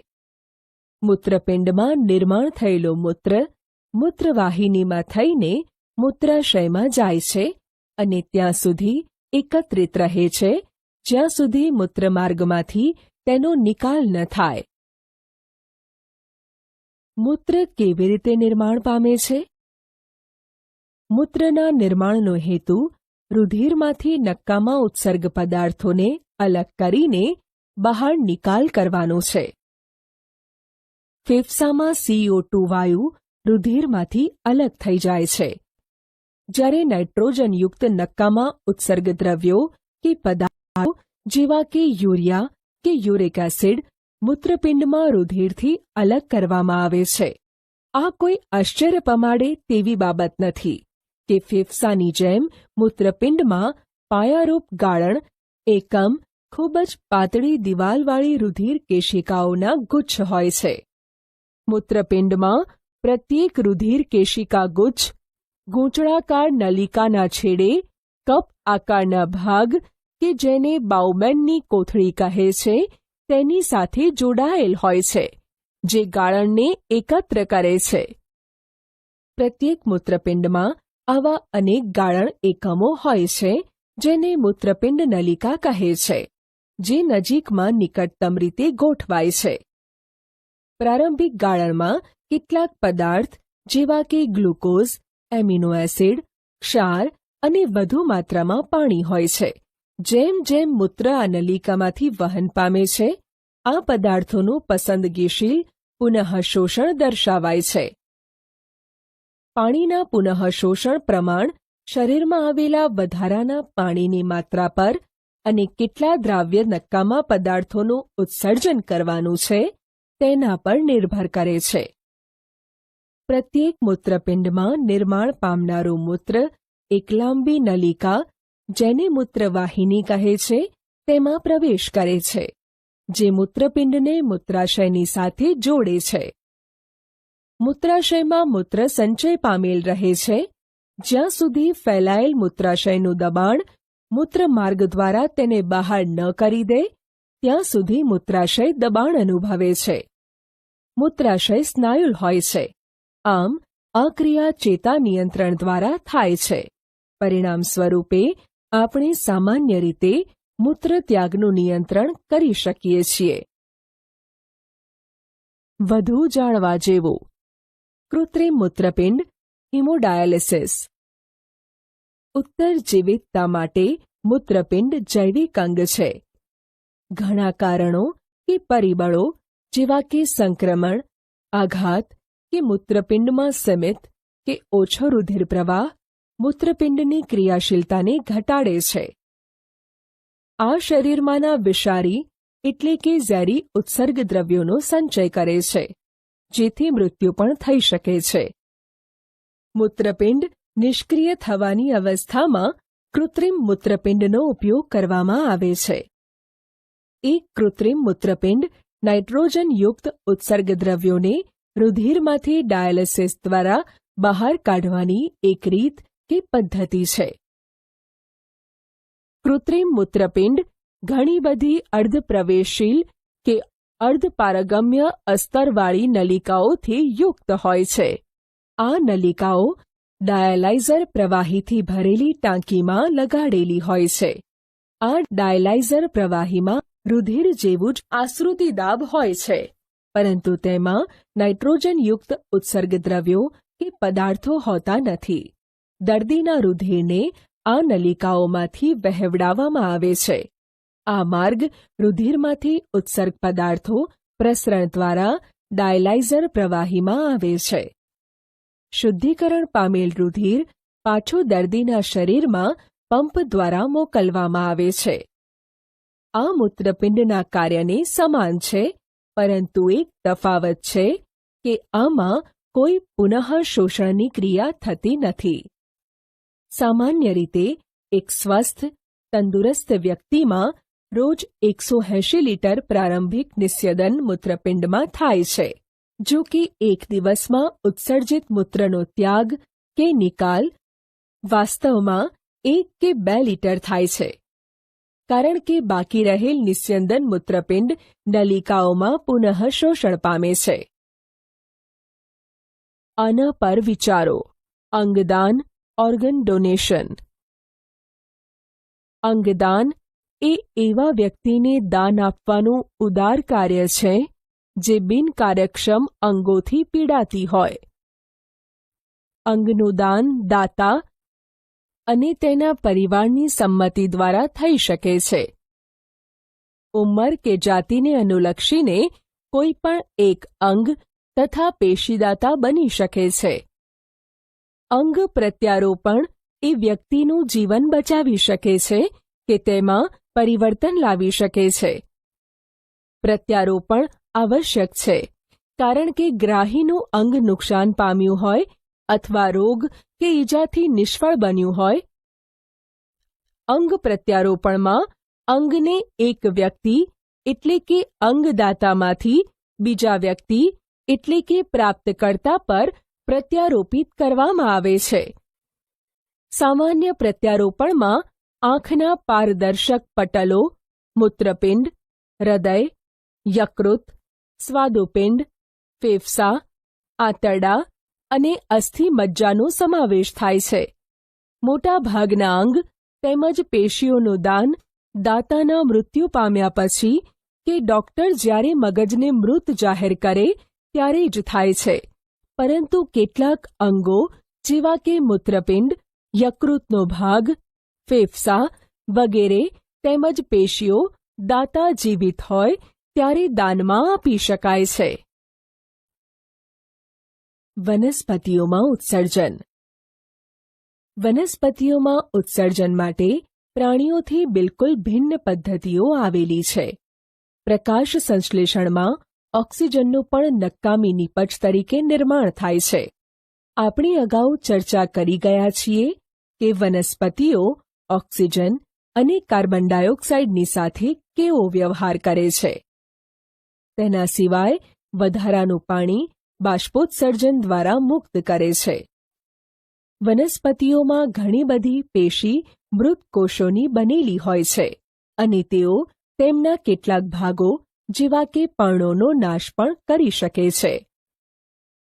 A: મૂત્રપિંડમાં નિર્માણ થયેલો મૂત્ર મૂત્રવાહિનીમાં થઈને મૂત્રાશયમાં જાય છે અને ત્યાં સુધી એકત્રિત રહે છે જ્યાં સુધી મૂત્રમાર્ગમાંથી તેનો નિકાલ ન થાય. મૂત્ર કેવી રીતે નિર્માણ પામે છે? મૂત્રના નિર્માણનો હેતુ રુધિરમાંથી નક્કામાં ઉત્સર્ગ પદાર્થોને અલગ કરીને બહાર નિકાલ કરવાનો છે. ફેફસામાં CO2 વાયુ રુધિરમાંથી અલગ થઈ જાય છે, જ્યારે નાઇટ્રોજનયુક્ત નક્કામાં ઉત્સર્ગ દ્રવ્યો કે પદાર્થો જેવા કે યુરિયા કે યુરિક એસિડ મૂત્રપિંડમાં રુધિરથી અલગ કરવામાં આવે છે. આ કોઈ આશ્ચર્ય પમાડે તેવી બાબત નથી કે ફેફસાની જેમ મૂત્રપિંડમાં પાયારૂપ ગાળણ એકમ ખૂબ જ પાતળી દિવાલવાળી રુધિર કેશિકાઓના ગુચ્છ હોય છે. મૂત્રપિંડમાં પ્રત્યેક રુધિર કેશિકા ગુચ્છ ગૂંચળાકાર નલિકાના છેડે કપ આકારના ભાગ કે જેને બાઉમેનની કોથળી કહે છે તેની સાથે જોડાયેલ હોય છે, જે ગાળણને એકત્ર કરે છે. પ્રત્યેક મૂત્રપિંડમાં આવા અનેક ગાળણ એકમો હોય છે જેને મૂત્રપિંડ નલિકા કહે છે, જે નજીકમાં નિકટતમ રીતે ગોઠવાય છે. પ્રારંભિક ગાળણમાં કેટલાક પદાર્થ જેવા કે ગ્લુકોઝ, એમિનો એસિડ, ક્ષાર અને વધુ માત્રામાં પાણી હોય છે. જેમ જેમ મૂત્ર આ નલિકામાંથી વહન પામે છે, આ પદાર્થોનું પસંદગીશીલ પુનઃશોષણ દર્શાવાય છે. પાણીના પુનઃશોષણ પ્રમાણ શરીરમાં આવેલા વધારાના પાણીની માત્રા પર અને કેટલા દ્રાવ્ય નક્કામાં પદાર્થોનું ઉત્સર્જન કરવાનું છે તેના પર નિર્ભર કરે છે. પ્રત્યેક મૂત્રપિંડમાં નિર્માણ પામનારું મૂત્ર એક લાંબી નલિકા, જેને મૂત્રવાહિની કહે છે, તેમાં પ્રવેશ કરે છે, જે મૂત્રપિંડને મૂત્રાશયની સાથે જોડે છે. મૂત્રાશયમાં મૂત્ર સંચય પામેલ રહે છે જ્યાં સુધી ફેલાયેલ મૂત્રાશયનું દબાણ મૂત્રમાર્ગ દ્વારા તેને બહાર ન કરી દે ત્યાં સુધી મૂત્રાશય દબાણ અનુભવે છે. મૂત્રાશય સ્નાયુલ હોય છે, આમ આ ક્રિયા ચેતા નિયંત્રણ દ્વારા થાય છે. પરિણામ સ્વરૂપે આપણે સામાન્ય રીતે મૂત્ર ત્યાગનું નિયંત્રણ કરી શકીએ છીએ. વધુ જાણવા જેવું. કૃત્રિમ મૂત્રપિંડ હિમોડાયાલિસિસ. ઉત્તરજીવિતતા માટે મૂત્રપિંડ જૈવિક અંગ છે. ઘણા કારણો કે પરિબળો જેવા કે સંક્રમણ, આઘાત કે મૂત્રપિંડમાં સીમિત કે ઓછો રુધિર પ્રવાહ મૂત્રપિંડની ક્રિયાશીલતાને ઘટાડે છે. આ શરીરમાંના વિષારી એટલે કે ઝેરી ઉત્સર્ગ દ્રવ્યોનો સંચય કરે છે, જેથી મૃત્યુ પણ થઈ શકે છે. મૂત્રપિંડ નિષ્ક્રિય થવાની અવસ્થામાં કૃત્રિમ મૂત્રપિંડનો ઉપયોગ કરવામાં આવે છે. એક કૃત્રિમ મૂત્રપિંડ નાઇટ્રોજનયુક્ત ઉત્સર્ગ દ્રવ્યોને રુધિરમાંથી ડાયાલિસિસ દ્વારા બહાર કાઢવાની એક રીત કે પદ્ધતિ છે. કૃત્રિમ મૂત્રપિંડ ઘણી બધી અર્ધપ્રવેશશીલ કે અર્ધપારગમ્ય અસ્તરવાળી નલિકાઓથી યુક્ત હોય છે. આ નલિકાઓ ડાયાલાઇઝર પ્રવાહીથી ભરેલી ટાંકીમાં લગાડેલી હોય છે. આ ડાયાલાઇઝર પ્રવાહીમાં રુધિર જેવું જ આશ્રુતિદાબ હોય છે, પરંતુ તેમાં નાઇટ્રોજનયુક્ત ઉત્સર્ગ દ્રવ્યો કે પદાર્થો હોતા નથી. દર્દીના રુધિરને આ નલિકાઓમાંથી વહેવડાવવામાં આવે છે. આ માર્ગ રુધિરમાંથી ઉત્સર્ગ પદાર્થો પ્રસરણ દ્વારા ડાયલાઇઝર પ્રવાહીમાં આવે છે. શુદ્ધિકરણ પામેલ રુધિર પાછું દર્દીના શરીરમાં પંપ દ્વારા મોકલવામાં આવે છે. આ મૂત્રપિંડના કાર્યને સમાન છે, પરંતુ એક તફાવત છે કે આમાં કોઈ પુનઃશોષણની ક્રિયા થતી નથી. સામાન્ય રીતે એક સ્વસ્થ, તંદુરસ્ત વ્યક્તિમાં રોજ 180 લીટર પ્રારંભિક નિસ્યદન મૂત્રપિંડમાં થાય છે. જો કે એક દિવસમાં ઉત્સર્જિત મૂત્રનો ત્યાગ કે નિકાલ વાસ્તવમાં 1 કે 2 લીટર થાય છે, કારણ કે બાકી રહેલ નિસ્યંદન મૂત્રપિંડ નલિકાઓમાં પુનઃશોષણ પામે છે. આના પર વિચારો. અંગદાન, ઓર્ગન ડોનેશન. અંગદાન એ એવા વ્યક્તિને દાન આપવાનું ઉદાર કાર્ય છે જે બિનકાર્યક્ષમ અંગોથી પીડાતી હોય. અંગનું દાન દાતા અને તેના પરિવારની સંમતિ દ્વારા થઈ શકે છે. ઉંમર કે જાતિને અનુલક્ષીને કોઈ પણ એક અંગ તથા પેશીદાતા બની શકે છે. અંગ પ્રત્યારોપણ એ વ્યક્તિનું જીવન બચાવી શકે છે કે તેમાં પરિવર્તન લાવી શકે છે. પ્રત્યારોપણ આવશ્યક છે, કારણ કે ગ્રાહીનું અંગ નુકસાન પામ્યું હોય અથવા રોગ કે ઈજાથી નિષ્ફળ બન્યું હોય. અંગ પ્રત્યારોપણમાં અંગને એક વ્યક્તિ એટલે કે અંગદાતામાંથી બીજા વ્યક્તિ એટલે કે પ્રાપ્તકર્તા પર પ્રત્યારોપિત કરવામાં આવે છે. સામાન્ય પ્રત્યારોપણમાં આંખના પારદર્શક પટલો, મૂત્રપિંડ, હૃદય, યકૃત, સ્વાદુપિંડ, ફેફસા, આંતરડા અને અસ્થિમજ્જાનો સમાવેશ થાય છે. મોટા ભાગના અંગ તેમજ પેશીઓનું દાન દાતાના મૃત્યુ પામ્યા પછી કે ડોક્ટર જ્યારે મગજને મૃત જાહેર કરે ત્યારે જ થાય છે, પરંતુ કેટલાક અંગો જેવા કે મૂત્રપિંડ, યકૃતનો ભાગ, ફેફસા વગેરે તેમજ પેશીઓ દાતા જીવિત હોય ત્યારે દાનમાં આપી શકાય છે. વનસ્પતિઓમાં ઉત્સર્જન. વનસ્પતિઓમાં ઉત્સર્જન માટે પ્રાણીઓથી બિલકુલ ભિન્ન પદ્ધતિઓ આવેલી છે. પ્રકાશ સંશ્લેષણમાં ઓક્સિજનનું પણ નકામી નીપજ તરીકે નિર્માણ થાય છે. આપણે અગાઉ ચર્ચા કરી ગયા છીએ કે વનસ્પતિઓ ઓક્સિજન અને કાર્બન ડાયોક્સાઇડની સાથે કેવો વ્યવહાર કરે છે. તેના સિવાય વધારાનું પાણી બાષ્પોત્સર્જન દ્વારા મુક્ત કરે છે. વનસ્પતિઓમાં ઘણી બધી પેશી મૃત કોષોની બનેલી હોય છે અને તેઓ તેમના કેટલાક ભાગો જેવા કે પર્ણોનો નાશ પણ કરી શકે છે.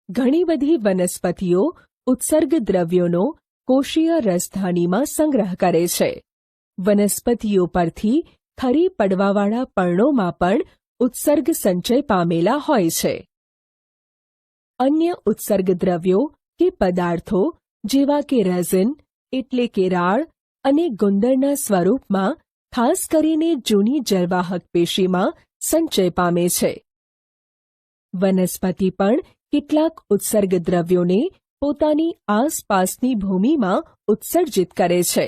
A: ઘણી બધી વનસ્પતિઓ ઉત્સર્ગ દ્રવ્યોનો કોષીય રસધાનીમાં સંગ્રહ કરે છે. વનસ્પતિઓ પરથી ખરી પડવાવાળા પર્ણોમાં પણ ઉત્સર્ગ સંચય પામેલા હોય છે. અન્ય ઉત્સર્ગ દ્રવ્યો કે પદાર્થો જેવા કે રેઝિન એટલે કે રાળ અને ગુંદરના સ્વરૂપમાં ખાસ કરીને જૂની જળવાહક પેશીમાં સંચય પામે છે. વનસ્પતિ પણ કેટલાક ઉત્સર્ગ દ્રવ્યોને પોતાની આસપાસની ભૂમિમાં ઉત્સર્જિત કરે છે.